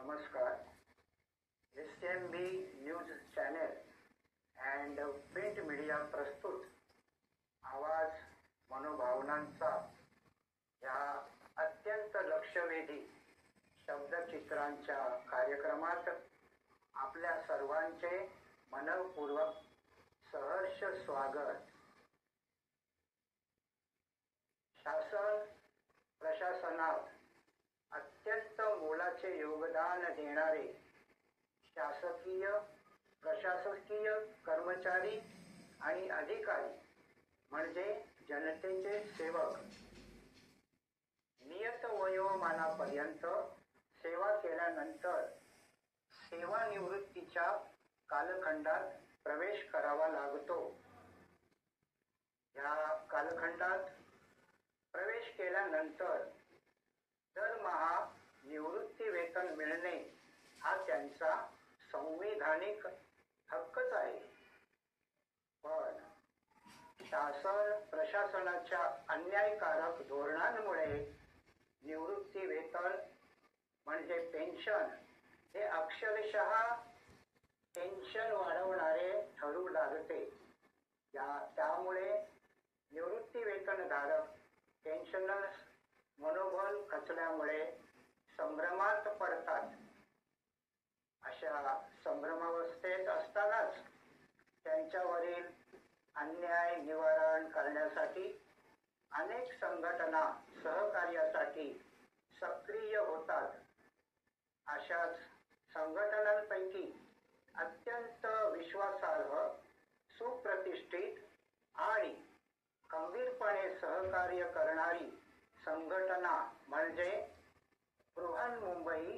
नमस्कार. SMB news channel and print media प्रस्तुत आवाज मनोभावनांचा या अत्यंत लक्षवेधी शब्दचित्रांच्या कार्यक्रमात आपल्या सर्वांचे मनपूर्वक सहर्ष स्वागत. शासन प्रशासनात अत्यंत मोलाचे योगदान देणारे शासकीय प्रशासकीय कर्मचारी आणि अधिकारी म्हणजे जनतेचे सेवक नियत वयोमानापर्यंत सेवा केल्यानंतर सेवानिवृत्तीच्या कालखंडात प्रवेश करावा लागतो. या कालखंडात प्रवेश केल्यानंतर दरमहा निवृत्ती वेतन मिळणे हा त्यांचा संविधानिक हक्कच आहे. पण शासन प्रशासनाच्या अन्यायकारक धोरणांमुळे निवृत्ती वेतन म्हणजे पेन्शन हे अक्षरशः टेन्शन वाढवणारे ठरू लागते. त्यामुळे निवृत्ती वेतनधारक पेन्शनर्स मनोबल खचल्यामुळे संभ्रमात पडतात. अशा संभ्रमावस्थेत असतानाच त्यांच्यावरील अन्याय निवारण करण्यासाठी अनेक संघटना सहकार्यासाठी सक्रिय होतात. अशाच संघटनांपैकी अत्यंत विश्वासार्ह, सुप्रतिष्ठित आणि खंबीरपणे सहकार्य करणारी संघटना म्हणजे बृहन्मुंबई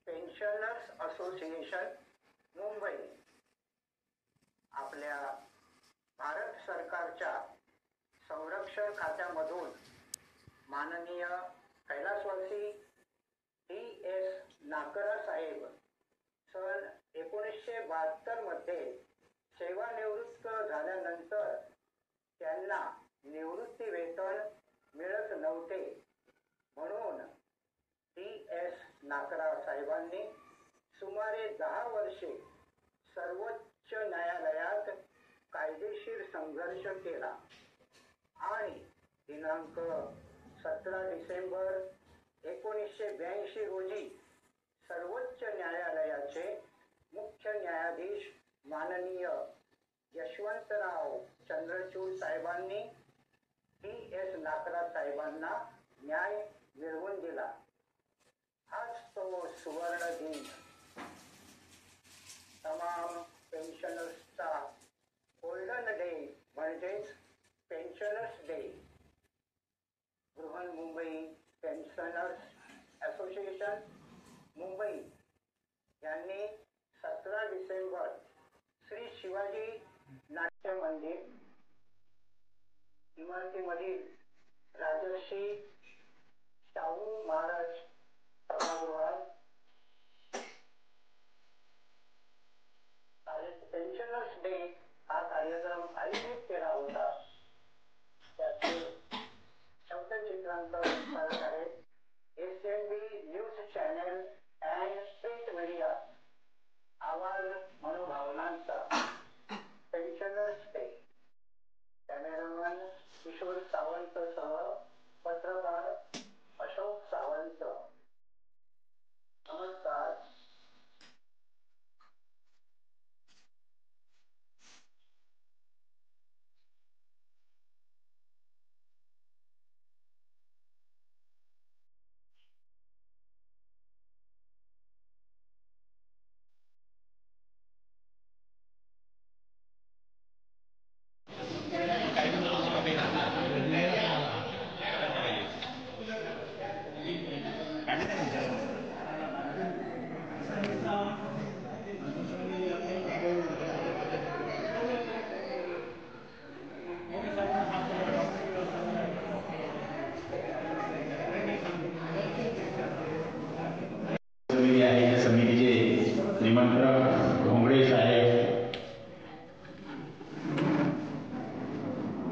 पेन्शनर्स असोसिएशन मुंबई. आपल्या भारत सरकारच्या संरक्षण खात्यामधून माननीय कैलासवासी DS नाकरा साहेब सन 1972 मध्ये सेवानिवृत्त झाल्यानंतर त्यांना निवृत्ती वेतन मिळत नव्हते. म्हणून DS नाकरा साहेबांनी सुमारे 10 वर्षे सर्वोच्च न्यायालयात कायदेशीर संघर्ष केला आणि दिनांक 17 डिसेंबर 1982 रोजी सर्वोच्च न्यायालयाचे मुख्य न्यायाधीश माननीय यशवंतराव चंद्रचूड साहेबांनी DS नाकरा साहेबांना न्याय मिळवून दिला. हाच तो सुवर्ण दिन तमाम पेन्शनर्सचा गोल्डन डे म्हणजेच pensioners day. Brihanmumbai pensioners association Mumbai यांनी 17 डिसेंबर श्री शिवाजी नाट्य मंदिर इमारतीमधील राजर्षी शाहू महाराज सभागृहात पेन्शनर्स डे हा कार्यक्रम आयोजित केला होता. त्याचे शब्दचित्रांचा प्रसारण आहे SMB news channel and print media आवाज मनोभावनांचा pensioners day. Cameraman Kishor Sawant सह पत्रकार अशोक सावंत. नमस्कार. समितीचे निमंत्रक घोंगडे साहेब,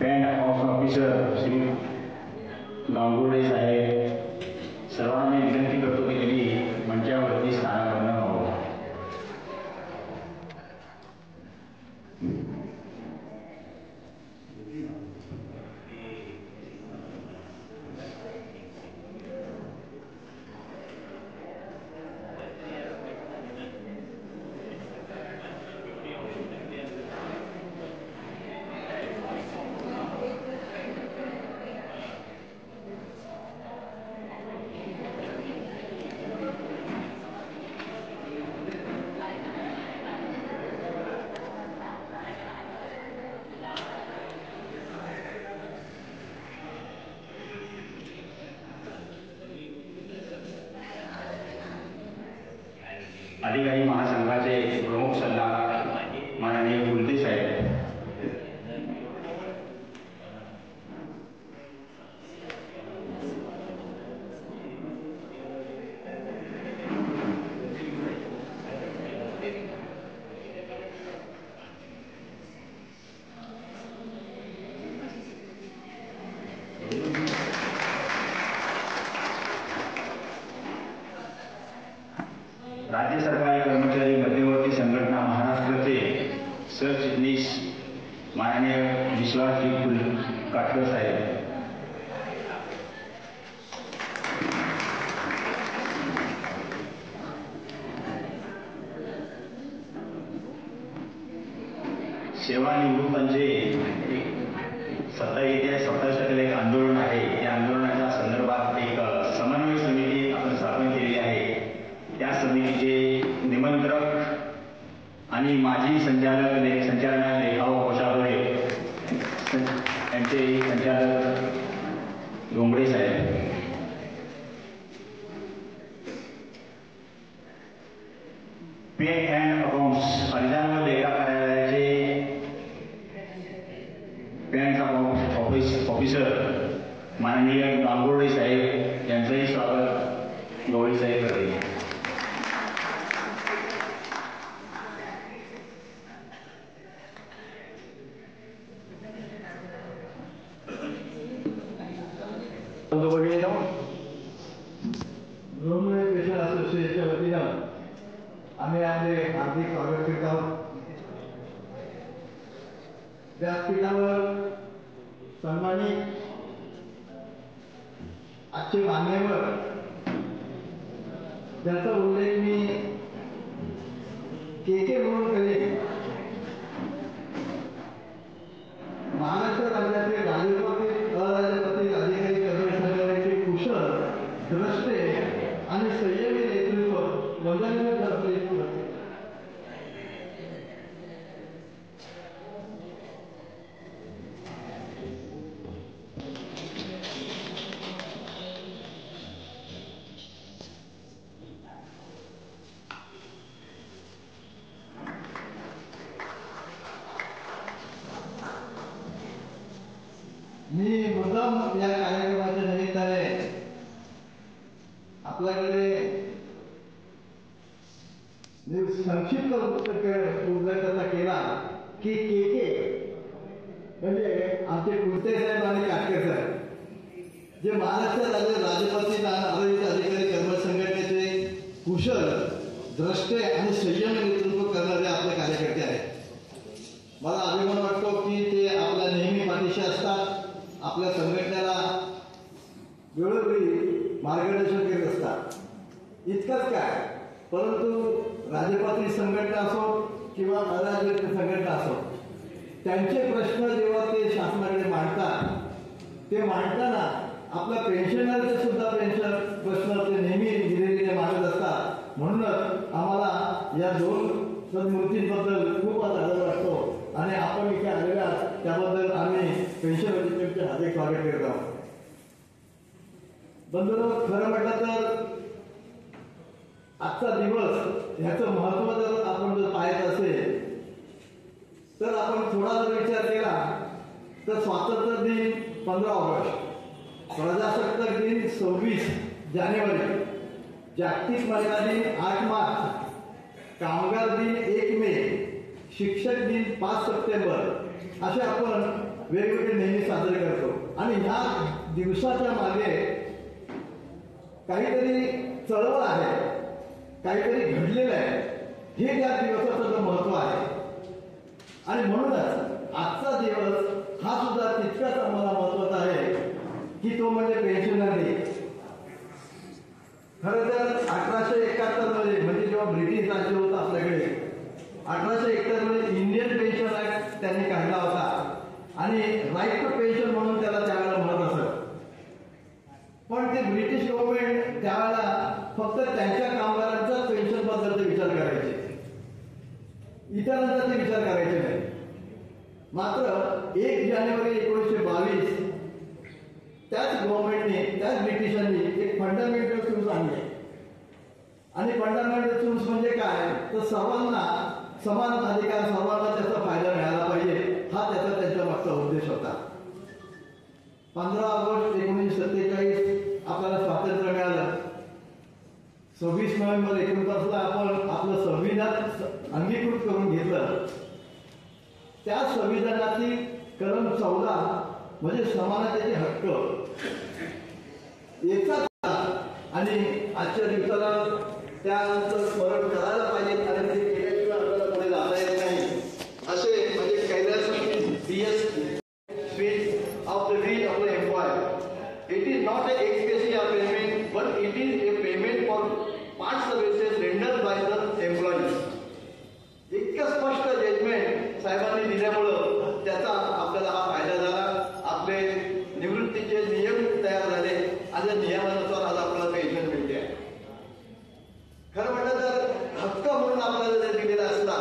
band of officer Shri Gangurde साहेब, सर्वांनी विनंती करतो की त्यांनी मंचावरती स्थानावर अधिकारी महासंघाचे प्रमुख सल्लागार माननीय गुलते साहेब, राज्य सरकारी कर्मचारी मध्यवर्ती संघटना महाराष्ट्राचे सरचिटणीस माननीय विश्वासजी काटकर साहेब, सेवानिवृत्तांचे येत्या 27 तारखेला एक आंदोलन आहे. त्या आंदोलनाच्या संदर्भात एक समन्वय समिती आपण स्थापन केलेली आहे. त्या समितीचे निमंत्रक आणि माजी संचालनालय लेखा व कोषागारे यांचे संचालक डोंगरे साहेब, पे अँड अकाउंट्स खजाना व लेखा कार्यालयाचे पे अँड अकाउंट ऑफिसर माननीय गांगुर्डे साहेब यांचंही स्वागत गवळी साहेब करते. असोसिएशनच्या वतीनं आम्ही आपले हार्दिक स्वागत करत आहोत. व्यासपीठावर सन्मानित आजचे मान्यवर ज्याचा उल्लेख मी के म्हणून करेन, महाराष्ट्र राज्याचे राजपत्रित अराजपत्रित अधिकारी कर्मचाऱ्यांचे कुशल, द्रष्टे आणि संयमी नेतृत्व वंदनीय ठरते. मी मुद्दाम या कार्यक्रमाच्या निमित्ताने आपल्याकडे संक्षिप्त उल्लेख केला की के म्हणजे आमचे कुलते साहेब आणि काटकर साहेब जे महाराष्ट्र राज्य राजपत्रित आधारित अधिकारी कर्मचारी संघटनेचे कुशल, द्रष्टे आणि संयमी नेतृत्व करणारे आपले कार्यकर्ते आहेत. मला अभिमान वाटतो की ते आपल्या नेहमी पाठीशी असतात, आपल्या संघटनेला वेळोवेळी मार्गदर्शन करीत असतात. इतकंच काय, परंतु राजपत्रित संघटना असो किंवा अराजपत्रित संघटना असो, त्यांचे प्रश्न जेव्हा ते शासनाकडे मांडतात, ते मांडताना आपल्या पेन्शनरचे सुद्धा पेन्शन प्रश्न ते नेहमी दिलेले मांडत असतात. म्हणूनच आम्हाला या दोन सद्मूर्तींबद्दल खूप आदर वाटतो आणि आपण इथे आलेल्या त्याबद्दल आम्ही पेन्शन अधिकाऱ्यांचे हार्दिक स्वागत करत आहोत. बंधूंनो, खरं म्हटलं तर आजचा दिवस ह्याचं महत्व जर आपण पाहत असेल तर आपण थोडा जर विचार केला तर स्वातंत्र्य दिन 15 ऑगस्ट, प्रजासत्ताक दिन 26 जानेवारी, जागतिक महिला दिन 8 मार्च, कामगार दिन 1 मे, शिक्षक दिन 5 सप्टेंबर असे आपण वेगवेगळे नेहमी साजरे करतो. आणि ह्या दिवसाच्या मागे काहीतरी चळवळ आहे, काहीतरी घडलेलं आहे, हे त्या दिवसाचं महत्व आहे. आणि म्हणूनच आजचा दिवस हा सुद्धा तितकाच आम्हाला महत्वाचा आहे की तो म्हणजे पेन्शनर डे. खरं तर 1871 मध्ये, म्हणजे जेव्हा ब्रिटिश राज्य होतं आपल्याकडे, 1871 मध्ये इंडियन पेन्शन ऍक्ट त्यांनी काढला होता आणि राईट टू पेन्शन म्हणून त्याला त्यावेळेला म्हणत असत. पण ते ब्रिटिश गव्हर्नमेंट त्यावेळेला फक्त त्यांच्या कामगारांचाच पेन्शन बद्दलचा विचार करायचे, इतरांचा ते विचार करायचे नाही. मात्र 1 जानेवारी 1922 त्याच गव्हर्नमेंटने, त्याच ब्रिटिशांनी एक फंडामेंटल रूल्स आणले आणि फंडामेंटल रूल्स म्हणजे काय, तर सर्वांना समान अधिकार, सर्वांना त्याचा फायदा मिळाला पाहिजे, हा त्याचा त्यांच्या मागचा उद्देश होता. 15 ऑगस्ट 1947 आपल्याला स्वातंत्र्य मिळालं. 26 नोव्हेंबर 1949 आपण आपलं संविधान अंगीकृत करून घेतलं. त्या संविधानातील कलम 14 म्हणजे समानतेचे हक्क याचा आणि आजच्या दिवसाला त्यानंतर स्मरण करायला पाहिजे, कारण ते केल्याशिवाय आपल्याला पुढे जाता येत नाही. असे म्हणजे Kailas PS speech of the will of the employer. It is not a expensive payment but it is a payment for part services rendered by the employees. इतकं स्पष्ट जजमेंट साहेबांनी दिल्यामुळं त्याचा आपल्याला हा फायदा झाला. आपले निवृत्तीचे नियम तयार झाले आणि नियमानुसार आज आपल्याला पेन्शन मिळते. खरं म्हटलं तर हक्क म्हणून आपल्याला जर दिलेला असला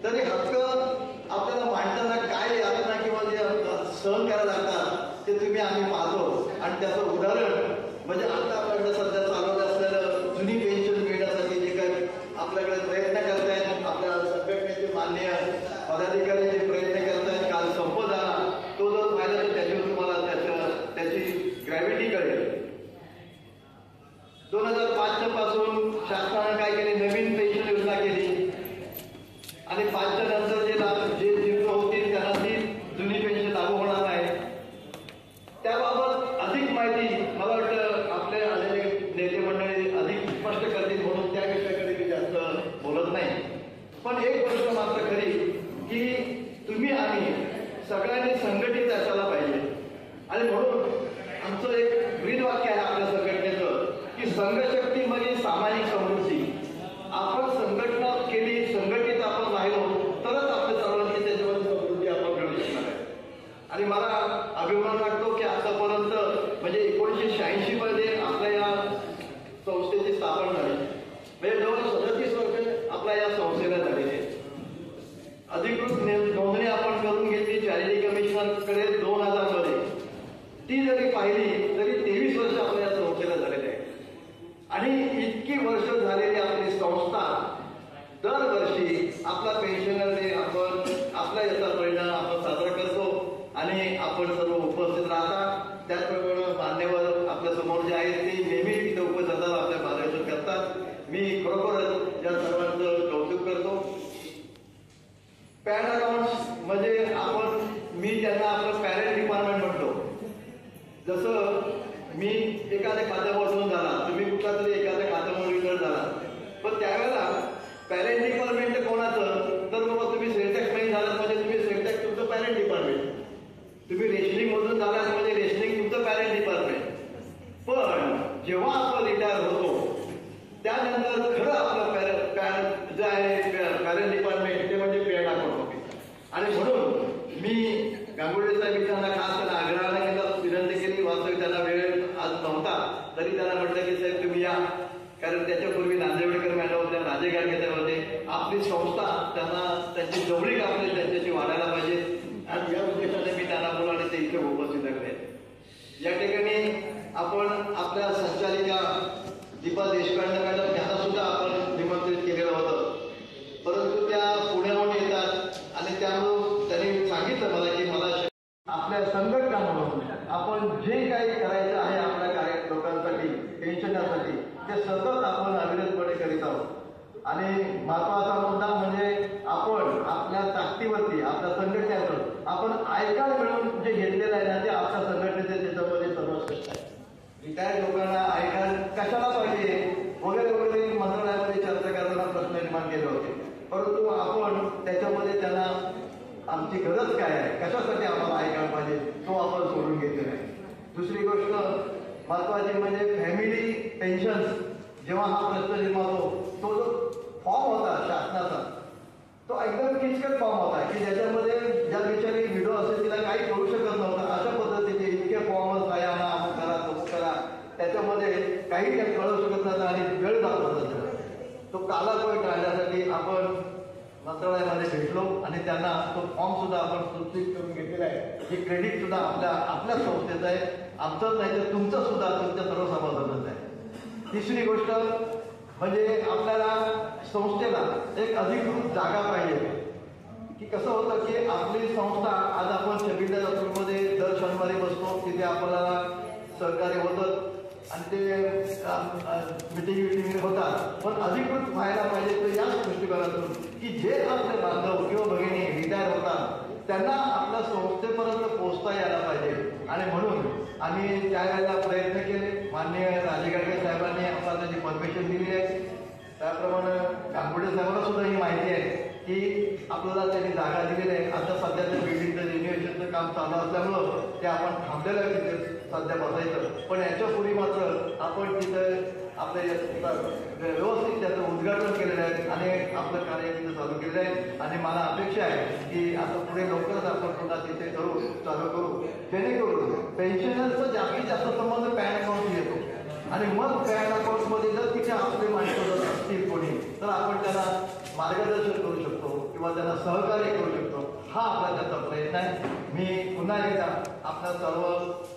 तरी हक्क आपल्याला मांडताना काय यातना किंवा जे सहन करायला लागतात ते तुम्ही आम्ही पाहतो. आणि त्याचं उदाहरण म्हणजे आता आपल्याकडे सध्या चालवत असलेलं जुनी पेन्शन मिळण्यासाठी जे काही आपल्याकडे प्रयत्न करतायत, आपल्या संघटनेचे मान्य पदाधिकारी जे प्रयत्न करतायत, काल संप झाला, तो जर पाहिला तर त्याच्यावर तुम्हाला त्याची ग्रॅव्हिटी कळेल. 2005 पासून शासनाने काय केले, नवीन पेन्शन योजना केली आणि 5च्या नंतर जे दिवस होतील त्यांना ती जुनी पेन्शन लागू होणार आहे. त्याबाबत अधिक माहिती मला वाटतं आपले आलेले नेते मंडळी अधिक स्पष्ट करतील म्हणून त्या विषयाकडे मी जास्त बोलत नाही. पण एक गोष्ट मात्र खरी की तुम्ही आम्ही सगळ्यांनी संघटित असायला पाहिजे. आणि म्हणून आमचं एक ब्रीद वाक्य आहे आपल्या संघटनेचं की संघशक्ती म्हणजे सामाजिक समृद्धी. आपण संघटना केली, संघटित आपण राहिलो तरच आपल्या सर्वांची त्याच्यामध्ये समृद्धी आपण मिळू शकणार आहे. आणि मला अभिमान वाटतो की आतापर्यंत म्हणजे 1986 मध्ये आपल्या या संस्थेची स्थापना झाली, म्हणजे जवळ 37 वर्ष आपल्या या संस्थेला झालेली आहे. अधिकृत नोंदणी आपण करून घेतली चॅरिटी कमिशनरकडे 2000 मध्ये. ती जरी पाहिली तरी 23 वर्ष आपल्या या संस्थेला झालेली आहे. आणि इतकी वर्ष झालेली आपली संस्था दरवर्षी आपला पेन्शनर डे आपण आपल्या याचा परिणाम आपण साजरा करतो आणि आपण सर्व उपस्थित राहतात. त्याचप्रमाणे मान्यवर आपल्या समोर जे आहेत ते नेहमी तिथे उपस्थित राहतात, आपल्या मार्गदर्शन करतात. मी खरोखरच या सर्वांचं कौतुक करतो. पॅन अकाउंट म्हणजे मी त्यांना आपलं पॅरेंट डिपार्टमेंट म्हणतो. जसं मी एखाद्या खात्यामधून झाला, तुम्ही कुठला तरी एखाद्या खात्यामधून रिटर्न झाला, पण त्यावेळेला पॅरेंट डिपार्टमेंट कोणाचं, तर बाबा तुम्ही सेंटेक्स मध्ये झालात म्हणजे तुम्ही सेंटेक्स तुमचं पॅरेंट डिपार्टमेंट, तुम्ही रेशनिंग मधून झालात म्हणजे रेशनिंग तुमचं पॅरेंट डिपार्टमेंट. पण जेव्हा आपण रिटायर होतो त्यानंतर खरं आपलं जे आहे पॅरेंट डिपार्टमेंट ते म्हणजे पॅन अकाउंट ऑफिस. आणि म्हणून मी गांगुर्डे साहेब त्यांना खास त्यांना आग्रहाने विनंती केली. वास्तविक त्यांना वेळ आज नव्हता तरी त्यांना म्हटलं की साहेब तुम्ही या, कारण त्याच्यापूर्वी नांदेडकर मॅडम होत्या, राजे गाडगे होते. आपली संस्था त्यांना त्यांची जवळीक आपली त्यांच्याशी वाढायला पाहिजे आणि या उद्देशाने मी त्यांना बोलावले, ते इथे उपस्थित राहिले. या ठिकाणी आपण आपल्या संचालिका दीपा देशपांडे मॅडम यांना सुद्धा आपण निमंत्रित केलेलं होतं, परंतु त्या पुण्याहून येतात आणि त्यामुळं त्यांनी सांगितलं मला की मला आपल्या संघटना म्हणून आपण जे काही करायचं आहे आपल्या लोकांसाठी पेन्शनसाठी ते सतत आपण अविरतपणे करीत आहोत. आणि महत्वाचा मुद्दा म्हणजे आपण आपल्या ताकदीवरती आपल्या संघटनेतून आपण आयकार्ड मिळून जे घेतलेलं आहे ना ते आपल्या संघटनेचे त्याच्यामध्ये सर्वश्रेष्ठ आहे. रिटायर्ड लोकांना आयकार्ड कशाला पाहिजे वगैरे वगैरे मंत्रालयामध्ये चर्चा करताना प्रश्न निर्माण केले होते, परंतु आपण त्याच्यामध्ये त्यांना आमची गरज काय आहे, कशासाठी आम्हाला आयकार्ड पाहिजे तो आपण सोडून घेतलेला आहे. दुसरी गोष्ट महत्वाची म्हणजे फॅमिली पेन्शन. जेव्हा हा प्रश्न निर्माण होतो तो जो फॉर्म होता शासनाचा तो एकदम किचकट फॉर्म होता की ज्याच्यामध्ये ज्या बिचारी व्हिडिओ असेल तिला काही करू शकत नव्हतं. अशा पद्धतीचे इतके फॉर्मच काय आणा अमुक करा तमुक करा, त्याच्यामध्ये काही कळू शकत नव्हतं आणि वेळ जात होता. तो कालापाय टाळण्यासाठी आपण मंत्रालयामध्ये भेटलो आणि त्यांना तो फॉर्म सुद्धा आपण सुटसुटीत करून घेतलेला आहे. हे क्रेडिट सुद्धा आपल्या संस्थेचं आहे, आमचंच नाही तर तुमचं सुद्धा, तुमच्या सर्व समाजाचं आहे. तिसरी गोष्ट म्हणजे आपल्याला संस्थेला एक अधिकृत जागा पाहिजे. की कसं होतं की आपली संस्था आज आपण छबिल्या लातूरमध्ये दर शनिवारी बसतो, तिथे आपल्याला सहकार्य होतं आणि ते मिटिंग होतात. पण अधिकृत व्हायला पाहिजे तर याच दृष्टिकोनातून की जे आपले बांधव किंवा भगिनी रिटायर होतात त्यांना आपल्या संस्थेपर्यंत पोहोचता यायला पाहिजे. आणि म्हणून आम्ही त्यावेळेला प्रयत्न केले. माननीय राजे गाडगे साहेबांनी आपल्याला त्याची परमिशन दिली आहे. त्याप्रमाणे कांबोडे साहेबांना सुद्धा ही माहिती आहे की आपल्याला त्यांनी जागा दिलेली आहे. आता सध्याच्या बिल्डिंगचं रिन्युएशनचं काम चालू असल्यामुळं ते आपण थांबलेलं आहे तिथे सध्या बसायचं. पण याच्यापूर्वी मात्र आपण तिथं आपले व्यवस्थित त्याचं उद्घाटन केलेलं आहे आणि आपलं कार्य तिथं चालू केलेलं आहे. आणि मला अपेक्षा आहे की आता पुढे लवकरच आपण पुन्हा तिथे चालू करू जेणेकरून पेन्शनरचा जास्तीत जास्त संबंध पॅन अकाउंट येतो. आणि मग पॅन अकाउंटमध्ये जर तिथे आपले माणसं जर असतील कोणी तर आपण त्यांना मार्गदर्शन करू शकतो किंवा त्यांना सहकार्य करू शकतो. हा आपला त्याचा प्रयत्न आहे. मी पुन्हा एकदा आपल्या सर्व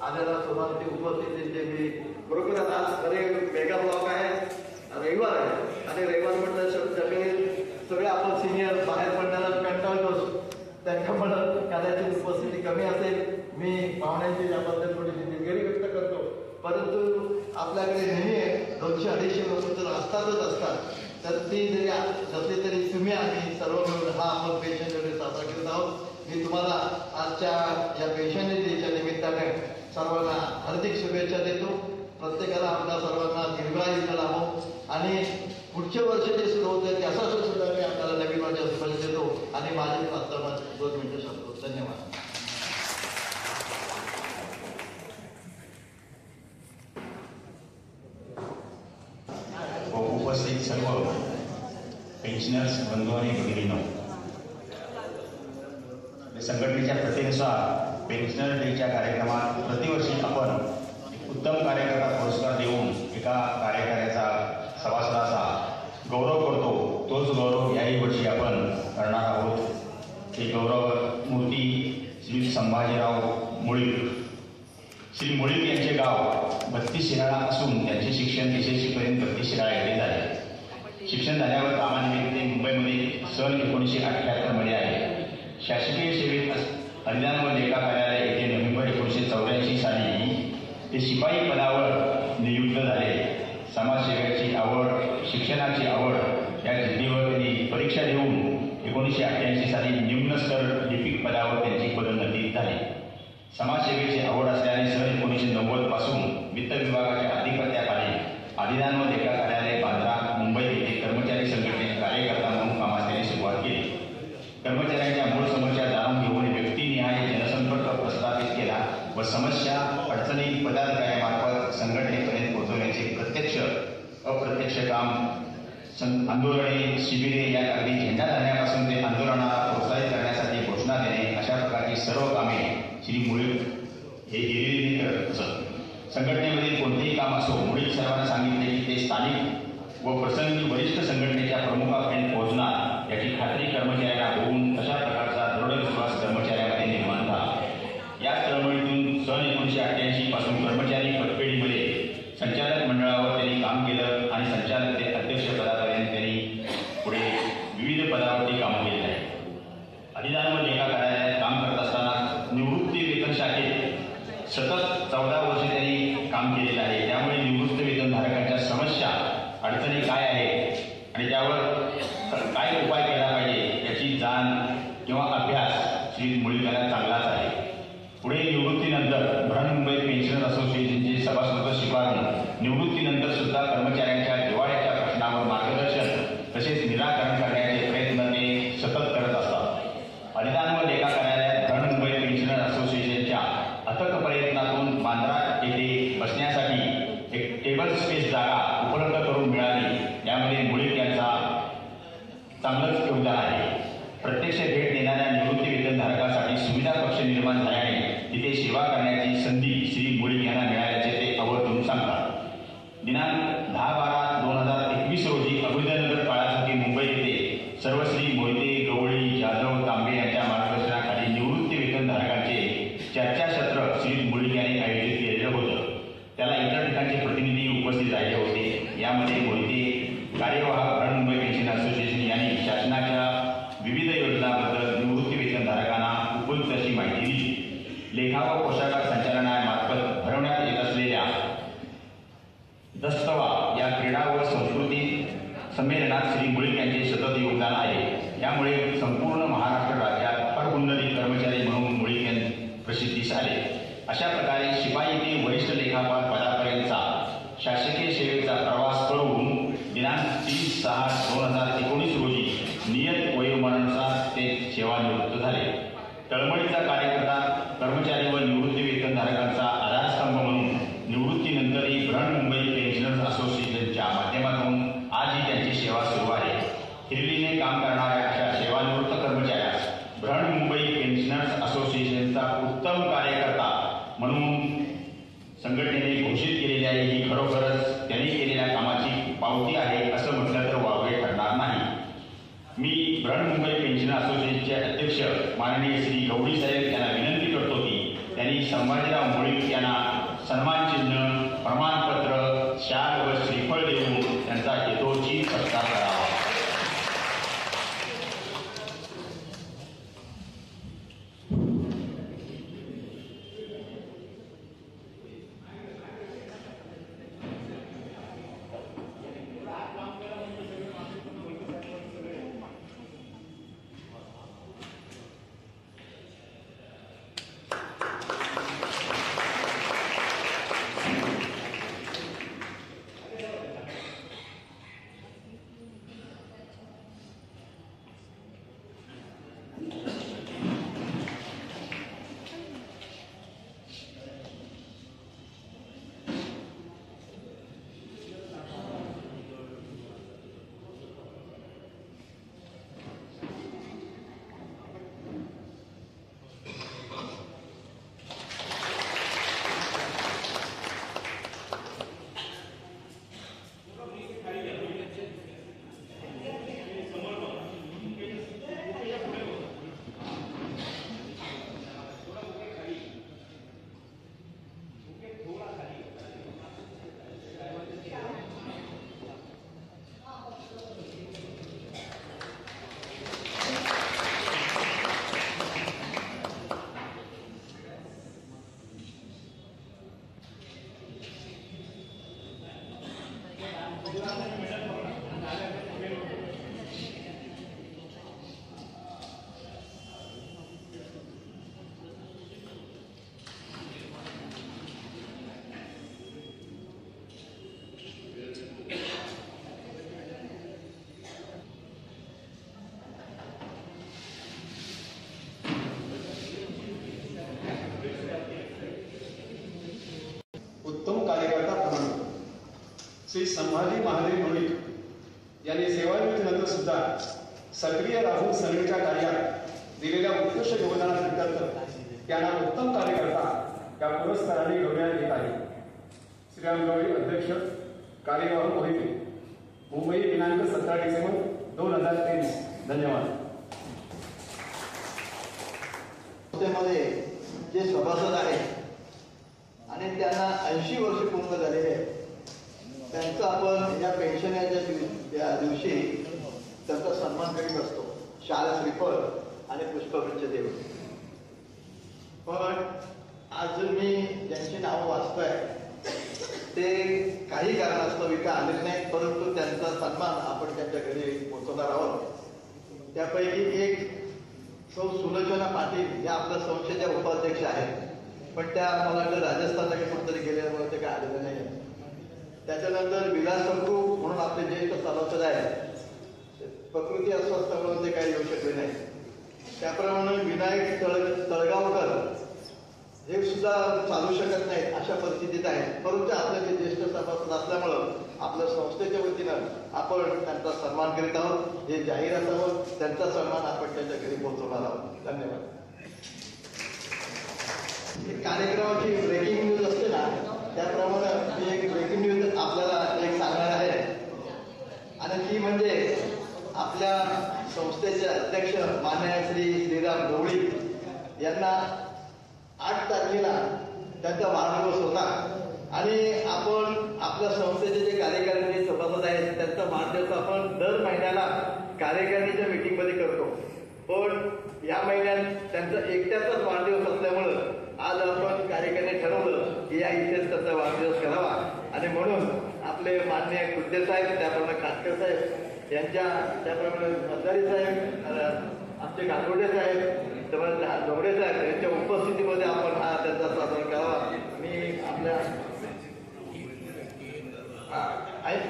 आलेल्या सर्वांची उपस्थितीचे मी बरोबर आता खरे मेगा ब्लॉक आहे, रविवार आहे आणि रविवार म्हटलं सगळे आपण सिनियर बाहेर पडण्याला कंटाळतोच. त्याच्यामुळं कदाचित उपस्थिती कमी असेल. मी पाहुण्यांची याबद्दल थोडीशी दिलगिरी व्यक्त करतो. परंतु आपल्याकडे नेहमी 200-250 लोक तर असतात. तर ती जरी नसली तरी तुम्ही आम्ही सर्व मिळून हा आपण पेन्शन डे साजरा करत आहोत. मी तुम्हाला आजच्या या पेन्शन डेच्या निमित्ताने सर्वांना हार्दिक शुभेच्छा देतो. प्रत्येकाला आपल्या सर्वांना दीर्घायुष्य लाभो आणि पुढच्या वर्ष जे सुरू होतं त्यासाठी सुद्धा मी आपल्याला नवीन वर्षात शुभेच्छा देतो आणि माझे प्रास्तावना 2 मिनिटं सांगतो. धन्यवाद. उपस्थित सर्व पेन्शनर्स बंधू आणि भगिनींनो, संघटनेच्या प्रथेनुसार पेन्शनर डेच्या कार्यक्रमात प्रतिवर्षी आपण उत्तम कार्यकर्ता पुरस्कार देऊन एका कार्यकाऱ्याचा सभासदाचा गौरव करतो. तोच गौरव याही वर्षी आपण करणार आहोत. ही गौरव मूर्ती श्री संभाजीराव मुळीक. श्री मुळीक यांचे गाव बत्तीस शिराळा असून त्यांचे शिक्षण SSC-पर्यंत बत्तीस शिराळा येथे झाले. शिक्षण झाल्यावर कामानिमित्त ते मुंबईमध्ये सन 1978 मध्ये आहे. शासकीय सेवेत हरियाण व लेखा कार्यालय येथे नोव्हेंबर 1984 साली ते शिपाई पदावर नियुक्त झाले. समाजसेवेची आवड, शिक्षणाची आवड या जिद्दीवर त्यांनी परीक्षा देऊन 1988 साली निम्न स्तर लिपिक पदावर त्यांची पदोन्नती झाली. समाजसेवेची आवड असल्याने सन 1990 पासून वित्त विभागाच्या अधिपत्याखाली अधिदान व लेखा कार्यालय बांद्रा मुंबई येथे कर्मचारी संघटनेत कार्यकर्ता म्हणून कामास त्यांनी सुरुवात केली. कर्मचाऱ्यांच्या मूळ समस्या जाणून घेऊन व्यक्तिनिहाय जनसंपर्क प्रस्थापित केला व समस्या अडचणी पदाधिकाऱ्यांमार्फत संघटनेपर्यंत पोहोचवण्याचे प्रत्यक्ष अप्रत्यक्ष काम आंदोलने, शिबिरे या अगदी झेंडा धरण्यापासून ते आंदोलनाला प्रोत्साहित करण्यासाठी घोषणा देणे अशा प्रकारची सर्व कामे श्री मुळीक हे हिरिरीने करत असत. संघटनेमधील कोणतेही काम असो, मुळीक सर्वांना सांगितले की ते स्थानिक व प्रसंगी वरिष्ठ संघटनेच्या प्रमुखापर्यंत पोहोचणार याची खात्री कर्मचाऱ्यांना होऊन अशा प्रकारचा दृढ विश्वास कर्मचाऱ्यांमध्ये निर्माण झाला. याच चळवळीतून सन 1988 पासून कर्मचारी पतपेढीमध्ये संचालक मंडळावर त्यांनी काम केलं आणि संचालक ते अध्यक्ष पदापर्यंत त्यांनी पुढे विविध पदावरती काम केले आहे. अधिदान व लेखा कार्यालयात काम करत असताना निवृत्ती वेतन शाखेत सतत 14 वर्षे त्यांनी काम केलेलं आहे. त्यामुळे निवृत्त वेतनधारकांच्या समस्या, अडचणी काय आहेत आणि त्यावर काय उपाय केला पाहिजे याची जाण किंवा अभ्यास श्री मुळीकांना चांगलाच आहे. पुढे निवृत्तीनंतर बृहन्मुंबई पेन्शनर असोसिएशनचे सभासदत्व स्वीकारून निवृत्तीनंतर सुद्धा कर्मचाऱ्यांच्या जिव्हाळ्याच्या प्रश्नावर मार्गदर्शन तसेच निराकरण करण्याचे प्रयत्न ते सतत करत असतात. अधिदान व लेखा कार्यालयात बृहन्मुंबई पेन्शनर असोसिएशनच्या अथक प्रयत्नातून बांद्रा येथे बसण्यासाठी एक टेबल स्पेस जागा उपलब्ध करून मिळाली. यामध्ये मुळीक यांचा चांगलंच योगदान आहे. प्रत्यक्ष भेट देणाऱ्या निवृत्ती वेतनधारकांसाठी सुविधा कक्ष निर्माण झाल्याने तिथे सेवा करण्याची संधी श्री मुळीक यांना मिळाल्याचे ते आवर्जून सांगतात. दिनांक 10/12/2021 रोजी अभ्युदयनगर काळासाठी मुंबई येथे सर्वश्री मोहिते, गवळी, जाधव, तांबे यांच्या मार्गदर्शनाखाली निवृत्ती वेतनधारकांचे चर्चासत्र श्री मुळीक यांनी आयोजित केलेलं होतं. त्याला इतर ठिकाणचे प्रतिनिधी उपस्थित राहिले होते. यामध्ये मोहिते, क्रीडा व संस्कृती संमेलनात श्री मुळीक यांचे सतत योगदान आहे. यामुळे संपूर्ण महाराष्ट्र राज्यात परउन्नती कर्मचारी म्हणून मुळीक यांनी प्रसिद्धीस आले. अशा प्रकारे शिपाई ते वरिष्ठ लेखापाल पदापर्यंतचा शासकीय सेवेचा प्रवास करून दिनांक 30/6/2019 रोजी नियत वयोमानानुसार ते सेवानिवृत्त झाले. तळमळीचा कार्यकर्ता, कर्मचारी व निवृत्ती वेतनधारकांचा आधारस्तंभ म्हणून निवृत्तीनंतरही बृहन्मुंबई पेन्शनर्स असोसिएशनच्या माध्यमातून आजही त्यांची सेवा सुरू आहे. हिरिरीने काम करणाऱ्या अशा सेवानिवृत्त कर्मचाऱ्यास बृहन्मुंबई पेन्शनर्स असोसिएशनचा उत्तम कार्यकर्ता म्हणून संघटनेने घोषित केलेली आहे. ही खरोखरच त्यांनी केलेल्या कामाची पावती आहे असं म्हटलं तर वावगे ठरणार नाही. मी बृहन्मुंबई पेन्शनर असोसिएशनचे अध्यक्ष माननीय श्री गवळी साहेब यांना विनंती करतो की त्यांनी संभाजीराव मुळीक यांना सन्मान चिन्ह, प्रमाणपत्र, शाल व श्रीफळ देऊन त्यांचा यथोचित सत्कार करावा. उत्तम कार्यकर्ता प्रमाणपत्र श्री संभाजी महादेव मुळीक यांनी सेवानिवृत्तीनंतर सुद्धा सक्रिय राहून संघटनेच्या कार्यात दिलेल्या उत्कृष्ट योगदानानिमित्त त्यांना उत्तम कार्यकर्ता या पुरस्काराने गौरवण्यात येत आहे. श्रीराम गवळी अध्यक्ष, कार्यवाह मोहिते, मुंबई दिनांक 17 डिसेंबर 2023. धन्यवाद. संस्थेमध्ये जे सभासद आहेत आणि त्यांना 80 वर्ष पूर्ण झालेले आहेत, त्यांचा आपण या पेन्शनच्या दिवशी त्यांचा सन्मान करीत असतो. शाल, श्रीफळ आणि पुष्पवृक्ष देऊन. पण आज मी ज्यांची नावं वाचतोय ते काही कारणास्तव इथे आलेले नाहीत, परंतु त्यांचा सन्मान आपण त्यांच्या घरी पोहोचवणार आहोत. त्यापैकी एक सौ सुलोचना पाटील या आपल्या संस्थेच्या उपाध्यक्ष आहेत, पण त्या मला वाटतं राजस्थानला कुठेतरी गेल्यामुळे ते काय आलेलं नाही. त्याच्यानंतर विलास सप्रू म्हणून आपले ज्येष्ठ सभासद आहेत, प्रकृती अस्वस्थ म्हणून ते काही येऊ शकले नाही. त्याप्रमाणे विनायक तळगावकर हे सुद्धा चालू शकत नाहीत, अशा परिस्थितीत आहेत. परंतु आपले जे ज्येष्ठ सभासद असल्यामुळं आपल्या संस्थेच्या वतीनं आपण त्यांचा सन्मान करीत आहोत. हे जाहीर असावं, त्यांचा सन्मान आपण त्यांच्या घरी पोहोचवणार आहोत. धन्यवाद. कार्यक्रमाची ब्रेकिंग न्यूज असते ना, त्याप्रमाणे मी एक ब्रेकिंग न्यूज आपल्याला एक सांगणार आहे, आणि ती म्हणजे आपल्या संस्थेचे अध्यक्ष माननीय श्री श्रीराम गवळी यांना 8 तारखेला त्यांचा वाढदिवस होता, आणि आपण आपल्या संस्थेचे जे कार्यकारिणी सभासद आहेत त्यांचा वाढदिवस आपण दर महिन्याला कार्यकारिणीच्या मीटिंगमध्ये करतो. पण या महिन्यात त्यांचा एकट्याचाच वाढदिवस असल्यामुळं आज आपण कार्यकारिणी ठरवलं की या इथेच त्याचा वाढदिवस करावा, आणि म्हणून आपण आपले माननीय खुद्दे साहेब, त्याप्रमाणे काटकर साहेब यांच्या, त्याप्रमाणे मदारी साहेब, आमचे गांगोडे साहेब, त्याप्रमाणे जोगडे साहेब यांच्या उपस्थितीमध्ये आपण हा त्यांचा साजरा करावा. मी आपल्या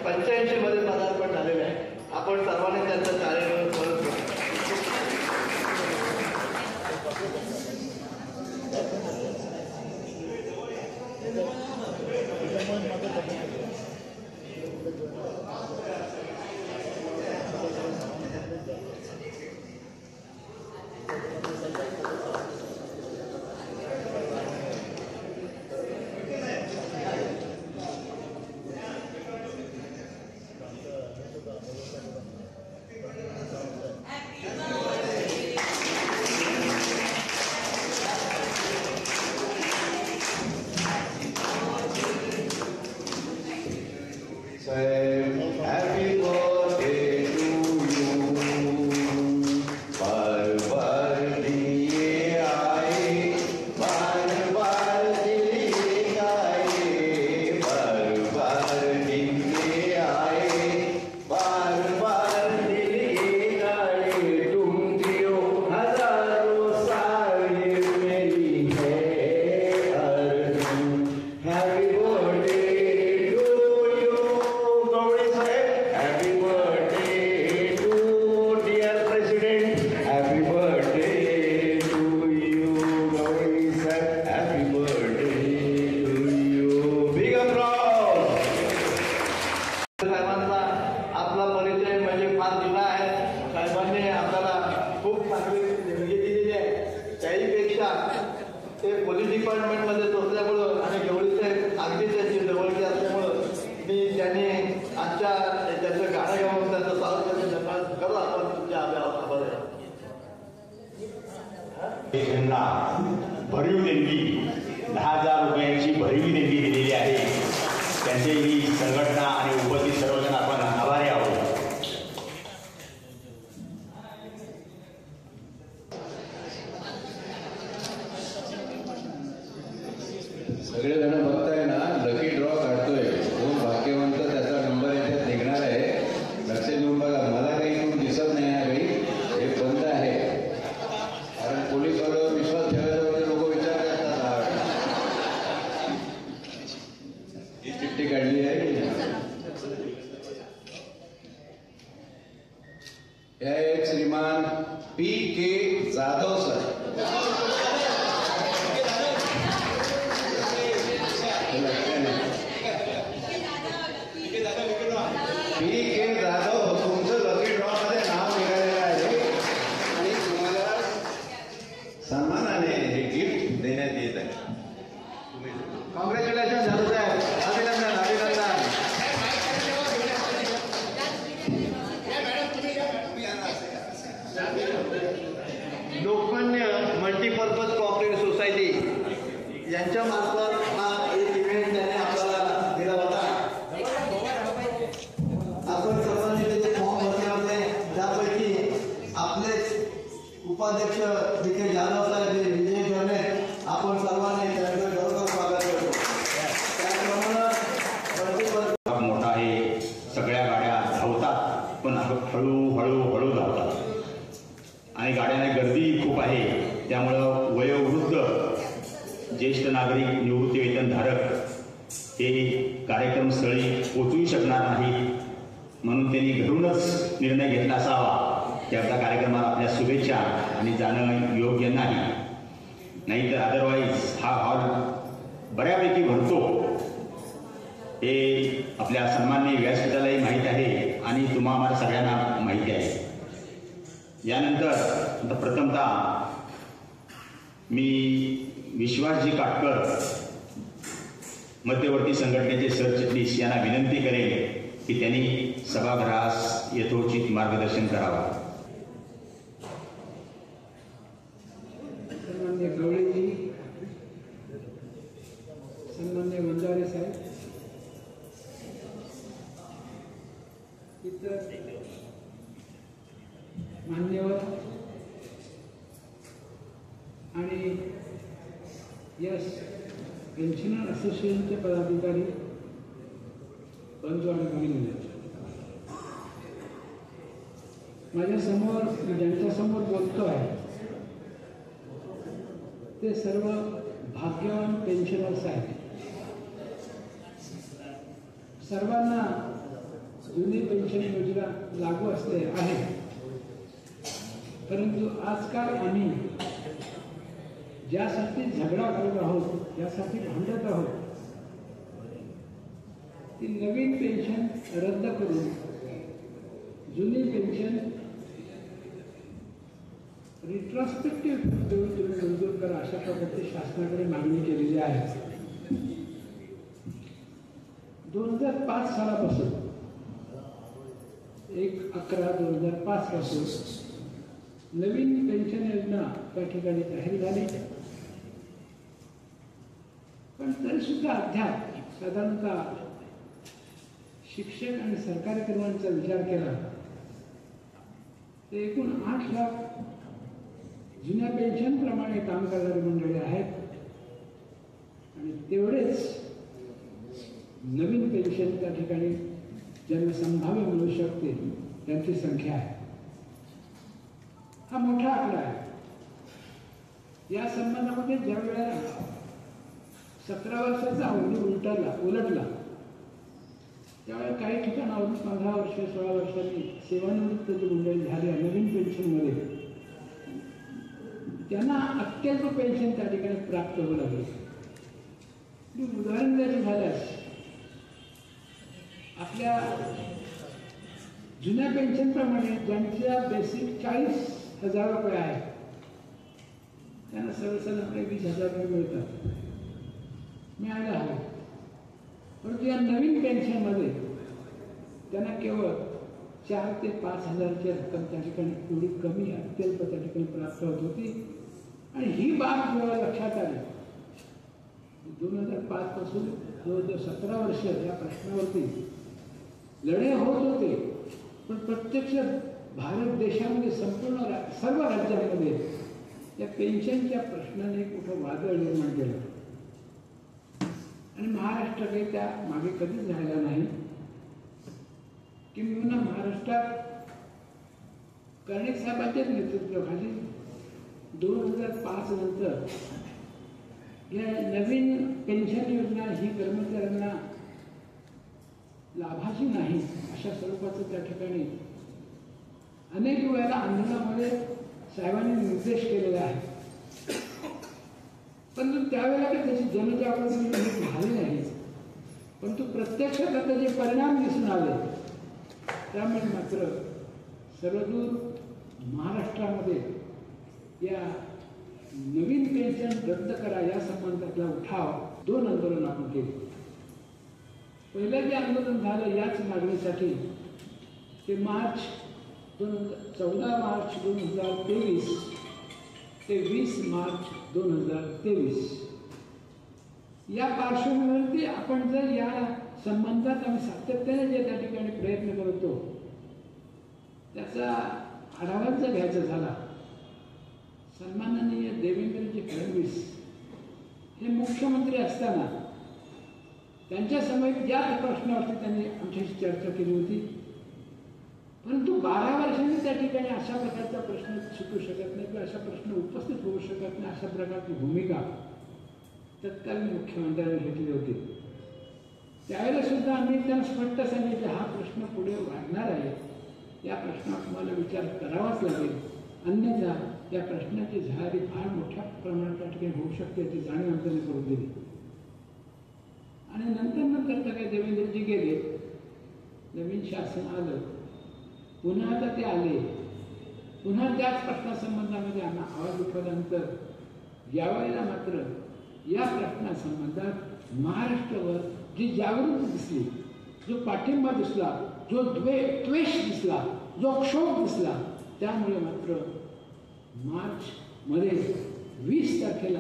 85 मध्ये पदार्पण झालेले आहे. आपण सर्वांनी त्यांचं कार्य परत करू. भरीव देणगी 10,000 रुपयांची भरीव देणगी दिलेली आहे. त्यांचे ही संघटना आणि उपस्थित सर्वजण आपण आभारी आहोत. सगळेजण बघताय ना, लकी ड्रॉ काढतोय. कोण भाग्यवंत त्याचा नंबर याच्यात निघणार आहे. लक्ष देऊन बघा. मला काही कोण दिसत नाही आहे भाई, हे बंद आहे. कारण पोलिसांवर विश्वास ठेवायचा लोक विचार करतात. ही चिठ्ठी काढली आहे. हे एक श्रीमान P.K. Jadhav sir. P.K. Jadhav, तुमचं लकी ड्रॉ मध्ये नाव निघालेलं आहे आणि तुम्हाला सन्मानाने हे गिफ्ट देण्यात येत आहे. कॉंग्रॅच्युलेशन जाधव साहेब, अभिनंदन अभिनंदन. लोकमान्य मल्टीपर्पज कोऑपरेटिव्ह सोसायटी यांच्या मार्फत हा एक इव्हेंट त्यांनी आपल्याला दिला होता. आपण सर्वांनी त्याचे फॉर्म भरले होते. त्यापैकी आपलेच उपाध्यक्ष P.K. जाधव साहेब हे विजयी ठरले. आपण सर्वांनी त्यांचं गौरव स्वागत करतो. त्याप्रमाणे मोठा आहे. सगळ्या गाड्या धावतात, पण हळूहळू धावतात आणि गाड्यांना गर्दी खूप आहे. त्यामुळं वयोवृद्ध, ज्येष्ठ नागरिक, निवृत्तीवेतनधारक हे कार्यक्रमस्थळी पोचू शकणार नाहीत. म्हणून त्यांनी घरूनच निर्णय घेतला असावा की आपल्या कार्यक्रमाला आपल्या शुभेच्छा आणि जाणं योग्य नाहीतर अदरवाईज हा हॉल बऱ्यापैकी भरतो. हे आपल्या सन्माननीय व्यासपीठालाही माहीत आहे आणि तुम्हाला सगळ्यांना माहिती आहे. यानंतर प्रथमतः मी विश्वासजी काटकर, मध्यवर्ती संघटनेचे सरचिटणीस, यांना विनंती करेन की त्यांनी सभागृहास यथोचित मार्गदर्शन करावा. सन्मान्य गवळीजी, सन्मान्य वंजारे साहेब, इतर मान्यवर आणि यस पेन्शनर असोसिएशनचे पदाधिकारी, बंधू आणि भगिनी, माझ्या समोर ज्यांच्या समोर बोलतो आहे ते सर्व भाग्यवान पेन्शनर्स आहेत. सर्वांना जुनी पेन्शन योजना लागू असते आहे, परंतु आजकाल आम्ही ज्यासाठी झगडा करत आहोत, ज्यासाठी भांडत आहोत, ती नवीन पेन्शन रद्द करून जुनी पेन्शन रिट्रॉस्पेक्टिव्ह देऊन तुम्ही मंजूर करा, अशा प्रकारची शासनाकडे मागणी केलेली आहे. 2005 सालापासून 1/11/2005 पासून नवीन पेन्शन योजना त्या ठिकाणी जाहीर झाली, पण तरी सुद्धा अद्याप साधारणतः शिक्षक आणि सरकारी कर्मचाऱ्यांचा विचार केला तर एकूण 8 लाख जुन्या पेन्शनप्रमाणे काम करणारी मंडळी आहेत आणि तेवढेच नवीन पेन्शन त्या ठिकाणी ज्यांना संभाव्य मिळू शकते त्यांची संख्या आहे. हा मोठा आकडा आहे. या संबंधामध्ये ज्या वेळेला 17 वर्षाचा अवधी उलटला त्यावेळेला काही ठिकाणावरून 15 वर्ष 16 वर्षांनी सेवानिवृत्त जी मंडळी झाली नवीन पेन्शनमध्ये त्यांना अत्यल्प पेन्शन त्या ठिकाणी प्राप्त होऊ लागले. उदाहरण द्यायचं झाल्यास आपल्या जुन्या पेन्शनप्रमाणे ज्यांच्या बेसिक 40,000 रुपये आहेत त्यांना सर्वसाधारणपणे 20,000 रुपये मिळतात, मिळायला हवे. परंतु या नवीन पेन्शनमध्ये त्यांना केवळ 4,000 ते 5,000ची रक्कम त्या ठिकाणी एवढी कमी अत्यल्प त्या ठिकाणी प्राप्त होत होती. आणि ही बाब जेव्हा लक्षात आली 2005 पासून 17 वर्ष या प्रश्नावरती लढे होत होते, पण प्रत्यक्ष भारत देशामध्ये संपूर्ण सर्व राज्यांमध्ये या पेन्शनच्या प्रश्नाने कुठं वादळ निर्माण केलं आणि महाराष्ट्र काही त्या मागे कधीच राहिला नाही. किंवा महाराष्ट्रात कर्णिक साहेबांच्याच नेतृत्वाखाली 2005 नंतर या नवीन पेन्शन योजना ही कर्मचाऱ्यांना लाभाची नाही अशा स्वरूपाचं त्या ठिकाणी अनेक वेळेला आंदोलनामध्ये साहेबांनी निर्देश केलेला आहे. परंतु त्यावेळेला त्याची जनजागृती झाली नाही, परंतु प्रत्यक्षात आता जे परिणाम दिसून आले त्यामुळे मात्र सर्वदूर महाराष्ट्रामध्ये या नवीन पेन्शन रद्द करा या संबंधातला उठाव 2 आंदोलन आपण केले. पहिलं जे आंदोलन झालं याच मागणीसाठी ते 14 मार्च 2023 ते 20 मार्च 2023 या पार्श्वभूमीवरती आपण जर या संबंधात आम्ही सातत्याने जे त्या ठिकाणी प्रयत्न करतो त्याचा आढावा जर घ्यायचा झाला, सन्माननीय देवेंद्रजी फडणवीस हे मुख्यमंत्री असताना त्यांच्या समोर ज्याच प्रश्नावरती त्यांनी आमच्याशी चर्चा केली होती, परंतु 12 वर्षांनी त्या ठिकाणी अशा प्रकारचा प्रश्न सुटू शकत नाही किंवा अशा प्रश्न उपस्थित होऊ शकत नाही अशा प्रकारची भूमिका तत्कालीन मुख्यमंत्र्यांनी घेतली होती. त्यावेळेला सुद्धा आम्ही त्यांना स्पष्ट सांगितले हा प्रश्न पुढे वाढणार आहे, या प्रश्नावर तुम्हाला विचार करावाच लागेल, अन्यथा या प्रश्नाची झळारी फार मोठ्या प्रमाणात त्या ठिकाणी होऊ शकते याची जाणीव आमच्याने करून दिली. आणि नंतर काय देवेंद्रजी गेले, नवीन शासन आलं, पुन्हा आता ते आले, पुन्हा त्याच प्रश्नासंबंधामध्ये आवाज उठवल्यानंतर यावेळेला मात्र या प्रश्नासंबंधात महाराष्ट्रावर जी जागृती दिसली, जो पाठिंबा दिसला, जो द्वेष दिसला, जो क्षोभ दिसला, त्यामुळे मात्र मार्चमध्ये 20 तारखेला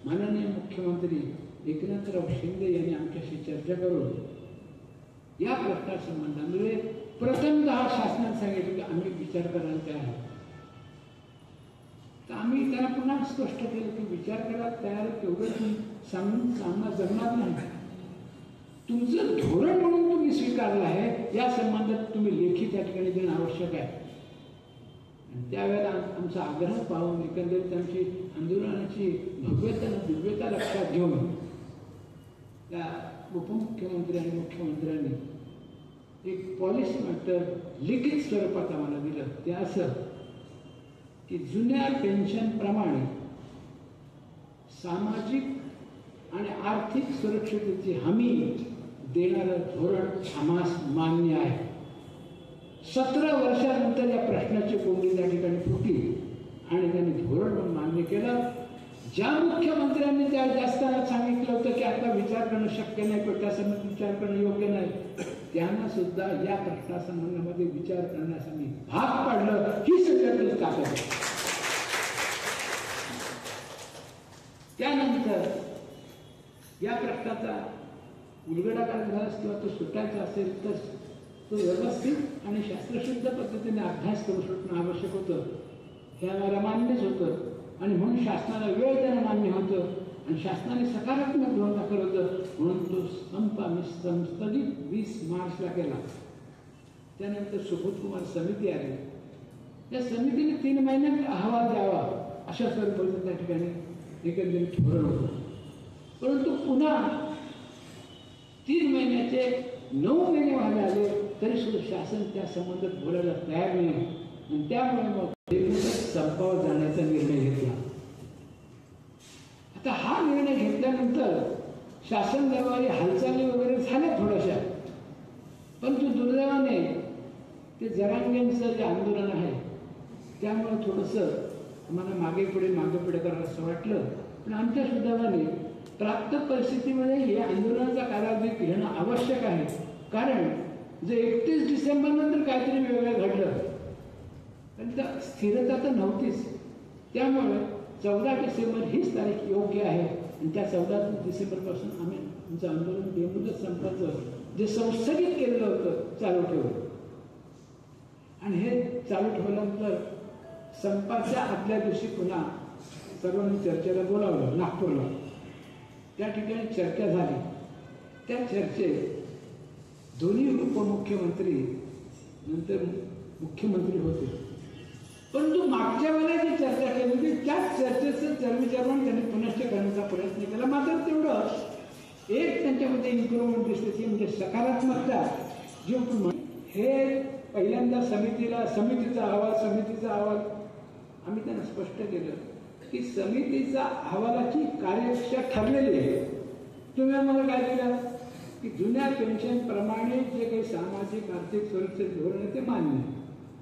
माननीय मुख्यमंत्री एकनाथराव शिंदे यांनी आमच्याशी चर्चा करून या प्रश्नासंबंधामध्ये प्रथमतः शासनाने सांगितलं की आम्ही विचार करायला तयार आहोत. तर आम्ही त्यांना पुन्हा स्पष्ट केलं की विचार करायला तयार तेवढं सांगून सामना जमणार नाही. तुमचं धोरण म्हणून तुम्ही स्वीकारलं आहे, या संबंधात तुम्ही लेखी त्या ठिकाणी देणं आवश्यक आहे. आणि त्यावेळेला आमचा आग्रह पाहून एकंदरीत आमची आंदोलनाची भव्यता दिव्यता लक्षात घेऊन त्या उपमुख्यमंत्री आणि मुख्यमंत्र्यांनी एक पॉलिसी मॅटर लिखित स्वरूपात आम्हाला दिलं. ते असं की जुन्या पेन्शनप्रमाणे सामाजिक आणि आर्थिक सुरक्षिततेची हमी देणारं धोरण आम्हास मान्य आहे. 17 वर्षानंतर या प्रश्नाची कोंडी त्या ठिकाणी फुटली आणि त्यांनी धोरण पण मान्य केलं. ज्या मुख्यमंत्र्यांनी त्या असताना सांगितलं होतं की आता विचार करणं शक्य नाही, पण त्यासंबंधी विचार करणं योग्य नाही, त्यांना सुद्धा या प्रश्नासंबंधामध्ये विचार करण्यासाठी भाग पाडलं. ही सगळ्यातली ताकद आहे. त्यानंतर या प्रश्नाचा उलगडा करायचा किंवा तो सुटायचा असेल तर तो व्यवस्थित आणि शास्त्रशुद्ध पद्धतीने अभ्यास करू शकणं आवश्यक होतं. हे आम्हाला मान्यच होतं आणि म्हणून शासनाला वेळ देणं मान्य होतं आणि शासनाने सकारात्मक धोरण दाखवलं होतं. म्हणून तो संप आम्ही संस्थगित 20 मार्चला केला. त्यानंतर सुबोधकुमार समिती आली. त्या समितीने 3 महिन्यात अहवाल द्यावा अशा स्वरूपाचं त्या ठिकाणी एकंदरीत धोरण होतं. परंतु पुन्हा 3 महिन्याचे 9 महिने व्हावे आले तरी सुद्धा शासन त्या संबंधात बोलायला तयार नाही. आणि त्यामुळे मग संपावर जाण्याचा निर्णय घेतला. आता हा निर्णय घेतल्यानंतर शासन दरबारी हालचाली वगैरे झाल्या थोड्याशा, परंतु दुर्दैवाने ते जरांगेंचं जे आंदोलन आहे त्यामुळे थोडंसं आम्हाला मागे पुढे करावं असं वाटलं. पण आमच्या सुदैवाने प्राप्त परिस्थितीमध्ये या आंदोलनाचा कालावधी घेणं आवश्यक आहे. कारण जे 31 डिसेंबर नंतर काहीतरी वेगळं घडलं पण तर स्थिरता तर नव्हतीच. त्यामुळे 14 डिसेंबर हीच तारीख योग्य आहे आणि त्या 14 डिसेंबरपासून आम्ही आमचं आंदोलन बेमुदत संपाचं जे संस्थगित केलेलं होतं चालू ठेवलं. आणि हे चालू ठेवल्यानंतर संपाच्या आदल्या दिवशी पुन्हा सर्वांनी चर्चेला बोलावलं नागपूरला. त्या ठिकाणी चर्चा झाली. त्या चर्चेत दोन्ही उपमुख्यमंत्री नंतर मुख्यमंत्री होते. परंतु मागच्या वेळेला जी चर्चा केली होती त्याच चर्चेचं चर्विचर्वण त्यांनी पुनश्च करण्याचा प्रयत्न केला. मात्र तेवढं एक त्यांच्यामध्ये इम्प्रुव्हमेंट दिसते ती म्हणजे सकारात्मकता. जी हे पहिल्यांदा समितीचा अहवाल आम्ही त्यांना स्पष्ट केलं की समितीचा अहवालाची कार्यक्षमता ठरलेली आहे. तुम्ही आम्हाला काय केलं की जुन्या पेन्शनप्रमाणे जे काही सामाजिक आर्थिक सुरक्षित धोरण आहे ते मान्य आहे.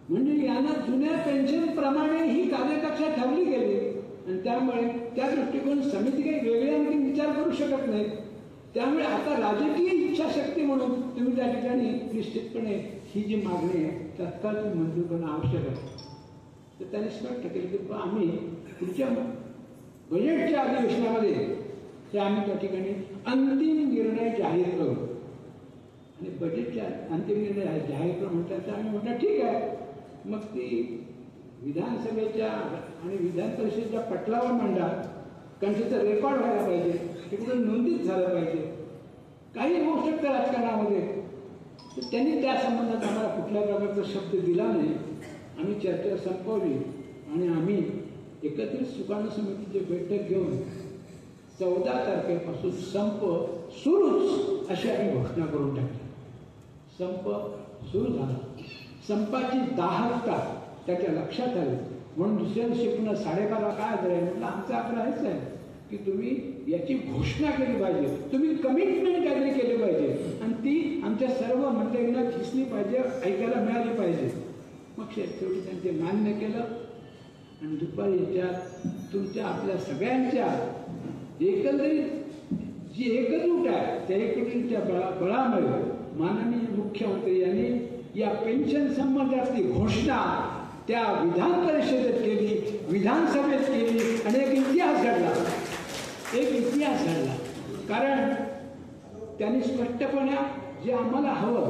म्हणजे यांना जुन्या पेन्शनप्रमाणे ही कार्यकक्षा ठरली गेली आणि त्यामुळे त्या दृष्टिकोन समिती काही वेगळे आणखी विचार करू शकत नाही. त्यामुळे आता राजकीय इच्छाशक्ती म्हणून तुम्ही त्या ठिकाणी निश्चितपणे ही जी मागणी आहे तत्काळ मंजूर करणं आवश्यक आहे. तर त्यांनी स्पष्ट केलं की आम्ही पुढच्या बजेटच्या अधिवेशनामध्ये ते आम्ही त्या ठिकाणी अंतिम निर्णय जाहीर करू. आणि बजेटच्या अंतिम निर्णय जाहीर करू म्हटलं तर आम्ही म्हटलं ठीक आहे. मग ती विधानसभेच्या आणि विधान परिषदेच्या पटलावर मांडा. कारण त्याचं रेकॉर्ड व्हायला पाहिजे, ते कुठं नोंदीत झालं पाहिजे. काही होऊ शकतं राजकारणामध्ये. तर त्यांनी त्या संबंधात आम्हाला कुठल्या प्रकारचा शब्द दिला नाही. आम्ही चर्चा संपवली आणि आम्ही एकत्रित सुकाणू समितीची बैठक घेऊन 14 तारखेपासून संप सुरूच अशी आम्ही घोषणा करून टाकली. संप सुरू झाला. संपाची दाहकता त्याच्या लक्षात आली. म्हणून दुसऱ्या दिवशी पुन्हा 12:30 काय झालं म्हटलं आमचा आग्रह हेच आहे की तुम्ही याची घोषणा केली पाहिजे, तुम्ही कमिटमेंट काहीतरी केली पाहिजे आणि ती आमच्या सर्व मंडळींना दिसली पाहिजे, ऐकायला मिळाली पाहिजे. मग शेवटी त्यांचे मान्य केलं आणि दुपारी याच्यात तुमच्या आपल्या सगळ्यांच्या एकंदरीत जी एकजूट आहे त्या एकजुटीच्या बळामुळे माननीय मुख्यमंत्री यांनी या पेन्शन संबंधातली घोषणा त्या विधान परिषदेत केली, विधानसभेत केली आणि एक इतिहास घडला. कारण त्यांनी स्पष्टपणे जे आम्हाला हवं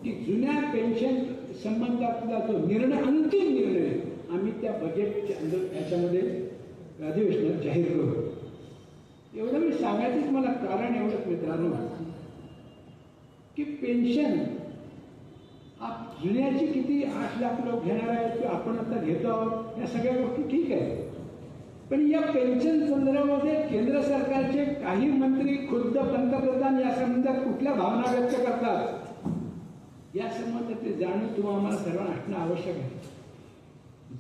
की जुन्या पेन्शन संबंधातला जो निर्णय अंतिम निर्णय आम्ही त्या बजेटच्या याच्यामध्ये अधिवेशनात जाहीर करू. एवढं मी सांगायचं मला कारण एवढंच मित्रांनो की पेन्शन जुन्याची किती 8 लाख लोक घेणार आहेत किंवा आपण आता घेतो आहोत, या सगळ्या गोष्टी ठीक आहे. पण या पेन्शन संदर्भामध्ये केंद्र सरकारचे काही मंत्री, खुद्द पंतप्रधान या संबंधात कुठल्या भावना व्यक्त करतात, या संबंधात जाणून तुम्हाला आम्हाला सर्वांना असणं आवश्यक आहे.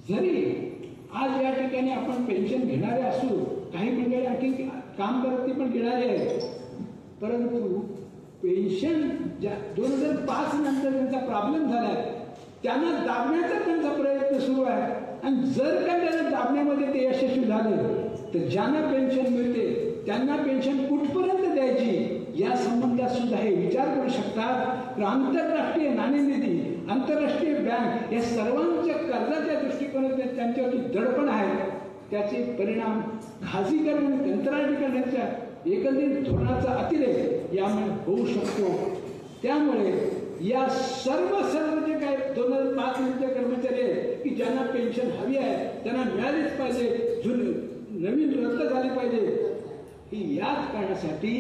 जरी आज या ठिकाणी आपण पेन्शन घेणारे असू, काही मंडळी आणखी काम करत ती पण घेणारे आहेत, परंतु पेन्शन 2005 नंतर त्यांचा प्रॉब्लेम झालाय, त्यांना दाबण्याचा त्यांचा प्रयत्न सुरू आहे. आणि जर का त्यांना दाबण्यामध्ये ते यशस्वी झाले तर ज्यांना पेन्शन मिळते त्यांना पेन्शन कुठपर्यंत द्यायची या संबंधात सुद्धा हे विचार करू शकतात. आंतरराष्ट्रीय नाणेनिधी, आंतरराष्ट्रीय बँक या सर्वांच्या कर्जाच्या दृष्टिकोनातून त्यांच्यावरती दडपण आहे. त्याचे परिणाम खाजगीकरण, कंत्राटीकरणाच्या एकंदरीत धोरणाचा अतिरेक यामुळे होऊ शकतो. त्यामुळे या सर्व जे काही 2005 नंतर कर्मचारी आहेत की ज्यांना पेन्शन हवी आहे त्यांना मिळालीच पाहिजे, नवीन रद्द झाली पाहिजे, ही याच कारणासाठी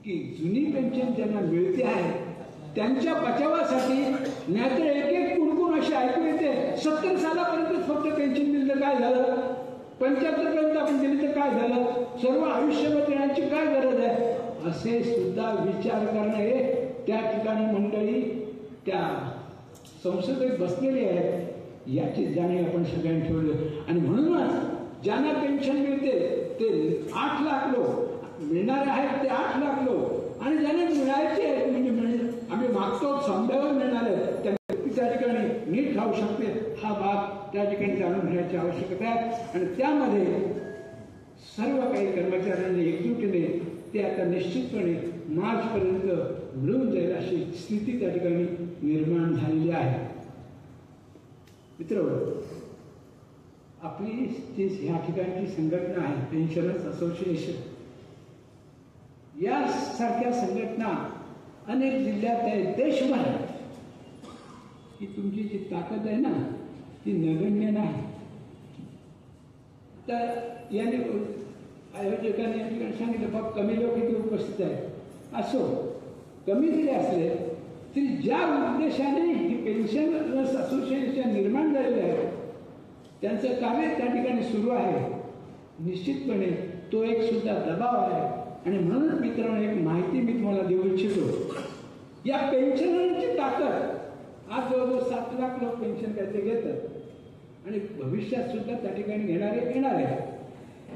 की जुनी पेन्शन ज्यांना मिळते आहे त्यांच्या बचावासाठी, नाहीतर एक कुणकुण अशी ऐकू येते 70 सालापर्यंत फक्त पेन्शन दिलं तर काय झालं, 75 पर्यंत आपण दिली तर काय झालं, सर्व आयुष्यभर देण्याची काय गरज आहे, असे सुद्धा विचार करणे त्या ठिकाणी मंडळी त्या संसदेत बसलेली आहेत याची जाणीव आपण सगळ्यांनी ठेवली. आणि म्हणूनच ज्यांना पेन्शन मिळते ते 8 लाख लोक, मिळणारे आहेत ते 8 लाख लोक, आणि ज्यांना मिळायचे आहेत म्हणजे आम्ही मागतो संध्यावर मिळणार आहे त्या ठिकाणी नीट राहू शकते, हा भाग त्या ठिकाणी जाणून घेण्याची आवश्यकता आहे. आणि त्यामध्ये सर्व काही कर्मचाऱ्यांनी एकजुटीने ते आता निश्चितपणे मार्चपर्यंत मिळून जाईल अशी स्थिती त्या ठिकाणी निर्माण झालेली आहे. मित्र, आपली जी ह्या ठिकाणची संघटना आहे पेन्शनर्स असोसिएशन, यासारख्या संघटना अनेक जिल्ह्यात आहेत, देशभर आहेत. ही तुमची जी ताकद आहे ना ती नगण्य नाही. तर याने आयोजकांनी या ठिकाणी सांगितलं बाबा कमी लोक इथे उपस्थित आहेत, असो कमी जरी असले तरी ज्या उद्देशाने ही पेन्शनर्स असोसिएशन निर्माण झालेले आहे त्यांचं कार्य त्या ठिकाणी सुरू आहे, निश्चितपणे तो एक सुद्धा दबाव आहे. आणि म्हणून मित्रांनो एक माहिती मी तुम्हाला देऊ इच्छितो. या पेन्शनरची ताकद आज जवळजवळ 7 लाख लोक पेन्शन काहीतरी घेतात आणि भविष्यात सुद्धा त्या ठिकाणी येणार आहे.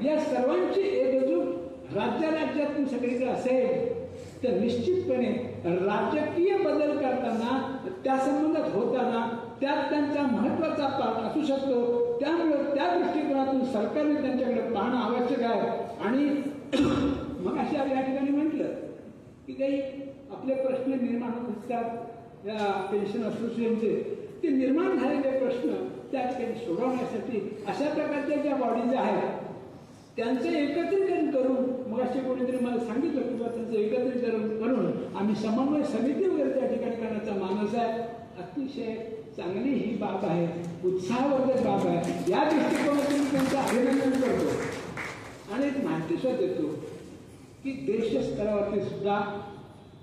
या सर्वांची एकजूट राज्यातून सगळीकडे असेल तर निश्चितपणे राजकीय बदल करताना, त्या संबंधात होताना त्यात त्यांचा महत्वाचा पाठ असू शकतो. त्यामुळे त्या दृष्टिकोनातून सरकारने त्यांच्याकडे पाहणं आवश्यक आहे. आणि मग अशा या ठिकाणी म्हटलं की काही आपले प्रश्न निर्माण होत असतात या पेन्शन असोसिएशनचे, ते निर्माण झालेले प्रश्न त्या ठिकाणी सोडवण्यासाठी अशा प्रकारच्या ज्या बॉडीज आहेत त्यांचं एकत्रीकरण करून, मग असे कोणीतरी मला सांगितलं किंवा त्यांचं एकत्रीकरण करून आम्ही समन्वय समिती वगैरे त्या ठिकाणी करण्याचा मानस आहे. अतिशय चांगली ही बाब आहे, उत्साहवर्धक बाब आहे. या दृष्टिकोनातून मी त्यांचं अभिनंदन करतो आणि एक माहिती सुद्धा देतो की देशस्तरावरती सुद्धा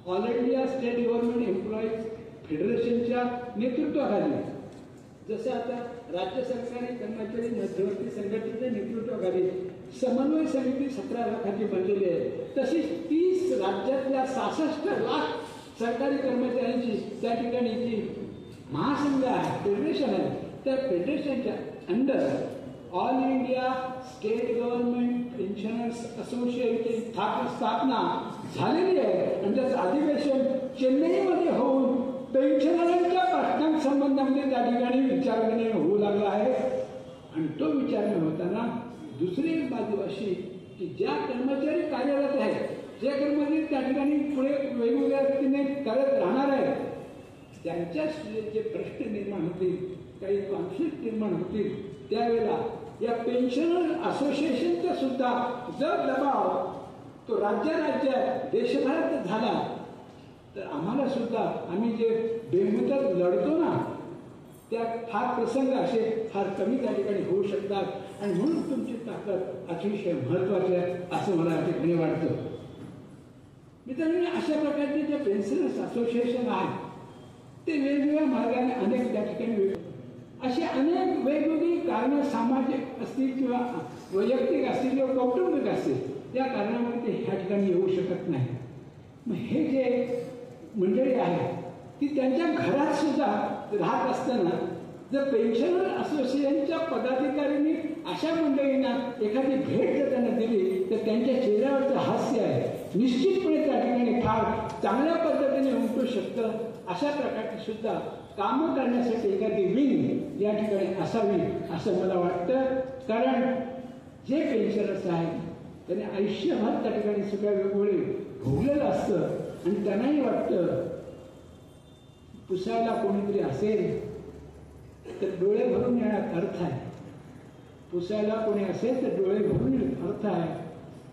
all India state government employees फेडरेशनच्या नेतृत्वाखाली, जसं आता राज्य सरकारी कर्मचारी मध्यवर्ती संघटनेच्या नेतृत्वाखाली समन्वय समिती 17 लाखाची बनलेली आहे, तशीच 30 राज्यातल्या 66 लाख सरकारी कर्मचाऱ्यांची त्या ठिकाणी जी महासंघ आहे, फेडरेशन आहे, त्या फेडरेशनच्या under all India state government pensioners असोसिएशनची स्थापना झालेली आहे. आणि त्याचं अधिवेशन चेन्नईमध्ये होऊन पेन्शनरांच्या प्रश्नांसंबंधामध्ये त्या ठिकाणी विचारविनिमय होऊ लागला आहे. आणि तो विचारविनिमय होताना दुसरी एक बाजू अशी की ज्या कर्मचारी कार्यरत आहेत, जे कर्मचारी त्या ठिकाणी पुढे वेगवेगळ्या रीतीने करत राहणार आहेत, त्यांच्या जे प्रश्न निर्माण होतील, काही कॉन्फ्लिक्ट निर्माण होतील, त्यावेळेला या पेन्शनर असोसिएशनचा सुद्धा जर दबाव तो राज्य देशभरात झाला तर आम्हाला सुद्धा आम्ही जे बेमुदत लढतो ना त्या फार प्रसंग असे फार कमी त्या ठिकाणी होऊ शकतात. आणि म्हणून तुमची ताकद अतिशय महत्वाची आहे असं मला या ठिकाणी वाटतं. मित्रांनो, अशा प्रकारचे जे पेन्शनर्स असोसिएशन आहेत ते वेगवेगळ्या मार्गाने अनेक त्या ठिकाणी अशी अनेक वेगवेगळी कारणं सामाजिक असतील किंवा वैयक्तिक असतील किंवा कौटुंबिक असतील, या कारणामुळे ते ह्या ठिकाणी येऊ शकत नाही. मग हे जे मंडळी आहे ती त्यांच्या घरात सुद्धा राहत असताना जर पेन्शनर असोसिएशनच्या पदाधिकाऱ्यांनी अशा मंडळींना एखादी भेट जर त्यांना दिली तर त्यांच्या चेहऱ्यावरचं हास्य आहे निश्चितपणे त्या ठिकाणी फार चांगल्या पद्धतीने उमटू शकतं. अशा प्रकारची सुद्धा कामं करण्यासाठी एखादी विंग या ठिकाणी असावी असं मला वाटतं. कारण जे पेन्शनर्स आहेत त्यांनी आयुष्यभर त्या ठिकाणी सगळ्या वेगवेगळे भोगलेलं असतं आणि त्यांनाही वाटतं पुसायला कोणीतरी असेल तर डोळे भरून येण्यात अर्थ आहे, पुसायला कोणी असेल तर डोळे भरून येण्यात अर्थ आहे.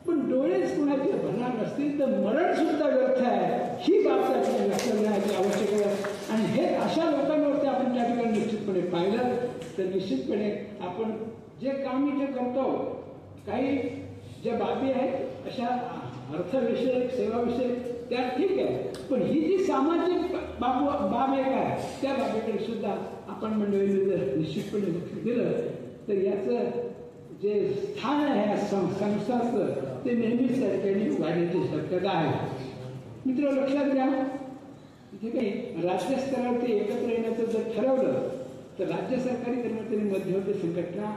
पण डोळेच कुणाचे भरणार नसतील तर मरण सुद्धा व्यर्थ आहे, ही बाब त्या ठिकाणी लक्षात घेण्याची आवश्यक आहे. आणि हे अशा लोकांवरती आपण त्या ठिकाणी निश्चितपणे पाहिलं तर निश्चितपणे आपण जे काम इथे करतो, काही ज्या बाबी आहेत अशा अर्थविषयक सेवाविषयक त्या ठीक आहे, पण ही जी सामाजिक बाब एक आहे त्या बाबीकडे सुद्धा आपण मंडळीने जर निश्चितपणे लक्ष दिलं तर याचं जे स्थान आहे संस्थाचं ते नेहमीच त्या ठिकाणी वाढण्याची शक्यता आहे. मित्र लक्षात घ्या, इथे काही राज्यस्तरावरती एकत्र येण्याचं जर ठरवलं तर राज्य सरकारी कर्मचारी मध्यवर्ती संघटना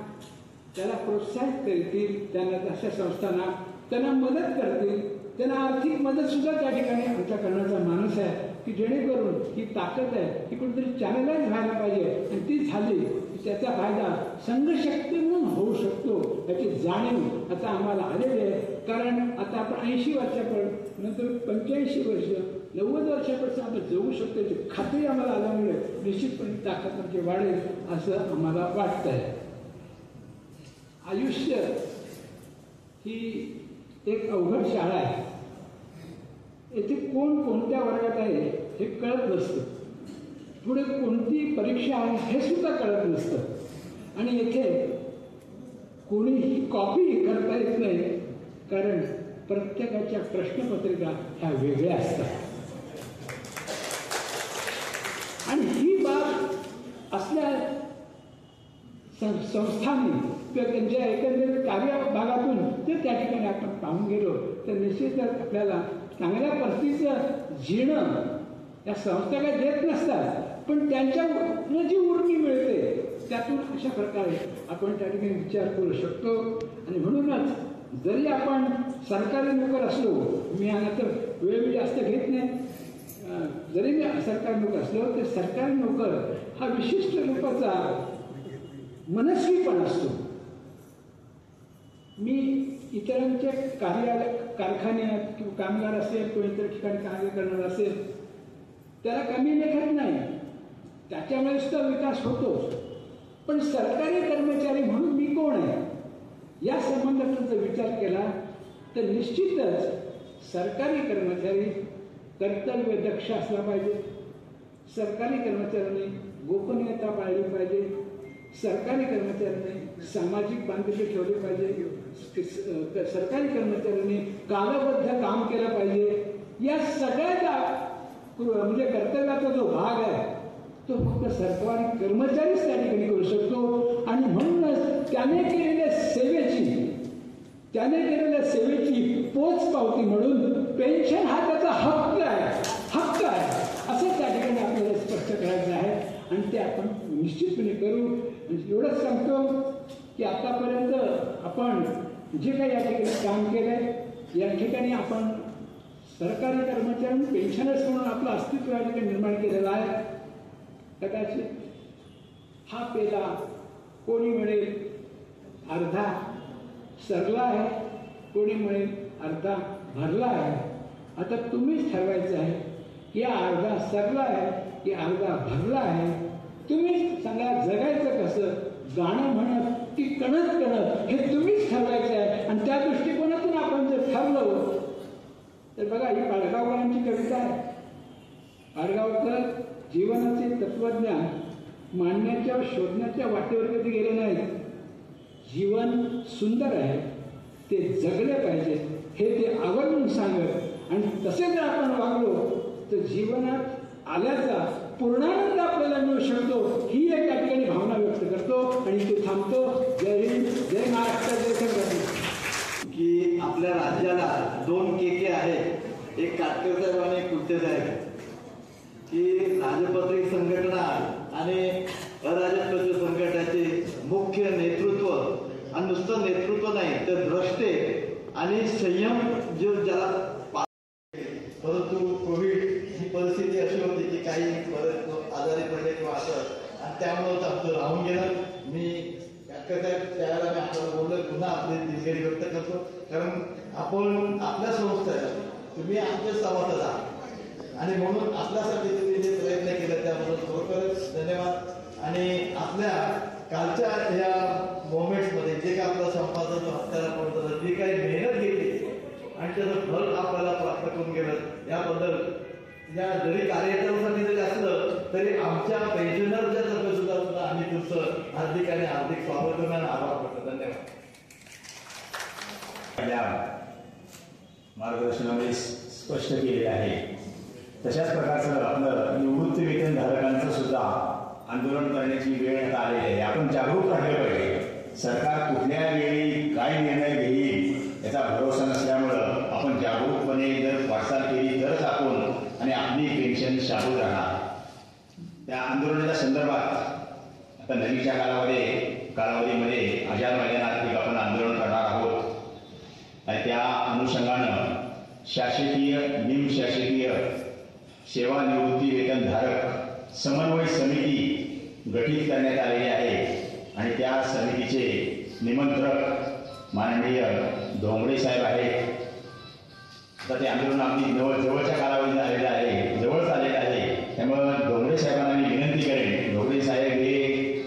त्याला प्रोत्साहित करतील, त्यांना अशा संस्थांना त्यांना मदत करतील, त्यांना आर्थिक मदत सुद्धा त्या ठिकाणी आमचा करण्याचा मानस आहे की जेणेकरून ही ताकद आहे ही कुठेतरी चॅनलाइज व्हायला पाहिजे आणि ती झाली की त्याचा फायदा संघशक्ती म्हणून होऊ शकतो याची जाणीव आता आम्हाला आलेली आहे. कारण आता आपण 80 वर्षापर्यंत नंतर 85 वर्ष 90 वर्षापर्यंत आपण जगू शकतो याची खात्री आम्हाला आल्यामुळे निश्चितपणे ताकद आमची वाढेल असं आम्हाला वाटतं आहे. आयुष्य ही एक अवघड शाळा आहे. येथे कोण कोणत्या वर्गात आहे हे कळत नसतं, पुढे कोणती परीक्षा आहे हे सुद्धा कळत नसतं आणि येथे कोणीही कॉपी करता येत नाही कारण प्रत्येकाच्या प्रश्नपत्रिका ह्या वेगळ्या असतात. आणि ही बाब असल्या संस्थांनी किंवा त्यांच्या एकंदरीत कार्यभागातून जर त्या ठिकाणी आपण पाहून गेलो तर निश्चितच आपल्याला चांगल्या पद्धतीचं जीणं या संस्था काय देत नसतात, पण त्यांच्या जी उर्मी मिळते त्यातून अशा प्रकारे आपण त्या ठिकाणी विचार करू शकतो. आणि म्हणूनच जरी आपण सरकारी नोकर असलो, मी आता वेळ जास्त घेत नाही, जरी मी सरकारी नोकर असलो तर सरकारी नोकर हा विशिष्ट रूपाचा मनस्वीपण असतो. मी इतरांचे कारखान्यात किंवा कामगार असेल किंवा इतर ठिकाणी कार्य करणार असेल त्याला कमी लेखत नाही, त्याच्यामुळे सुद्धा विकास होतो. पण सरकारी कर्मचारी म्हणून मी कोण आहे या संबंधाचा जर विचार केला तर निश्चितच सरकारी कर्मचारी कर्तव्य दक्ष असला पाहिजे, सरकारी कर्मचाऱ्यांनी गोपनीयता पाळली पाहिजे, सरकारी कर्मचाऱ्यांनी सामाजिक बांधिलकी ठेवली पाहिजे, सरकारी कर्मचाऱ्यांनी कालबद्ध काम केलं पाहिजे. या सगळ्याचा म्हणजे कर्तव्याचा जो भाग आहे तो फक्त सरकारी कर्मचारीच त्या ठिकाणी करू शकतो. आणि म्हणूनच त्याने केलेल्या सेवेची पोचपावती म्हणून पेन्शन हा त्याचा हक्क आहे असं त्या ठिकाणी आपल्याला स्पष्ट करायचं आहे आणि ते आपण निश्चितपणे करू. एवढंच सांगतो की आतापर्यंत आपण जे काही या ठिकाणी काम केलंय या ठिकाणी आपण सरकारी कर्मचारी पेन्शनर्स म्हणून आपलं अस्तित्व या ठिकाणी निर्माण केलेलं आहे. कदाचित हा पेला कोणी मिळेल अर्धा सरला आहे, कोणी मिळेल अर्धा भरला आहे. आता तुम्हीच ठरवायचं आहे की अर्धा सरला आहे की अर्धा भरला आहे. तुम्हीच सांगा जगायचं कसं, गाणं म्हणत की कणत हे तुम्हीच ठरवायचं आहे. आणि त्या दृष्टिकोनातून आपण जर ठरलो तर बघा ही पाडगावकरांची कविता आहे. पाडगावकर जीवनाचे तत्वज्ञान मांडण्याच्या शोधण्याच्या वाटेवर कधी गेले नाहीत. जीवन सुंदर आहे, ते जगले पाहिजे हे ते आवर्जून सांगत आणि तसे जर आपण वागलो तर जीवनात आल्याचा पूर्णानंद आपल्याला मिळू शकतो, ही एक त्या ठिकाणी भावना व्यक्त करतो आणि ते थांबतो. जय हिंद, जय महाराष्ट्र, जय संघटना. की आपल्या राज्याला 2 केके आहेत, एक काटकर साहेब आणि एक कुलते साहेब, की राजपत्रित संघटना आणि अराजपत्रित संघटनाचे मुख्य नेतृत्व, आणि नुसतं नेतृत्व नाही तर द्रष्टे आणि संयम जो ज्याला. परंतु कोविड ही परिस्थिती अशी होती की काही परत आजारी पडले किंवा असं, आणि त्यामुळं आमचं राहून गेलं. मी त्यावेळेला मी आपल्याला बोललो, पुन्हा आपली दिलगिरी व्यक्त करतो, कारण आपण आपल्या संस्थेला तुम्ही आमचे सभासद आहात आणि म्हणून आपल्यासाठी तुम्ही जे प्रयत्न केले त्याबद्दल खरोखरच धन्यवाद. आणि आपल्या कालच्या या मोमेंट्समध्ये जे काय आपलं संपादन हत्यारापर्यंत जी काही मेहनत घेतली आणि त्याचं फळ आपल्याला प्राप्त करून गेलं, याबद्दल या जरी कार्यक्रमासाठी जरी असलं तरी आमच्या पेन्शनरच्या तर्फे सुद्धा आम्ही तुमचं हार्दिक आणि हार्दिक स्वागत आणि आभार करतो. धन्यवाद. मार्गदर्शनामध्ये स्पष्ट केले आहे. तशाच प्रकारचं आपलं निवृत्ती वेतन धारकांचं सुद्धा आंदोलन करण्याची वेळ आता आलेली आहे. आपण जागरूक राहिलं पाहिजे. सरकार कुठल्या वेळी काय निर्णय घेईल याचा भरोसा नसल्यामुळं आपण जागरूकपणे जर वाटचाल केली तरच आपण आणि आपली पेन्शन शाबूत राहणार. त्या आंदोलनाच्या संदर्भात आता नजीकच्या कालावधीमध्ये आझाद मैदानात एक आपण आंदोलन करणार आहोत आणि त्या अनुषंगानं शासकीय निमशासकीय सेवानिवृत्ती वेतनधारक समन्वय समिती गठीत करण्यात आलेली आहे आणि त्या समितीचे निमंत्रक माननीय धोंगडे साहेब आहेत. आता ते आंदोलन अगदी जवळच्या कालावधीत आलेलं आहे, जवळच आलेलं आहे. त्यामुळं धोंगडे साहेबांना मी विनंती करेन, धोंगडे साहेब हे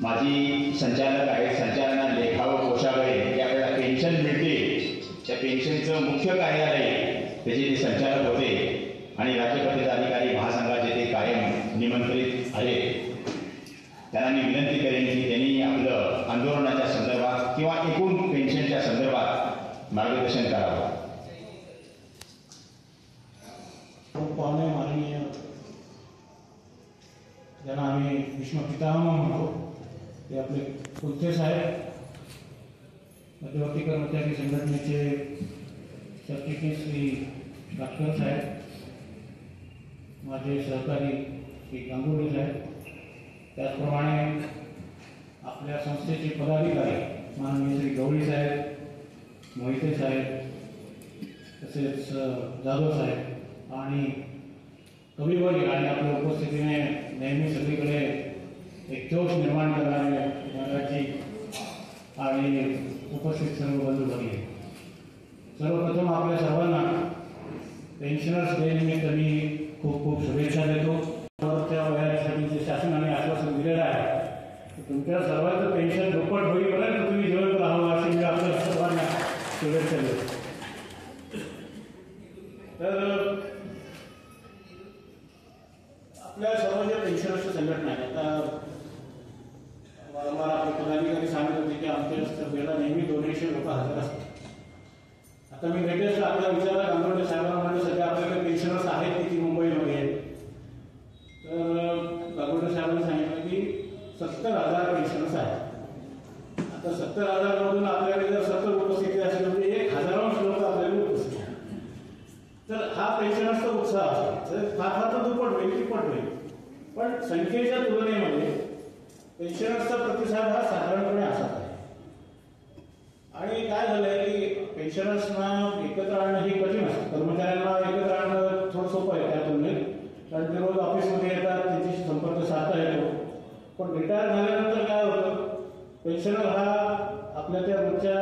माजी संचालक आहेत, संचालना लेखा व कोषागारे, जे आपल्याला पेन्शन मिळते त्या पेन्शनचं मुख्य कार्यालय त्याचे ते संचालक होते आणि राज्यपत्रित अधिकारी महासंघाचे ते कायम निमंत्रित आहेत. त्यांना मी विनंती करेन की त्यांनी आपलं आंदोलनाच्या संदर्भात किंवा एकूण पेन्शनच्या संदर्भात मार्गदर्शन करावं. पाहुणे माननीय ज्यांना आम्ही भीष्म पितामह म्हणतो ते आपले कुलते साहेब, मध्यवर्ती कर्मचारी संघटनेचे सरचिटणीस श्री काटकर साहेब, माझे सहकारी श्री गांगुर्डे साहेब, त्याचप्रमाणे आपल्या संस्थेचे पदाधिकारी माननीय श्री गवळी साहेब, मोहिते साहेब, तसेच जाधव साहेब आणि कविवर्य आणि आपल्या उपस्थितीने नेहमी सगळीकडे एक जोश निर्माण करणारे महाराजी आणि उपस्थित सर्व बंधू भगिनी, सर्वप्रथम आपल्या सर्वांना पेन्शनर्स डे निमित्त मी खूप खूप शुभेच्छा देतो. त्या वयासाठी जे शासनाने आश्वासन दिलेलं आहे तुमच्या सर्वांचं पेन्शन दुप्पट होईपर्यंत तुम्ही जिवंत राहावं अशी मी आपल्या सर्वांना शुभेच्छा देतो. तर आपल्या सर्व ज्या पेन्शनर्सच्या संघटना आहे, आता वारंवार आपले पदाधिकारी सांगत होते की आमच्या सभेला नेहमी डोनेशन लोक हजर असतात. आता मी लेटेस्ट आपल्या विचारला गांगुर्डे साहेबांना म्हणजे सध्या आपल्याकडे पेन्शनर्स आहेत किती मुंबईमध्ये, तर गांगुर्डे साहेबांनी सांगितलं की 70,000 पेन्शनर्स आहेत. आता 70,000 मधून आपल्याकडे जर 70 उपस्थिती असेल म्हणजे 1,000 लोक आपल्याकडे उपस्थित आहेत. तर हा पेन्शनर्सचा उत्साह असतो, फार तर दुप्पट होईल तिप्पट होईल, पण संख्येच्या तुलनेमध्ये पेन्शनर्सचा प्रतिसाद हा साधारणपणे असाच आहे. आणि काय झालंय की पेन्शनर्सना एकत्र आणणं हे कठीण असतं. कर्मचाऱ्यांना एकत्र आणणं थोडं सोपं आहे त्या तुलनेत, कारण ते रोज ऑफिसमध्ये येतात, त्यांच्याशी संपर्क साधता येतो. पण रिटायर झाल्यानंतर काय होतं, पेन्शनर हा आपल्या त्या रोजच्या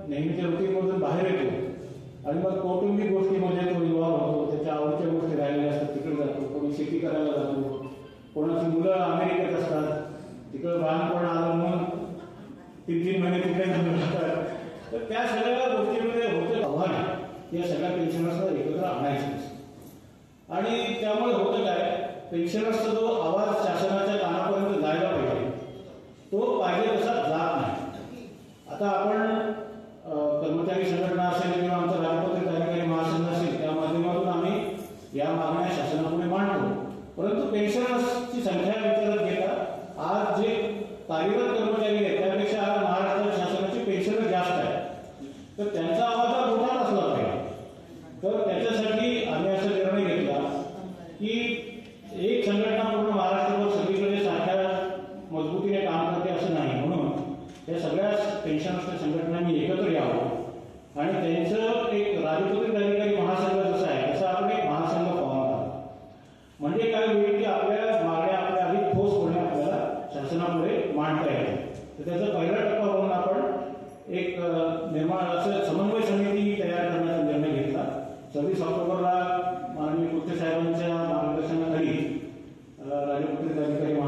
नेहमीच्या रुटीनमधून बाहेर येतो आणि मग कौटुंबिक गोष्टीमध्ये तो इन्व्हॉल्व होतो. त्याच्या आवडीच्या गोष्टी राहिलेल्या असतात तिकडे जातो, कोणी शेती करायला जातो, कोणाची मुलं अमेरिकेत असतात, तिकडं बाळपण आलं म्हणून 3-3 महिने तिकडे जाऊ शकतात. तर त्या सगळ्या गोष्टीमध्ये होतं आव्हान आहे या सगळ्या पेन्शनर्सला एकत्र आणायचं. आणि त्यामुळे होतं काय, पेन्शनर्सचा जो आवाज शासनाच्या कानापर्यंत जायला पाहिजे तो पाहिजे तसा जात नाही. आता आपण कर्मचारी संघटना असेल किंवा आमचा राजपत्रित अधिकारी महासंघ असेल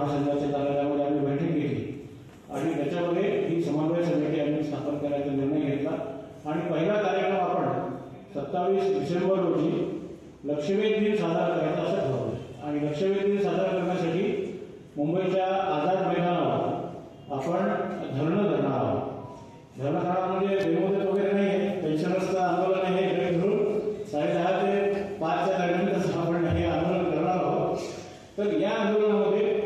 महासंघाच्या कार्यालयामध्ये आम्ही बैठक घेतली आणि त्याच्यामध्ये ही समन्वय समिती आम्ही स्थापन करायचा निर्णय घेतला आणि पहिला कार्यक्रम आपण 27 डिसेंबर रोजी लक्षवेध दिन साजरा करायचा असं ठरवलं आणि लक्षवेध दिन साजरा करण्यासाठी मुंबईच्या आझाद मैदानावर आपण धरणं धरणार आहोत. धरणं काळात म्हणजे बेमुदत वगैरे नाही आहे, पेन्शनर्सचं आंदोलन आहे, हे धरून 10:30 ते 5च्या दरम्यान आपण हे आंदोलन करणार आहोत. तर या आंदोलनामध्ये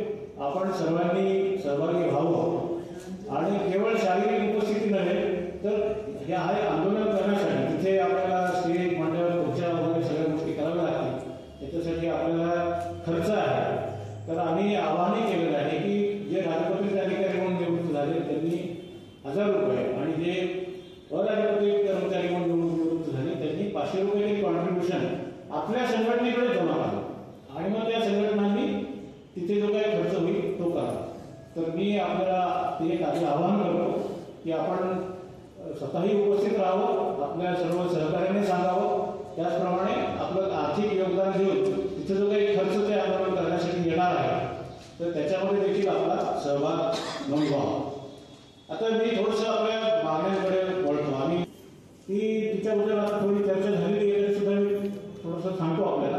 आपण सर्वांनी सहभागी व्हावं आणि केवळ शारीरिक उपस्थिती नव्हे तर हे आंदोलन करण्यासाठी तिथे आपल्याला स्टेज मंडळ खुर्च्या वगैरे सगळ्या गोष्टी कराव्या लागतील. त्याच्यासाठी आपल्याला खर्च आहे. तर आम्ही आवाहनही केलेलं आहे की जे राजपत्रित अधिकारी म्हणून निवृत्त झाले त्यांनी 1000 रुपये आणि जे अराजपत्रित कर्मचारी म्हणून निवृत्त झाले त्यांनी 500 रुपयाचे कॉन्ट्रीब्युशन आपल्या संघटनेकडे जमा करावं आणि मग त्या संघटनांनी तिथे जो काही खर्च होईल तो करा. तर मी आपल्याला ते एक आधी आवाहन करतो की आपण स्वतःही उपस्थित राहावं, आपल्या सर्व सहकार्याने सांगावं, त्याचप्रमाणे आपलं आर्थिक योगदान देऊन तिथे जो काही खर्च ते आंदोलन करण्यासाठी येणार आहे तर त्याच्यामध्ये देखील आपला सहभाग नोंदवावा. आता मी थोडंसं आपल्या मागण्यांकडे वळतो आणि ती तिच्याबद्दल आता थोडी चर्चा झालेली आहे सुद्धा मी थोडंसं सांगतो आपल्याला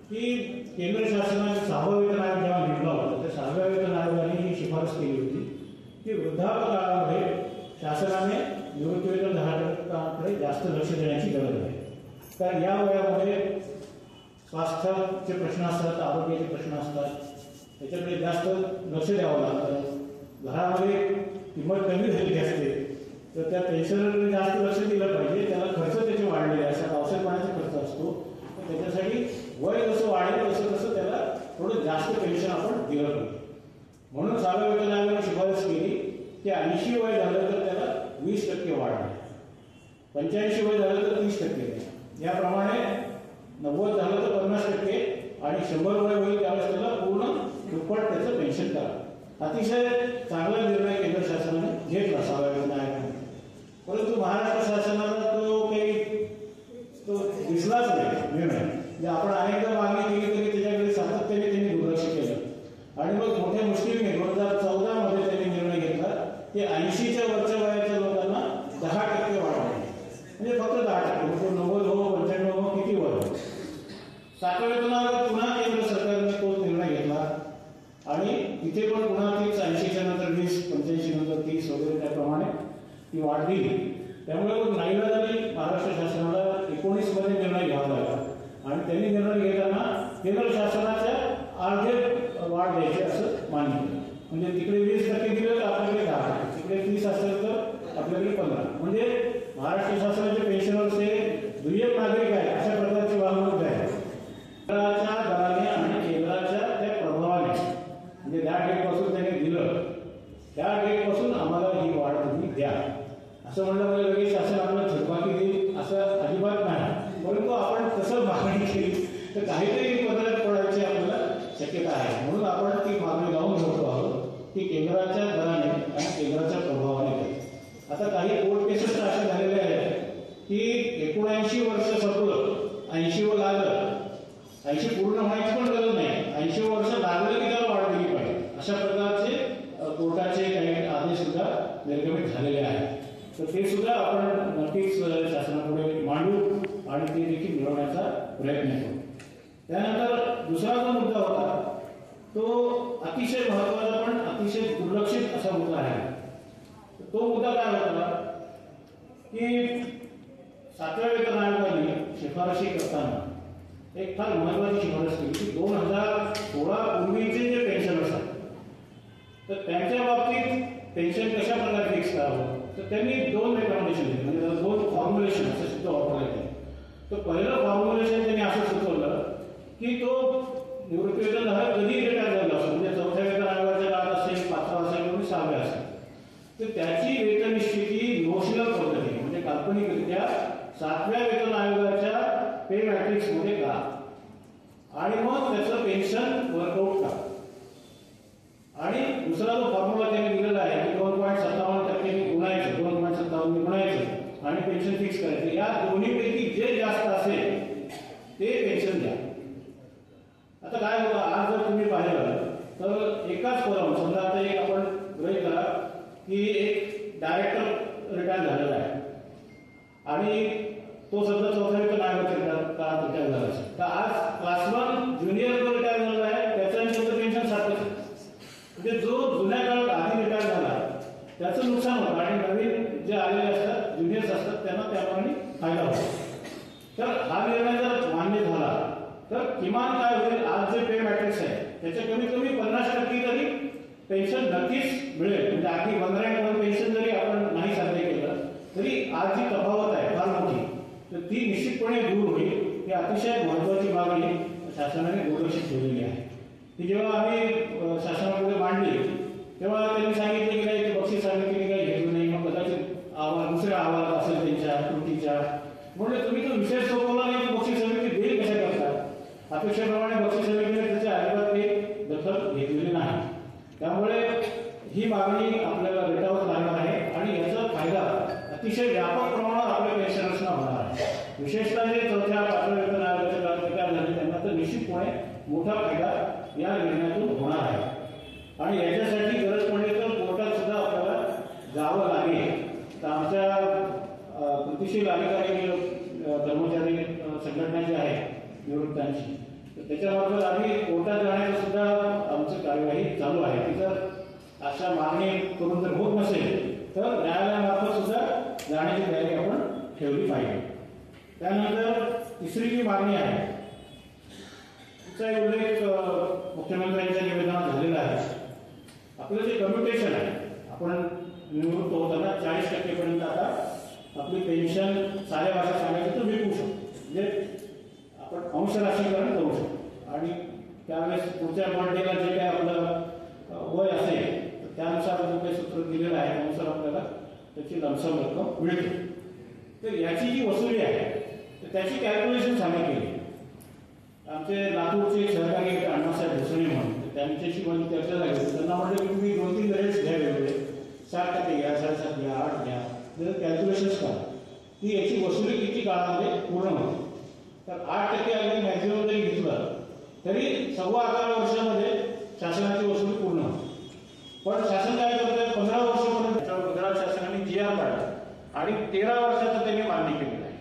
की केंद्र शासनाने 6वा वेतन आयोग जेव्हा नेमला होता त्या 6व्या वेतन आयोगाने ही शिफारस केली होती की वृद्धापकाळामध्ये शासनाने निवृत्तीवेतन 10% जास्त लक्ष देण्याची गरज आहे. कारण या वयामध्ये स्वास्थ्याचे प्रश्न असतात, आरोग्याचे प्रश्न असतात, त्याच्याकडे जास्त लक्ष द्यावं लागतं. घरामध्ये किंमत कमी झालेली असते तर त्या पेन्शनरकडे जास्त लक्ष दिलं पाहिजे. त्याला खर्च त्याचे वाढलेले असतात, औषध पाण्याचा खर्च असतो. तर त्याच्यासाठी वय जसं वाढेल तसं तसं त्याला थोडं जास्त पेन्शन आपण दिलं पाहिजे. म्हणून 6व्या वेतन आयोगाने शिफारस केली की 80 वय झालं तर त्याला 20% वाढ, 85 वय झालं तर 30%, याप्रमाणे 90 झालं तर 50% आणि 100 वय होईल त्यावेळेस त्याला पूर्ण दुप्पट त्याचं पेन्शन करा. अतिशय चांगला निर्णय केंद्र शासनाने घेतला 6व्या वेतन आयोगाने. परंतु महाराष्ट्र शासनाला तो दिसलाच नाही निर्णय. म्हणजे आपण अनेकदा मागणी केली तरी त्याच्याकडे सातत्याने त्यांनी दुर्लक्ष केलं आणि मग मोठ्या मुश्किलीने 2014 मध्ये त्यांनी निर्णय घेतला की 80च्या वरच्या वयाच्या लोकांना 10% वाढ, म्हणजे फक्त 10%, 90 हो 95 हो किती वर. 7व्या वेतन आयोगात पुन्हा केंद्र सरकारने तो निर्णय घेतला आणि तिथे पण पुन्हा तीच 80च्या नंतर 20, 85 नंतर 30 वगैरे त्याप्रमाणे ती वाढ दिली. त्यामुळे मग नाईलाजाने महाराष्ट्र शासनाला 19 मध्ये निर्णय घ्यावा लागला आणि त्यांनी निर्णय घेताना केंद्र शासनाच्या अर्धे वाढ द्यायची असं मान्य केलं. म्हणजे तिकडे 20% दिलं तर आपल्याकडे 10%, तिकडे 30 असेल तर आपल्याकडे 15%. म्हणजे महाराष्ट्र शासनाचे पेन्शनर्स हे दुय्यम नागरिक आहेत अशा प्रकारची वागणूक आहे. केंद्राच्या दराने आणि केंद्राच्या त्या प्रभावाने म्हणजे ज्या डेटपासून त्यांनी दिलं त्या डेटपासून आम्हाला ही वाढ तुम्ही द्या असं म्हणलं म्हणजे लगेच शासन आम्हाला थकबाकी देईल असं अजिबात नाही. परंतु आपण कसं मागणी केली तर काहीतरी पदरात पडायची आपल्याला शक्यता आहे. म्हणून आपण ती मागणी लावून धरतो आहोत की केंद्राच्या दराने आणि केंद्राच्या प्रभावाने द्या. आता काही कोर्ट केसेस असे झालेले आहेत की 79 वर्ष संपलं, 80 वर लागलं, 80 पूर्ण होण्याची पण गरज नाही, 80 वर्ष लागलं की त्याला वाढ दिली पाहिजे अशा प्रकारचे कोर्टाचे काही आदेश सुद्धा निर्गमित झालेले आहेत. तर ते सुद्धा आपण नक्कीच शासनापुढे मांडू आणि ते देखील मिळवण्याचा प्रयत्न करू. त्यानंतर दुसरा जो मुद्दा होता तो अतिशय महत्वाचा पण अतिशय दुर्लक्षित असा मुद्दा आहे. तो मुद्दा काय होता की 7व्या वेतन आयोगाने शिफारशी करताना एक फार महत्वाची शिफारस केली की 2016 पूर्वीचे जे पेन्शनर्स आहेत तर त्यांच्या बाबतीत पेन्शन कशा प्रकारे फिक्स करावं तर त्यांनी 2 रेकमेंडेशन दिले, म्हणजे 2 फॉर्म्युलेशन असे सुद्धा वापरले गेले. तर पहिलं फॉर्म्युलेशन त्यांनी असं सुचवलं की तो निवृत्तीवेतन कधी रिटायर झाला असतो, म्हणजे 4थ्या वेतन आयोगाच्या काळात असेल, 5वा असेल किंवा 6व्या असेल तर त्याची वेतन निश्चिती नोशनल पद्धतीने म्हणजे काल्पनिकरित्या 7व्या वेतन आयोगाच्या पे मॅट्रिक्स मध्ये करा आणि मग त्याचं पेन्शन वर्कआउट करा. आणि दुसरा जो फॉर्म्युला त्यांनी दिलेला आहे की 2.57% गुणायचं, 2.57 गुणायचं आणि पेन्शन फिक्स करायचं. या दोन्हीपैकी जे जास्त असेल ते पेन्शन द्या. आता काय होतं, आज जर तुम्ही पाहिलं की एक डायरेक्टर रिटायर झालेला आहे आणि तो सध्या 4थ्या वेतन काळात रिटायर झाला असेल, तर आज क्लास 1 ज्युनियर जो रिटायर झालेला आहे त्याचं पेन्शन सारखंच. म्हणजे जो जुन्या काळात आधी रिटायर झाला त्याचं नुकसान होतं आणि नवीन जे आलेले असतात ज्युनियर्स असतात त्यांना त्याप्रमाणे फायदा होतो. तर हा निर्णय जर मान्य झाला तर किमान काय होईल, आज जे पे मॅट्रिक्स आहे त्याच्या कमीत कमी 50% तरी पेन्शन नक्कीच मिळेल. म्हणजे अगदी 15 पेन्शन जरी आपण नाही साध्य केलं तरी आज जी तफावत आहे फार मोठी, तर ती निश्चितपणे दूर होईल. ही अतिशय महत्वाची मागणी शासनाने दुर्लक्षित ठेवलेली आहे. ती जेव्हा आम्ही शासनापुढे मांडली तेव्हा त्यांनी सांगितले की नाही बक्षीस समितीने काही घेतलं नाही, मग कदाचित अहवाल दुसऱ्या अहवालात असेल त्यांच्या कृतीच्या, म्हणजे तुम्ही तो विषय सोडवला नाही तर बक्षीस समिती देईल कशा करतात. अपेक्षेप्रमाणे बक्षीस समितीने त्याच्या अजिबात काही दखल घेतलेली नाही. त्यामुळे ही मागणी आपल्याला भेटावंच लागणार आहे आणि याचा फायदा अतिशय व्यापक प्रमाणात आपल्या पेन्शनर्सना होणार आहे. विशेषतः जे 4थ्या 5व्या वेतन आयोगाच्या काळात रिटायर झाले त्यांना तर निश्चितपणे मोठा फायदा या निर्णयातून होणार आहे. आणि याच्यासाठी गरज पडली तर कोर्टात सुद्धा आपल्याला जावं लागेल. तर आमच्या कृतीशील अधिकारी कर्मचारी संघटना जी आहे निवृत्तांची, तर त्याच्याबाबत आम्ही कोर्टात जाण्याचं सुद्धा आमचं कार्यवाही चालू आहे. ती जर अशा मागणी करून जर होत नसेल तर न्यायालयामार्फत सुद्धा जाण्याची तयारी आपण ठेवली पाहिजे. त्यानंतर तिसरी जी मागणी आहे तिचा उल्लेख मुख्यमंत्र्यांच्या निवेदनात झालेला आहे. आपलं जे कम्युटेशन आहे, आपण निवृत्त होताना 40% पर्यंत आता आपली पेन्शन साऱ्या भाषा सांगायची तर विकू शकतो. म्हणजे आपण अंशराशीकरण करू शकतो आणि त्यावेळेस पुढच्या बर्थडेला जे काही आपलं वय असेल तर त्यानुसार जो काही सूत्र दिलेलं आहे त्यानुसार आपल्याला त्याची लमसम रक्कम मिळते. तर याची जी वसुली आहे तर त्याची कॅल्क्युलेशन आम्ही केली. आमचे लातूरचे सहकारी अण्णासाहेब भोसले म्हणून त्यांच्याशी माझी चर्चा झाली. त्यांना म्हटलं की तुम्ही 2-3 रेट्स घ्या वेगवेगळे, 7% घ्या, 7.5% घ्या, 8 घ्या, जर कॅल्क्युलेशन्स करा की याची वसुली किती काळामध्ये पूर्ण होते. तर 8% अगदी मॅक्झिमम जरी घेतलं तरी 11.25 वर्षामध्ये शासनाची वसुली पूर्ण होते. पण शासन काय करतं, 15 वर्षापर्यंत त्याच्यावर गुजरात शासनाने GR काढला आणि 13 वर्षाचं त्यांनी मान्य केलेलं आहे.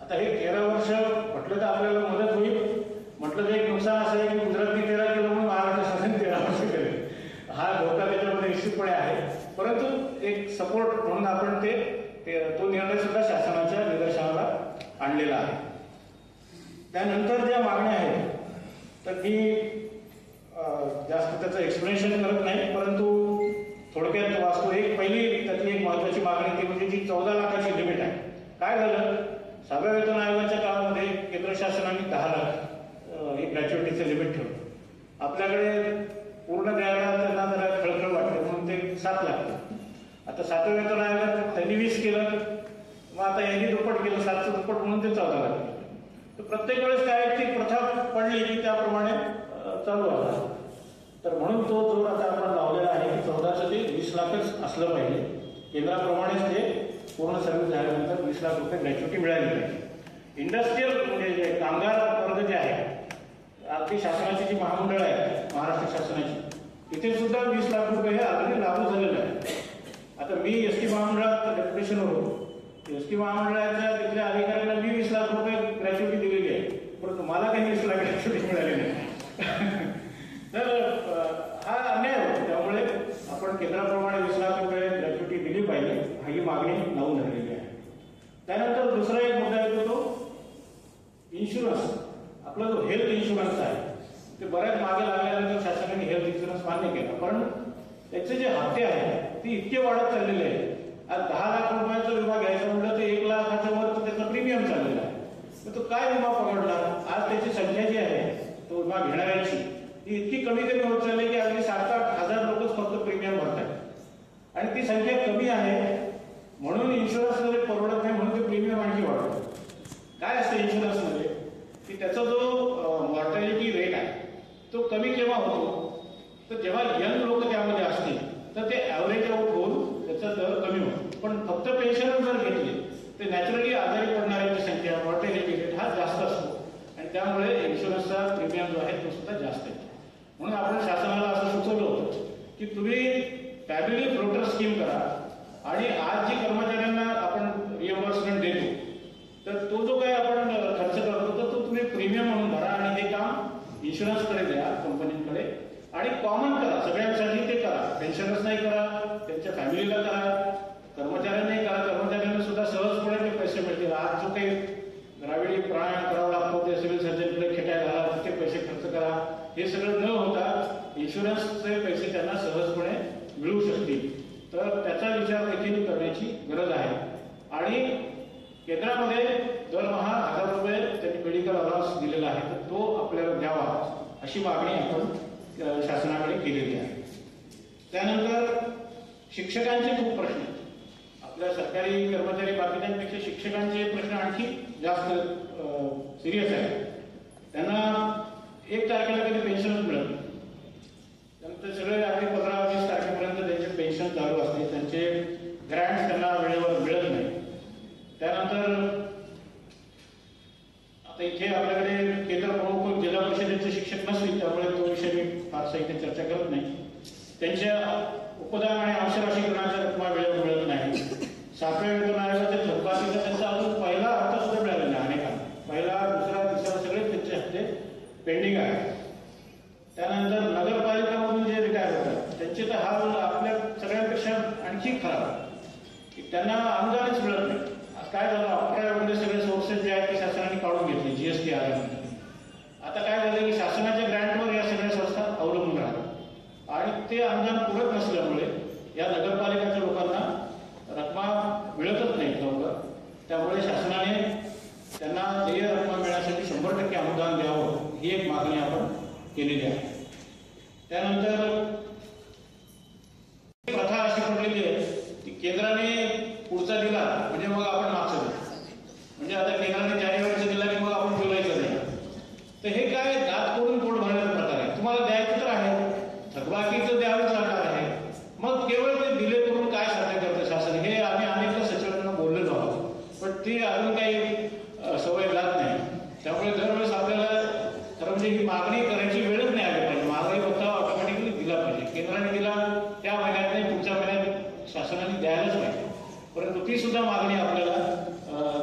आता हे 13 वर्ष म्हटलं तर आपल्याला मदत होईल. म्हटलं तर एक नुकसान असं आहे की गुजरातने 13 केलं म्हणून महाराष्ट्र शासन 13 वर्ष करेल, हा धोका त्याच्यामध्ये निश्चितपणे आहे. परंतु एक सपोर्ट म्हणून आपण तो निर्णय सुद्धा शासनाच्या निदर्शनाला आणलेला आहे. त्यानंतर ज्या मागण्या आहेत तर मी जास्त त्याचं एक्सप्लेनेशन करत नाही, परंतु थोडक्यात वाचतो. पहिली त्यातली एक महत्वाची मागणी ती म्हणजे जी 14 लाखाची लिमिट आहे. काय झालं, 7व्या वेतन आयोगाच्या काळामध्ये केंद्र शासनाने 10 लाख हे ग्रॅच्युइटीचं लिमिट ठेवलं. आपल्याकडे पूर्ण द्यायला त्यांना जरा खळखळ वाटते म्हणून ते 7 लाख. आता 7व्या वेतन आयोगात त्यांनी 20 केलं, मग आता यांनी दुप्पट केलं, 7चं दुप्पट म्हणून ते 14 लाख केलं. तर प्रत्येक वेळेस काय ती प्रथा पडली की त्याप्रमाणे चालू आहे. तर म्हणून तो जोर आता आपण लावलेला आहे की 14चं ते 20 लाखच असलं पाहिजे. केंद्राप्रमाणेच ते पूर्ण सर्व्हिस झाल्यानंतर 20 लाख रुपये ग्रॅच्युइटी मिळाली पाहिजे. इंडस्ट्रीयल म्हणजे कामगार वर्ग जे आहे, अगदी शासनाची जी महामंडळ आहे महाराष्ट्र शासनाची, तिथे सुद्धा 20 लाख रुपये हे अगदी लागू झालेलं आहे. आता मी ST महामंडळात डेप्युटेशनवर होतो. ST महामंडळाच्या तिथल्या अधिकाऱ्यांना मी 20 लाख रुपये ग्रॅच्युइटी दिलेली आहे, परंतु मला काही 20 लाख ग्रॅच्युइटी मिळाली नाही. तर हा अन्याय होतो. त्यामुळे आपण केंद्राप्रमाणे 20 लाख रुपये ग्रॅच्युइटी दिली पाहिजे, ही मागणी लावून धरलेली आहे. त्यानंतर दुसरा एक मुद्दा येतो तो इन्शुरन्स. आपला जो हेल्थ इन्शुरन्स आहे ते बऱ्याच मागे लागल्यानंतर शासनाने हेल्थ इन्शुरन्स मान्य केला, पण त्याचे जे हप्ते आहेत ते इतके वाढत चाललेले आहेत. आज 10 लाख रुपयाचा विमा घ्यायचा म्हटलं तर 1 लाखाच्या वर त्याचा प्रीमियम चाललेला आहे. तर तो काय विमा पकडणार. आज त्याची संख्या जी आहे तो विमा घेणाऱ्यांची ती इतकी कमी होत चालली की अगदी 7-8 हजार लोकच फक्त प्रीमियम भरतात आणि ती संख्या कमी आहे म्हणून इन्शुरन्स मध्ये परवडत नाही, म्हणून ते प्रीमियम आणखी वाढतो. काय असतं इन्शुरन्स मध्ये की त्याचा जो मॉर्टॅलिटी रेट आहे तो कमी केव्हा होतो, तर जेव्हा यंग लोक त्यामध्ये असतील तर ते ॲव्हरेज आउट होऊन त्याचा दर कमी होतो. पण फक्त पेन्शन जर घेतले तर नॅचरली आजारी पडणाऱ्यांची संख्या मॉर्टॅलिटी रेट हा जास्त असतो आणि त्यामुळे इन्शुरन्सचा प्रीमियम जो आहे तो सुद्धा जास्त आहे. म्हणून आपण शासनाला असं सुचवलं होतं की तुम्ही फॅमिली फ्लोटर स्कीम करा. आणि आज जी कर्मचाऱ्यांना आपण रिएम्बर्समेंट देतो, तर तो जो काही आपण खर्च करतो तर तो तुम्ही प्रीमियम म्हणून भरा आणि हे काम इन्शुरन्सकडे द्या, कंपनीकडे, आणि कॉमन करा, सगळ्यांसाठी ते करा. पेन्शनर्सनाही करा, त्यांच्या फॅमिलीला करा, कर्मचाऱ्यांनाही करा. कर्मचाऱ्यांना सुद्धा सहजपणे ते पैसे मिळतील. आज जो काही द्राविडी प्राणायाम करावा लागतो ते सिव्हिल सर्जनकडे खेटाय घाला, तिथे पैसे खर्च करा, हे सगळं न होता इन्शुरन्सचे पैसे त्यांना सहजपणे मिळू शकतील. तर त्याचा विचार देखील करण्याची गरज आहे. आणि केंद्रामध्ये दरमहा 1000 रुपये त्यांनी मेडिकल अलाउन्स दिलेला आहे, तर तो आपल्याला द्यावा अशी मागणी आपण शासनाकडे केलेली आहे. त्यानंतर शिक्षकांचे खूप प्रश्न, आपल्या सरकारी कर्मचारी बाकीच्यांपेक्षा शिक्षकांचे प्रश्न आणखी जास्त सिरियस आहे. त्यांना 1 तारखेला कधी पेन्शनच मिळत नाही. त्यानंतर सगळे आधी 15-20 तारखेपर्यंत त्यांचे पेन्शन चालू असते, त्यांचे ग्रँट्स त्यांना वेळेवर मिळत नाही. त्यानंतर आता इथे आपल्याकडे केंद्र प्रमुख जिल्हा परिषदेचे शिक्षक नसतील, त्यामुळे तो विषय मी फारसा इथे चर्चा करत नाही. त्यांच्या उपदान आणि अंशराशीकरणाच्या रक्कमा वेळेवर मिळत नाही. 7व्या वेतन आयोगाच्या थकबाकीचा त्यांचा अजून पहिला हप्ता सुद्धा मिळाला नाही. अनेकांना पहिला, दुसरा, तिसरा सगळे त्यांचे हप्ते पेंडिंग आहे. त्यानंतर नगरपालिकामधून जे रिटायर होतात त्यांचे तर हाल आपल्या सगळ्यांपेक्षा आणखी खराब, त्यांना अनुदानच मिळत नाही. काय झालं, 11 सगळे सोर्सेस जे आहेत ते शासनाने काढून घेतले जीएसटी आल्यानंतर. आता काय झालं की शासनाच्या ग्रँटवर या सगळ्या संस्था अवलंबून राहतात आणि ते अनुदान पुरत नसल्यामुळे या नगरपालिकाच्या लोकांना रक्कमा मिळतच नाही लवकर. त्यामुळे शासनाने त्यांना देय रक्कमा मिळण्यासाठी 100% अनुदान द्यावं ही एक मागणी आपण केलेली आहे. त्यानंतर प्रथा अशी पडलेली आहे की केंद्राने पुढचा दिला म्हणजे मग आपण मागचं देऊ. म्हणजे आता केंद्राने जानेवारीचा दिला की मग आपण जुलैचं द्या. तर हे काय दात करून पोट भरण्याचा प्रकार आहे. तुम्हाला द्यायचं तर आहे, थकबाकीचं द्यावंच लागणार आहे, मग केवळ ते दिले करून काय साध्य करतं शासन, हे आम्ही अनेकदा सचिवांना बोललेलो आहोत, पण ते अजून काही सवय जात नाही. त्यामुळे दरवेळेस आपल्याला खरं म्हणजे ही मागणी करायची वेळच नाही आली पाहिजे. मागणी भत्ता ऑटोमॅटिकली दिला पाहिजे. केंद्राने दिला त्या महिन्यात नाही, पुढच्या महिन्यात शासनाने द्यायलाच पाहिजे. परंतु ती सुद्धा मागणी आपल्याला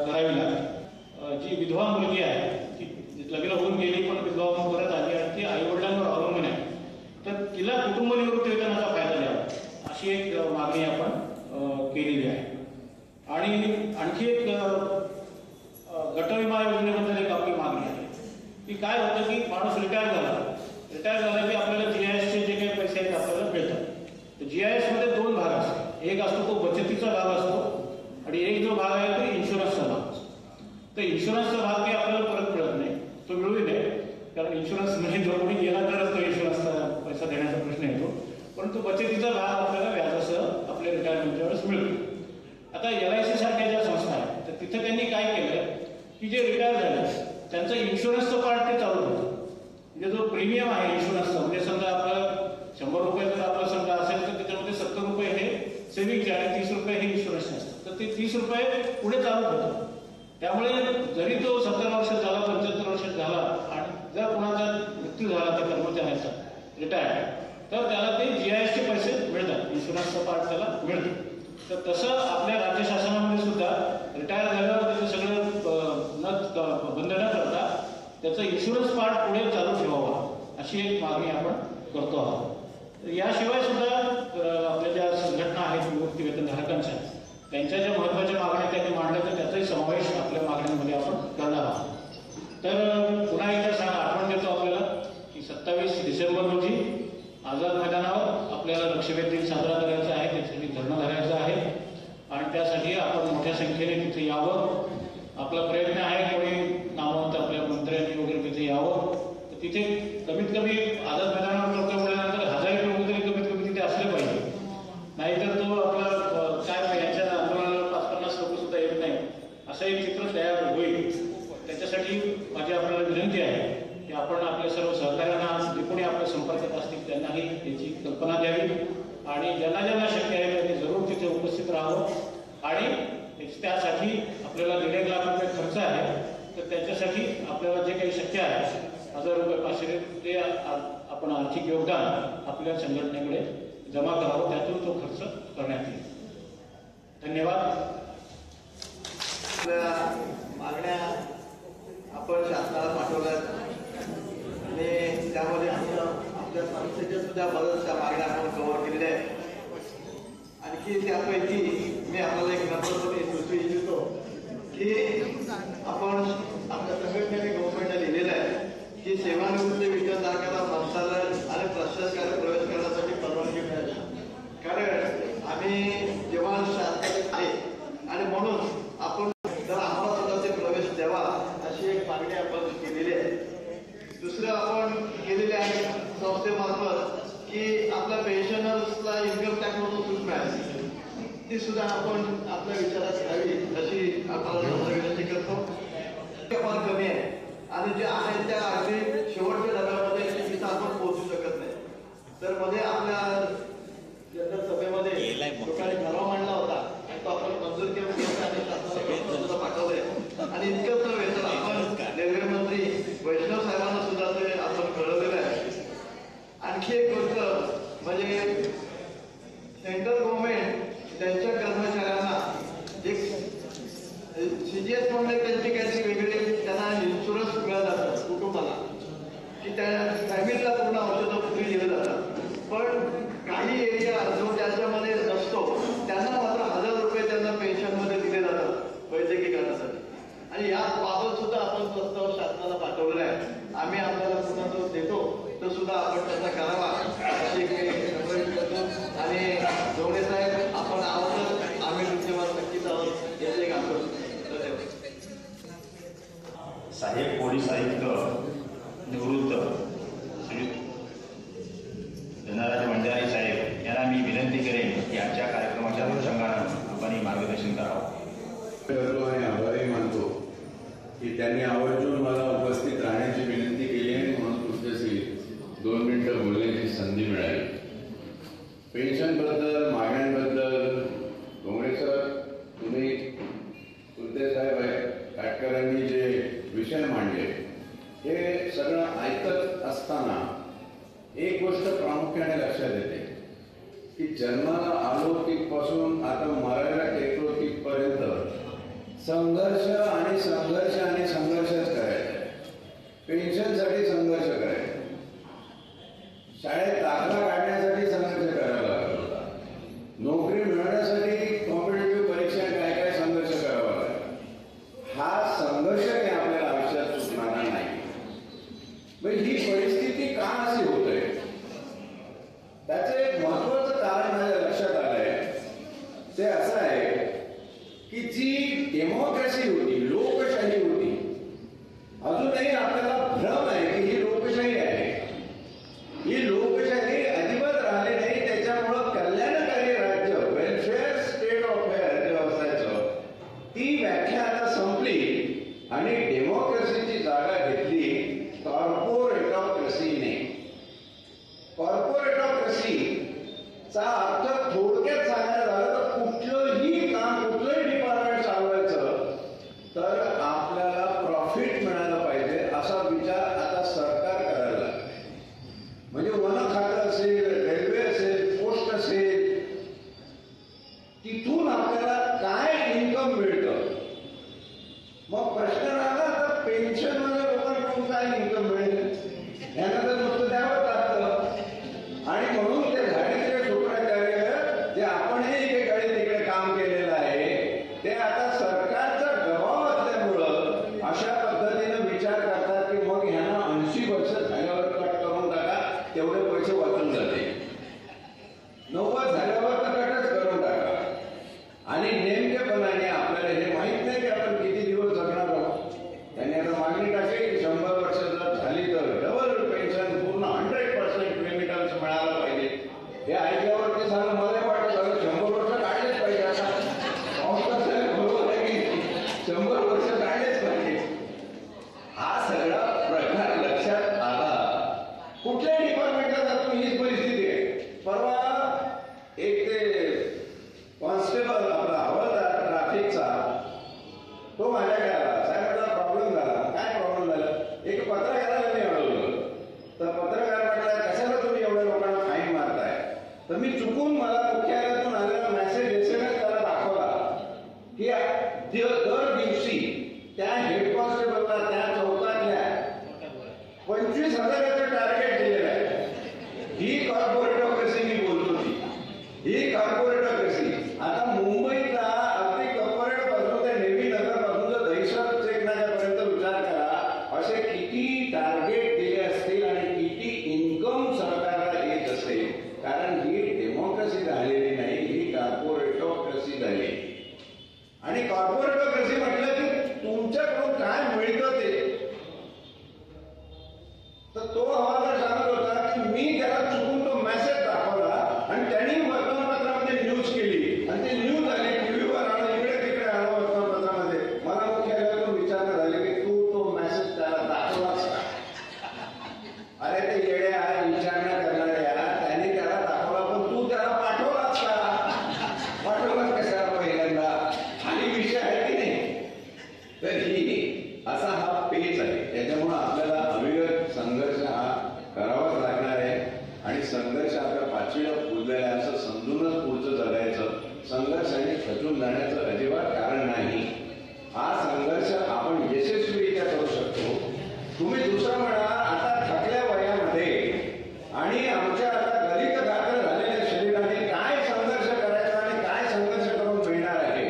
करावी लागते. जी विधवा मुलगी आहे, ती लग्न होऊन गेली पण विधवा म्हणून परत आली आणि ती आईवडिलांवर अवलंबून आहे, तर तिला कुटुंब निवृत्ती वेतनाचा फायदा द्यावा अशी एक मागणी आपण केलेली आहे. आणि आणखी एक गटविमा योजनेबद्दल एक आपली मागणी आहे की काय होतं की माणूस रिटायर झाला की आपल्याला GISचे जे काही पैसे आहेत आपल्याला मिळतात. तर GIS मध्ये 2 भाग असतात. एक असतो तो बचतीचा भाग असतो आणि एक जो भाग आहे तो इन्शुरन्सचा भाग असतो. तर इन्शुरन्सचा भाग काही आपल्याला परत मिळत नाही, तो मिळू नये, कारण इन्शुरन्स म्हणजे जो कोणी गेला तरच तो इन्शुरन्सचा पैसा देण्याचा प्रश्न येतो. परंतु बचतीचा भाग आपल्याला व्याजासह आपल्या रिटायरमेंटच्या वेळेस मिळतो. आता LIC सारख्या ज्या संस्था आहेत तर तिथे त्यांनी काय केलं की जे रिटायर झाले त्यांचं इन्शुरन्सचं पार्ट ते चालू होतं. म्हणजे जो प्रीमियम आहे इन्शुरन्सचा, म्हणजे समजा आपलं 100 रुपये जर आपला समजा असेल तर त्याच्यामध्ये 70 रुपये हे सेव्हिंगचे आणि 30 रुपये हे इन्शुरन्सचे असतात. तर ते 30 रुपये पुढे चालू होतं. त्यामुळे जरी तो 70 वर्षात झाला, 75 वर्षात झाला आणि जर कोणाचा मृत्यू झाला त्या कर्मचाऱ्याचा रिटायर, तर त्याला ते GISचे पैसे मिळतात, इन्शुरन्सचा पार्ट त्याला मिळतो. तर तसं आपल्या राज्य शासनामध्ये सुद्धा रिटायर झाल्यावर त्याचं सगळं बंद न करता त्याचा इन्शुरन्स पार्ट पुढे चालू ठेवावा अशी एक मागणी आपण करतो आहोत. याशिवाय सुद्धा आपल्या ज्या संघटना आहेत निवृत्ती वेतनधारकांच्या, त्यांच्या ज्या महत्त्वाच्या मागण्या त्यांनी मांडल्या तर त्याचाही समावेश आपल्या मागण्यांमध्ये आपण करणार आहोत. तर पुन्हा एकदा आठवण देतो आपल्याला की 27 डिसेंबर रोजी आझाद मैदानावर आपल्याला लक्षवेध दिन साजरा करायचा आहे, त्यासाठी धरणं धरायचं आहे आणि त्यासाठी आपण मोठ्या संख्येने तिथे यावं. आपला प्रयत्न आहे कोणी नामवंत आपल्या मंत्र्यांनी वगैरे तिथे यावं. तर तिथे कमीत कमी आझाद मैदानावर लोक बोलल्यानंतर 1000 लोक तरी कमीत कमी तिथे असले पाहिजे. नाहीतर तो आपला काय यांच्या आंदोलनाला 5-50 लोक सुद्धा येत नाही असं एक चित्र तयार होईल. त्याच्यासाठी माझी आपल्याला विनंती आहे की आपण आपल्या सर्व सहकाऱ्यांना जे कोणी आपल्या संपर्कात असतील त्यांनाही याची कल्पना द्यावी आणि ज्यांना ज्यांना शक्य आहे त्यांनी जरूर तिथे उपस्थित राहावं. आणि त्यासाठी आपल्याला 1.5 लाख रुपये खर्च आहे, तर त्याच्यासाठी आपल्याला जे काही शक्य आहे 1000 रुपये 500 ते आपण आर्थिक योगदान आपल्या संघटनेकडे जमा करावं, त्यातून तो खर्च करण्यात येईल. धन्यवाद. आपल्या मागण्या आपण शासनाला पाठवल्यात आणि त्यामध्ये आपल्या संस्थेच्या सुद्धा बऱ्याचशा मागण्या आपण कव्हर केलेल्या आहेत. आणखी त्यापैकी मी आपल्याला एक नंबरमध्ये सुचवू इच्छितो की आपण आपल्या संघटनेने गव्हर्नमेंटला लिहिलेलं आहे की सेवानिवृत्त विद्यार्थ्यांना मंत्रालय आणि प्रशासकाला प्रवेश करण्यासाठी परवानगी मिळाली. कारण आम्ही जेव्हा शासनाचे आहे आणि म्हणून आपण जर आम्हाला सुद्धा ते प्रवेश द्यावा अशी एक मागणी आपण केलेली आहे. दुसरं आपण केलेले आहे संस्थेमार्फत की आपल्या पेन्शनर्सला इन्कम टॅक्समधून सूट मिळाली, ती सुद्धा आपण आपल्या विचारात घ्यावी अशी आपल्याला विनंती करतो. फार कमी आहे आणि जे आहे त्या अगदी शेवटच्या डब्यामध्ये तिथं आपण पोहोचू शकत नाही. तर मध्ये आपल्या जनरल सभेमध्ये लोकांनी ठराव मांडला होता आणि तो आपण मंजूर केला आणि शासनाला पाठवलंय. आणि इतकंच नव्हे तर आपण रेल्वे मंत्री वैष्णव साहेबांना सुद्धा ते आपण कळवलेलं आहे. आणखी एक गोष्ट म्हणजे सेंट्रल गव्हर्नमेंट त्यांच्या कर्मचाऱ्यांना एक सीजीएस म्हणून त्यांची काहीतरी वेगळे त्यांना इन्शुरन्स मिळत जातं कुटुंबाला की त्या फॅमिलीला पूर्ण औषधं फ्री दिलं जातं. पण काही एरिया जो त्याच्यामध्ये नसतो त्यांना मात्र 1000 रुपये त्यांना पेन्शनमध्ये दिले जातात वैद्यकीकरणासाठी. आणि या बाबत सुद्धा आपण प्रस्ताव शासनाला पाठवलेला आहे. आम्ही आपल्याला पुन्हा जो देतो तो सुद्धा आपण त्याचा करावा अशी करतो. आणि जोडे साहेब आपण आहोत, आम्ही तुमच्यावर नक्कीच आहोत याचे काम करतो. साहेब पोलीस आयुक्त निवृत्त श्री धनराज भंडारी साहेब यांना मी विनंती करेन की आजच्या कार्यक्रमाच्या अनुषंगानं आपण मार्गदर्शन करावं. आणि आभारही मानतो की त्यांनी आवर्जून मला उपस्थित राहण्याची विनंती केली आणि म्हणून तुमच्याशी 2 मिनिटं बोलण्याची संधी मिळाली. पेन्शनबद्दल मागण्यांबद्दल डोंगरे सर, तुम्ही कुलते साहेब काटकरांनी जे विषय मांडले हे सगळं ऐकत असताना एक गोष्ट प्रामुख्याने लक्षात येते की जन्माला आलो तिथपासून आता मरायला टेकलो तिथपर्यंत संघर्ष आणि संघर्ष आणि संघर्षच करायचा. पेन्शनसाठी संघर्ष करायचा, शाळेत दाखला काढण्यासाठी संघर्ष करायला लागला होता, नोकरी मिळवण्यासाठी कॉम्पिटेटिव्ह परीक्षा काय काय संघर्ष करावा लागला. हा संघर्ष काही आपल्याला आयुष्यात सुटणारा नाही. ही परिस्थिती का अशी होत आहे त्याचं एक महत्वाचं कारण माझ्या लक्षात आलंय. ते असं आहे की जी डेमोक्रेसी होती, लोकशाही होती, अजूनही आपल्याला भ्रम आहे की ही लोकशाही आहे. ही लोकशाही अजिबात राहिली नाही. त्याच्यामुळं कल्याणकारी राज्य, वेलफेअर स्टेट ऑफ फेअर जे असायचं, ती व्याख्या आता संपली आणि डेमोक्रेसीची जागा घेतली कॉर्पोरेटोक्रेसीने. कॉर्पोरेटोक्रेसीचा अर्थ थोडक्यात सांगायला झालं तर कुठलंही काम, कुठलंही डिपार्टमेंट चालवायचं तर आपल्याला प्रॉफिट मिळालं पाहिजे असा विचार आता सरकार करायला लागले. म्हणजे वन खातं असेल, रेल्वे असेल, पोस्ट असेल, तिथून आपल्याला काय इन्कम मिळतं. मग प्रश्न राहिला तर पेन्शनवाल्या लोकांकडून काय इन्कम मिळेल यांना तर नुसतं द्यावं लागतं. आणि म्हणून ते झाडीचे शुक्राचार्य जे आपणही एकेकाळी तिकडे काम केलेलं आहे ते आता सरकारचा दबाव असल्यामुळं अशा पद्धतीनं विचार करतात की मग ह्यांना 80 वर्ष झाल्यावर कट करून टाका, तेवढे पैसे वाचून जाते. 90 झाल्यावर तर कटच करून टाका. आणि नेमकेपणाने आपल्याला हे माहित नाही की आपण किती दिवस जगणार आहोत. त्यांनी आता मागणी टाकली की 100 वर्ष जर झाली तर डबल पेन्शन पूर्ण 100% क्रिमिनल्स मिळालं पाहिजे. हे ऐकल्यावरती सांगा मला वाटत झालं 100 वर्ष काढलेच पाहिजे. आता संस्था बरोबर आहे की 100 वर्ष काढलेच पाहिजे. हा सगळा प्रकार लक्षात आला. कुठल्याही डिपार्टमेंटला जातो हीच परिस्थिती आहे. परवा एक ते कॉन्स्टेबल आपला हवालदार ट्रॅफिकचा तो माझ्याकडे आला. साहेब मला प्रॉब्लेम झाला. काय प्रॉब्लेम झालं? एक पत्रकाराला मी अडवलं. तर पत्रकार म्हटला कशाला तुम्ही एवढ्या लोकांना फाईन मारताय. तर मी चुकून मला मुख्यालयातून आलेला मेसेज SMS त्याला दाखवला की दर दिवशी त्या हेड कॉन्स्टेबलला त्या चौकातल्या 25,000चं टार्गेट दिलेलं आहे. ही कॉर्पोरेटोक्रेसी मी बोलतो ही कॉर्पोरेटोक्रेसी. आता मुंबईतला अगदी कॉर्पोरेट पासून ते नेव्ही नगर पासून जर दहिसर चेकनाच्यापर्यंत विचार करा, असे किती टार्गेट दिले असतील आणि किती इन्कम सरकारला येत असेल. कारण ही डेमोक्रेसी झालेली नाही, ही कॉर्पोरेटोक्रेसी झाली. आणि कॉर्पोरेटोक्रेसी म्हटलं की तुमच्याकडून काय मिळतं ते. तर तो हवालदार सांगत होता की मी त्याला चुकून तो मेसेज दाखवला आणि त्यांनी वर्तमानपत्रामध्ये न्यूज केली आणि ते न्यूज आली, टीव्हीवर आलं, इकडे तिकडे आलं वर्तमानपत्रामध्ये. मला मुख्यालयातून विचारणं झाले की तू तो मेसेज त्याला दाखवलाच का. अरे ते येड्या विचारणा करणाऱ्या त्यांनी त्याला दाखवला, पण तू त्याला पाठवलाच का. पाठवलाच कशा पहिल्यांदा. आणि विषय आहे की नाही. तर ही असा हा पेच आहे. त्याच्यामुळे आपल्याला अविरत संघर्ष हा करावाच लागणार आहे. आणि संघर्ष आपल्या पाचवीला पुजलेला आहे असं समजूनच पुढचं जगायचं. संघर्षाने खचून जाण्याचं अजिबात कारण नाही. हा संघर्ष आपण यशस्वीरित्या करू शकतो. तुम्ही दुसरं म्हणा, आता थकल्या वयामध्ये आणि आमच्या आता गलित गात्र झालेल्या शरीराने काय संघर्ष करायचा आणि काय संघर्ष करून मिळणार आहे.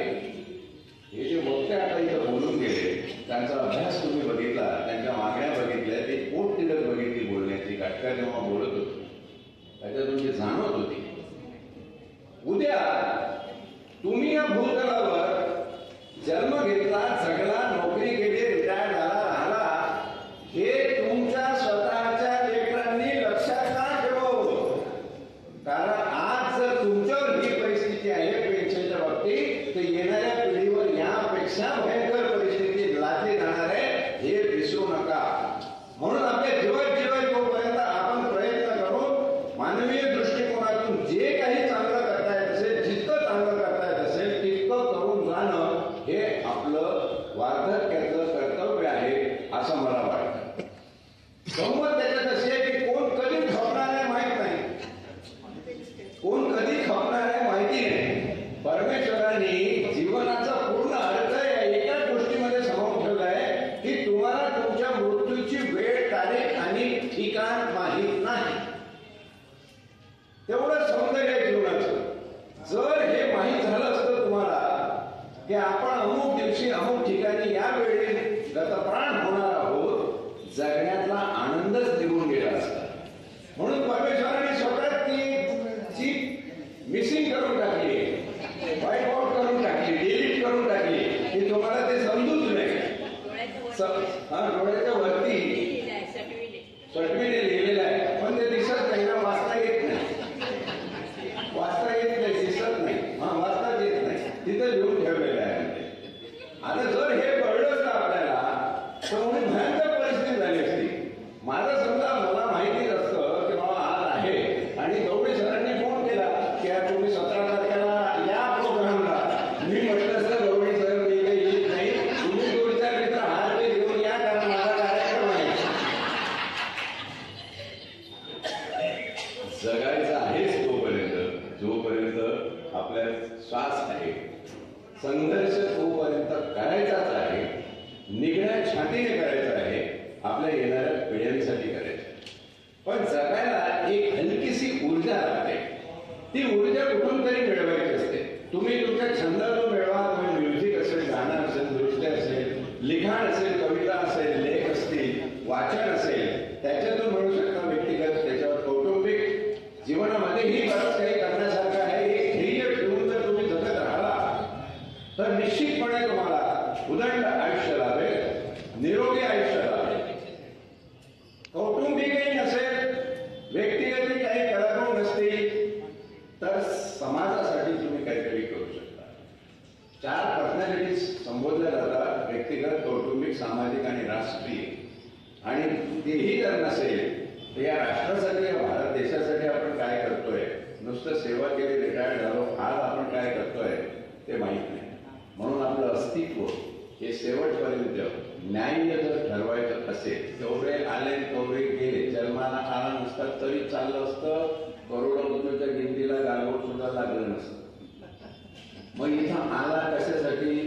हे जे वक्ते आता इथं बोलून गेले, त्यांचा अभ्यास तुम्ही बघितला, त्यांच्या मागण्या बघितल्या, ते पोट तिडक बघितली बोलण्याची. काटकर जेव्हा बोलत होते त्याच्यातून जी जाणवत होती. उद्या तुम्ही या भूतलावर जन्म घेतला, जगला, नोकरी केली, रिटायर झाला, राहिला, हे तुमच्या स्वतःच्या लेकरांनी लक्षात का ठेवावं. कारण आज जर तुमच्यावर ही परिस्थिती आहे पेन्शनच्या बाबतीत, तर येणाऱ्या पिढीवर यापेक्षा भयंकर परिस्थिती लादली जाणार आहे, हे विसरू नका. म्हणून आपल्या जीवात जोपर्यंत आपण प्रयत्न करून मानवीय दृष्टिकोनातून जे काही चांगलं करता येत असेल, जितकं चांगलं करता येत असेल तितकं करून जाणं हे आपलं वार्धक्याचं कर्तव्य आहे असं मला वाटतं. गंमत त्याच्यात अशी आहे की कोण कधी खपणार आहे माहित नाही, कोण कधी खपणार आहे माहिती नाही. परमेश्वरांनी जीवनाचा पूर्ण अर्थ या एकाच गोष्टीमध्ये समावून ठेवलाय की तुम्हाला तुमच्या मृत्यूची वेळ, तारीख आणि ठिकाण माहीत नाही. तेवढं सौंदर्य आहे जीवनाचं. जर हे माहीत झालं असतं तुम्हाला की आपण अमुक दिवशी अमुक ठिकाणी या वेळी गतप्राण होणार आहोत, जगण्यातला आनंदच निघून गेला असता. म्हणून परमेश्वराने स्वतः ती मिसिंग करून टाकली, वाईट आउट करून टाकली, डिलीट करून टाकली की तुम्हाला ते समजूच नाही. डोळ्याच्या वरती सटवीने लिहिलेलं आहे, पण ते दिसत नाही ना, वाचता येत नाही. वाचता येत नाही, दिसत नाही, वाचताच येत नाही. तिथं लिहून ठेवलेलं आहे. आता जर हे कळलं असतं आपल्याला तर म्हणून भयंकर परिस्थिती झाली असती. माझं समजा मला माहिती असतं की बाबा आज आहे आणि गवळी सरांनी फोन केला की तुम्ही 17 तारखेला या प्रोग्रामला. मी म्हटलं असतं गवळी सर मी काही येत नाही, तुम्ही 2-4 मित्र हार ते घेऊन या, कारण माझा कार्यक्रम आहे. जगायचं आहेच जोपर्यंत आपल्या श्वास आहे. संघर्ष तोपर्यंत करायचाच आहे, निघण्या छातीने करायचा आहे, आपल्या येणाऱ्या पिढ्यांसाठी करायचं. पण जगायला एक हलकीशी ऊर्जा लागते. ती ऊर्जा कुठून तरी मिळवायची असते. तुम्ही तुमच्या छंदातून मिळवा. तुम्ही म्युझिक असेल, गाणं असेल, नृत्य असेल, लिखाण असेल, कविता असेल, लेख असतील, वाचन असेल, त्याच्यातून मिळू शकता. व्यक्तिगत, त्याच्यावर कौटुंबिक जीवनामध्येही बरंच काही करण्यासारखं आहे. एक ध्येय ठेवून जर तुम्ही जगत राहिला तर निश्चितपणे तुम्हाला उदंड आयुष्य लाभेल, निरोगी आयुष्य लाभेल. कौटुंबिकही नसेल, व्यक्तिगतही काही कलागुण नसतील, तर समाजासाठी तुम्ही काहीतरी करू शकता. 4 पर्सनॅलिटीज संबोधल्या जातात: व्यक्तिगत, कौटुंबिक, सामाजिक आणि राष्ट्रीय. आणि तेही जर नसेल तर या राष्ट्रासाठी, या भारत देशासाठी आपण काय करतोय. नुसतं सेवा केली, रिटायर्ड झालो, आज आपण काय करतोय ते माहीत नाही. म्हणून आपलं अस्तित्व हे शेवटपर्यंत न्याय्य जर ठरवायचं असेल, तेवढे आले तेवढे गेले, जन्माला आला नसता तरी चाललं असतं, करोडो रुपयाच्या गिंडीला गालबोट सुद्धा लागलं नसतं. मग इथं आला कशासाठी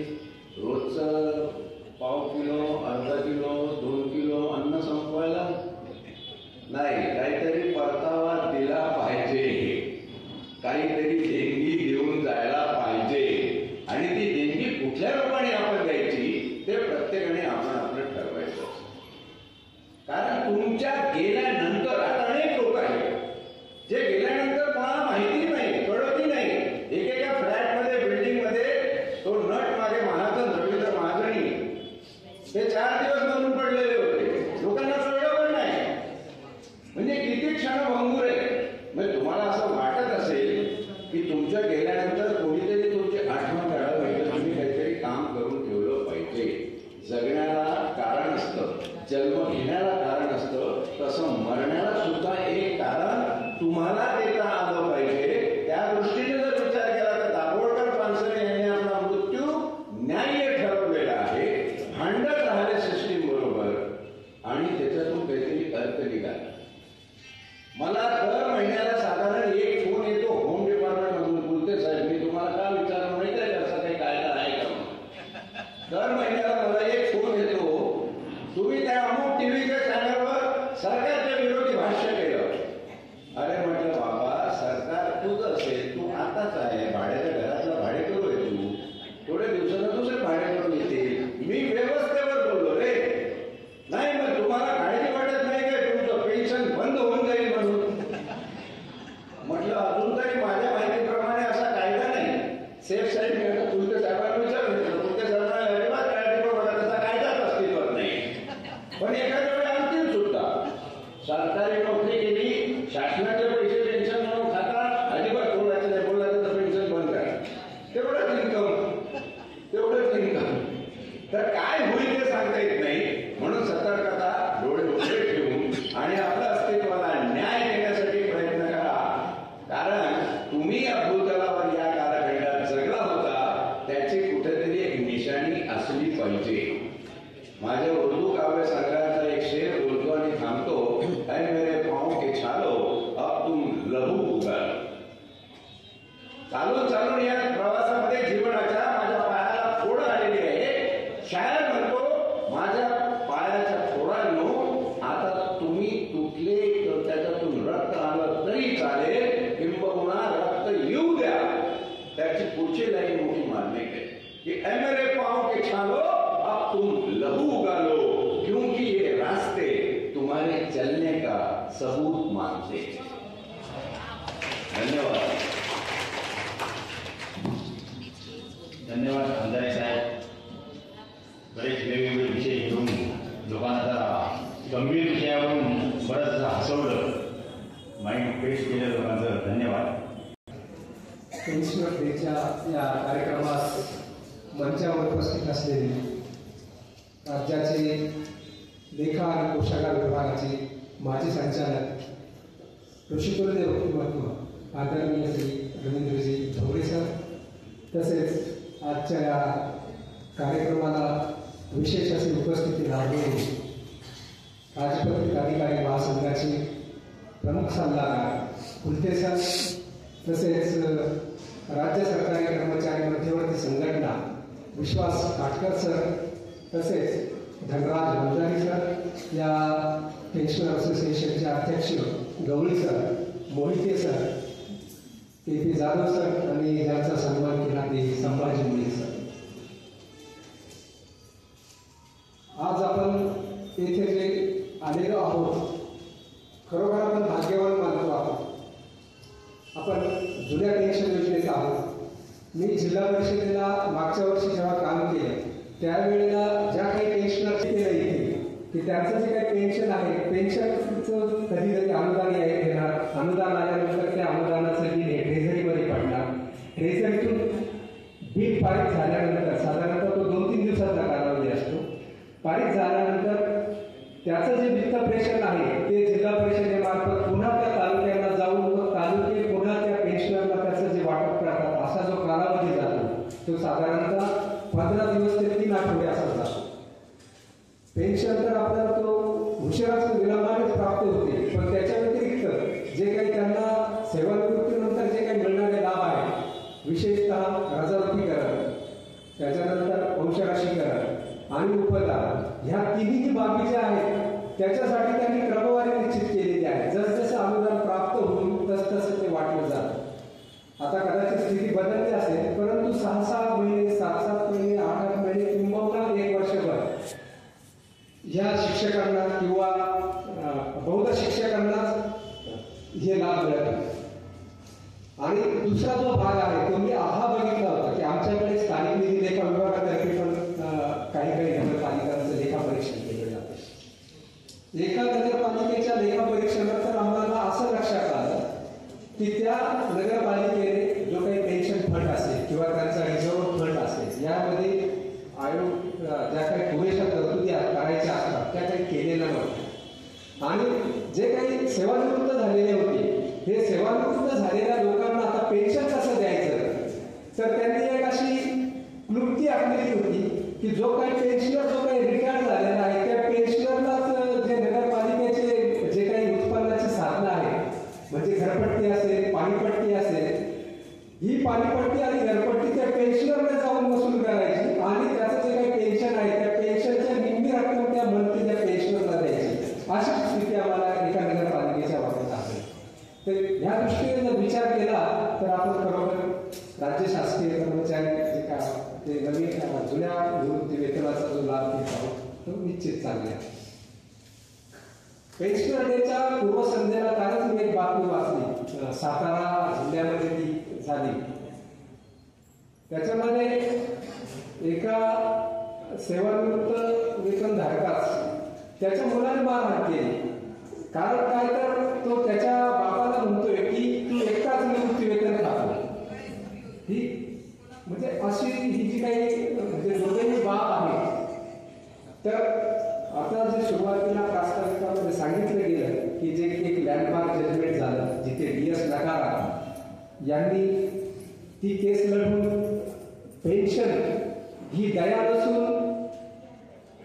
तुम्ही अब्दुल कलाम या कालखंडात जगला होता त्याची कुठेतरी एक निशाणी असली पाहिजे. माझ्या उर्दू काव्य संग्रहाचा एक शेर बोलतो आणि थांबतो. ऐ मेरे पाँव के छालो अब तुम लहू उगालो. चालून चालून या प्रवासामध्ये जीवनाच्या माझ्या पायाला फोड आलेली आहे. शायर म्हणतो माझ्या पायाच्या फोडांनो आता तुम्ही तुटले तर त्याच्यातून रक्त आलं तरी चालेल, किंबहुना रक्त येऊ द्या. त्याची पुढची लाईन मोठी मार्मिक आहे की ऐ मेरे पाँव के छालो अब तुम लहू उगालो, क्योंकि ये रास्ते तुम्हारे चलने का सबूत मांगते. धन्यवाद. धन्यवाद अंधारे साहेब. बरेच वेगवेगळे विषय घेऊन लोकांना जरा गंभीर विषयावरून बरंच हसवलं, माइंड फ्रेश केलं लोकांचं. धन्यवाद. पेन्शनर डेच्या या कार्यक्रमास मंचावर उपस्थित असलेले राज्याचे लेखा आणि कोषागार विभागाचे माजी संचालक ऋषिकुलदेव व्यक्तिमत्व आदरणीय श्री रवींद्रजी ढोरे सर, तसेच आजच्या या कार्यक्रमाला विशेष अशी उपस्थिती लाभलेली राजपत्रित अधिकारी महासंघाचे प्रमुख सल्लागार कुलते सर, तसेच राज्य सरकारी कर्मचारी मध्यवर्ती संघटना विश्वास काटकर सर, तसेच धनराज वंजारी सर, या पेन्शनर असोसिएशनचे अध्यक्ष गवळी सर, मोहिते सर, के जाधव सर आणि ज्यांचा सन्मान केला ते संभाजी मुळे सर. आज आपण येथे जे आलेलो आहोत खरोखर आपण भाग्यवान मानतो आहोत. आपण जुन्या पेन्शन योजनेत आहोत. मी जिल्हा परिषदेला मागच्या वर्षी जेव्हा काम केलं त्यावेळेला ज्या काही पेन्शनर केलं इथे की त्यांचं जे काही पेन्शन आहे, पेन्शनचं कधीतरी अनुदान येणार, अनुदान आल्यानंतर त्या अनुदानाचं बिल हे ट्रेझरीमध्ये पडणार. ट्रेझरीतून बिल पारित झाल्यानंतर साधारणतः तो 2-3 दिवसाचा कालावधी असतो. पारित झाल्यानंतर त्याचं जे वित्त प्रेषण आहे ते जिल्हा परिषदेमार्फत पुन्हा त्या तालुक्यांना जाऊन मग तालुके पुन्हा त्या पेन्शनरला त्याचं जे वाटप करतात असा जो कालावधी जातो तो साधारणतः 15 दिवस ते 3 आठवडे असा जातो. पेन्शन तर आपल्याला तो उशिराच विलंबानेच प्राप्त होते, पण त्याच्या व्यतिरिक्त जे काही त्यांना सेवानिवृत्तीनंतर जे काही मिळणारे लाभ आहे, विशेषतः रजारोपीकरण, त्याच्यानंतर वंशराशीकरण आणि उपदान, ह्या तिन्ही बाबी ज्या आहेत त्याच्यासाठी त्यांनी क्रमवारी निश्चित केलेली आहे. जसजसं अनुदान प्राप्त होईल तसतसं ते वाटलं जातं. आता कदाचित स्थिती बदलली असेल, परंतु 6-6 महिने, 7-7 महिने, 8-8 महिने, किंबहुना 1 वर्षभर ह्या शिक्षकांना किंवा बौद्ध शिक्षकांनाच हे लाभ मिळतात. आणि दुसरा जो भाग आहे तो मी हा बघितला होता की आमच्याकडे स्थानिक निधी लेखा विभागातर्फे पण काही नगरपालिकांचं लेखा परीक्षण केलं जातं. एका नगरपालिकेच्या लेखा परीक्षणानंतर आम्हाला असं लक्षात आलं की त्या नगरपालिकेने जो काही पेन्शन फंड असेल किंवा त्यांचा रिझर्व्ह फंड असेल यामध्ये आयोग ज्या काही पुरेशा तरतुदी करायच्या असतात त्या काही केलेल्या नव्हत्या. आणि जे काही सेवानिवृत्त झालेले होते हे सेवानिवृत्त झालेल्या लोकांना आता पेन्शन कसं द्यायचं, तर त्यांनी एक अशी क्लुप्ती आखलेली होती की जो काही पेन्शनर जो काही रिटायर झालेला आहे त्या पेन्शनरलाच जे नगरपालिकेचे जे काही उत्पन्नाची साधनं आहेत, म्हणजे घरपट्टी असेल, पाणीपट्टी असेल, ही पाणीपट्टी आणि घरपट्टी त्या पेन्शनरने जाऊन वसूल करायची आणि त्याचं जे काही पेन्शन आहे त्या पेन्शनच्या निम्मी रक्कम त्या मंथली त्या पेन्शनरला द्यायची. अशी स्थिती आम्हाला एका नगरपालिकेच्या बाबतीत आहे. तर ह्या दृष्टीने जर विचार केला तर आपण खरोखर राज्य शासकीय कर्मचारी जे काय ते नवीन जुन्या निवृत्ती वेतनाचा जो लाभ घेत आहोत तो निश्चित चांगला आहे. पेन्शनर डेच्या पूर्वसंध्येला कालच मी एक बातमी वाचली, सातारा जिल्ह्यामध्ये ती झाली. त्याच्यामध्ये एका सेवानिवृत्त वेतनधारकास त्याच्या मुलाने मारहाण केली. कारण काय तर तो त्याच्या बाबाला म्हणतोय की तू एकटाच निवृत्ती वेतन खातो. ही म्हणजे अशी ही जी काही म्हणजे दोघेही बाब आहे. तर आता जे सुरुवातीला प्रास्ताविकामध्ये सांगितलं गेलं की जे एक लँडमार्क जजमेंट झालं जिथे DS नकारा यांनी त्यांनी ती केस लढून पेन्शन ही दया नसून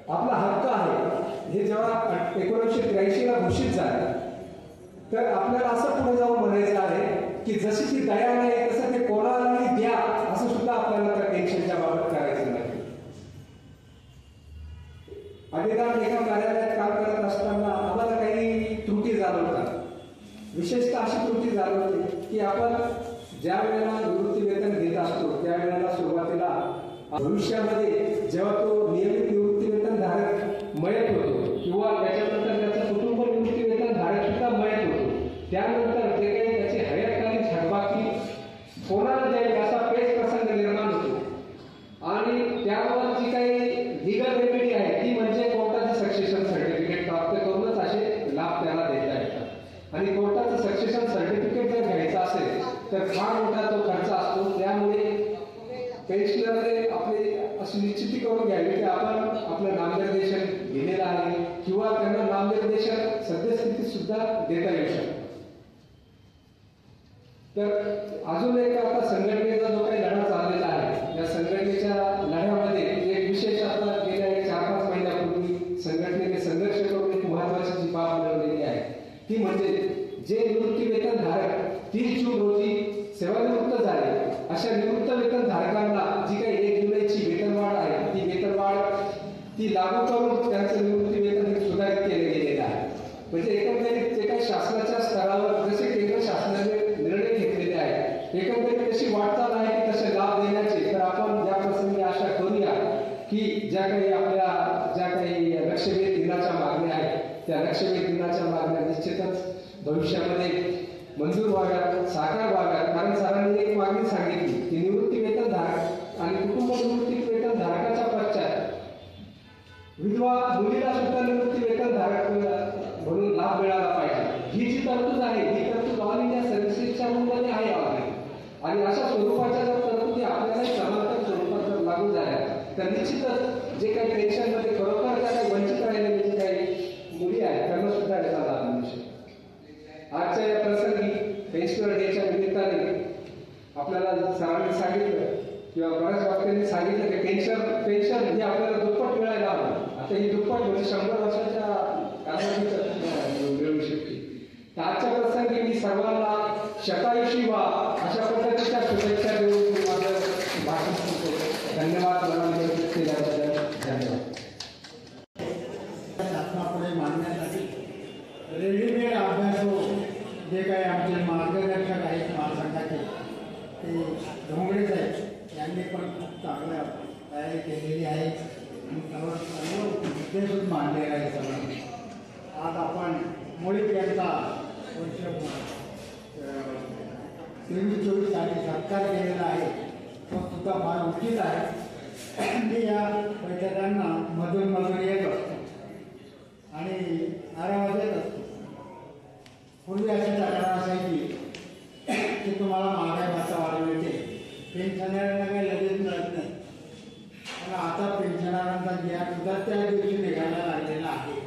आपला हक्क आहे हे जेव्हा 1983 ला घोषित झालं, तर आपल्याला असं पुढे जाऊन म्हणायचं आहे की जशी ती दया नाही तसं ते कोणालाही द्या असं सुद्धा आपल्याला त्या पेन्शनच्या बाबत करायचं नाही. अधिकार एका कार्यालयात काम करत असताना आम्हाला काही त्रुटी जाणवतात. विशेषतः अशी त्रुटी जाणवते की आपण ज्या वेळेला निवृत्ती वेतन घेत असतो त्यावेळेला सुरुवातीला भविष्यामध्ये जेव्हा तो नियमित निवृत्ती वेतन धारक मयत होतो किंवा त्याच्यानंतर त्याचं कुटुंब निवृत्ती वेतन धारक सुद्धा मयत होतो, त्यानंतर जे काही त्याची हयातकालीन थकबाकी कोणाला द्यायची असा पेच प्रसंग निर्माण होतो आणि त्यावर जी काही लिगल रेमेडी आहे ती म्हणजे कोर्टाचं सक्सेशन सर्टिफिकेट प्राप्त करूनच असे लाभ त्याला देता येतात. आणि कोर्टाचं सक्सेशन सर्टिफिकेट जर घ्यायचं असेल तर फार मोठा तो खर्च असतो. त्यामुळे पेन्शनरने आपली अशी निश्चिती करून घ्यावी की आपण आपलं नामनिर्देशन दिलेलं आहे किंवा त्यांना नामनिर्देशन सद्यस्थितीत सुद्धा देता येऊ शकतं. तर अजून एक आता संघटनेचा जो काही लढा चाललेला आहे, या संघटनेच्या लढ्यामध्ये एक विशेष आता गेल्या 4-5 महिन्यापूर्वी संघटनेने संघर्ष करून एक महत्वाची जी बाब मिळवलेली आहे ती म्हणजे जे निवृत्ती वेतन धारक 30 जून रोजी सेवानिवृत्त झाले अशा निवृत्त वेतन धारकांना जी काही 1 जुलैची वेतनवाढ आहे ती वेतनवाढ ती लागू करून त्यांचं निवृत्ती वेतन सुधारित केले गेलेलं आहे. म्हणजे एकंदरीत जे काही शासनाच्या स्तरावर जसे केंद्र शासनाने निर्णय घेतलेले आहेत एकंदरीत तशी वाटचाल आहे की तसे लाभ देण्याचे. तर आपण या प्रसंगी आशा करूया की ज्या काही लक्षवेध दिनाच्या मागण्या आहेत त्या लक्षवेध दिनाच्या मागण्या निश्चितच भविष्यामध्ये मंजूर व्हाव्यात, साकार व्हाव्यात. कारण सरांनी एक मागणी सांगितली की निवृत्ती वेतन धारक आणि कुटुंब निवृत्ती वेतन धारकाच्या पश्चात विधवा मुलीला सुद्धा निवृत्ती वेतन धारक म्हणून लाभ मिळाला पाहिजे. ही जी तरतूद आहे ही तरतूद ऑल इंडिया सर्व्हिसेसच्या रूलमध्ये आहे आणि अशा स्वरूपाच्या जर तरतुदी आपल्याला समांतर स्वरूपात जर लागू झाल्या तर निश्चितच जे काही पेन्शनमध्ये खरोखर ज्या काही वंचित राहिलेले जे काही मुली आहेत त्यांना सुद्धा याचा लाभ मिळू शकतो. आजच्या या प्रसंगी पेन्शनर डेच्या निमित्ताने आपल्याला सरांनी सांगितलं किंवा बऱ्याच वक्त्यांनी सांगितलं की पेन्शन ही आपल्याला दुप्पट मिळायला हवं. आता ही दुप्पट म्हणजे 100 वर्षाच्या कालावधीत मिळू शकते. तर आजच्या प्रसंगी मी सर्वांना शतायुषी व्हा अशा पद्धतीच्या शुभेच्छा देऊन माझं भाषण करतो. धन्यवाद. मला निमंत्रित केल्याबद्दल धन्यवाद. शासनापुढे मांडण्यासाठी रेडीमेड अभ्यासो जे काही आमचे मार्गदर्शक आहेत महासंघाचे ते धोंगडेच आहेत, यांनी पण खूप चांगल्या तयारी केलेली आहे आणि सर्व मुद्दे सुद्धा मांडलेले आहे. सगळं आज आपण मुळीक यांचा वर्ष 23-24 साली सत्कार केलेला आहे तो सुद्धा फार उचित आहे. मी या बैठकांना मधून येत असतो आणि आरामात येत असतो. पूर्वी अशी तक्रार असायची की तुम्हाला महागाई भत्ता वाढ मिळते, पेन्शनरांना काही लगेच मिळत नाही. पण आता पेन्शनरांचा घ्या सुद्धा त्या दिवशी निघायला लागलेला आहे.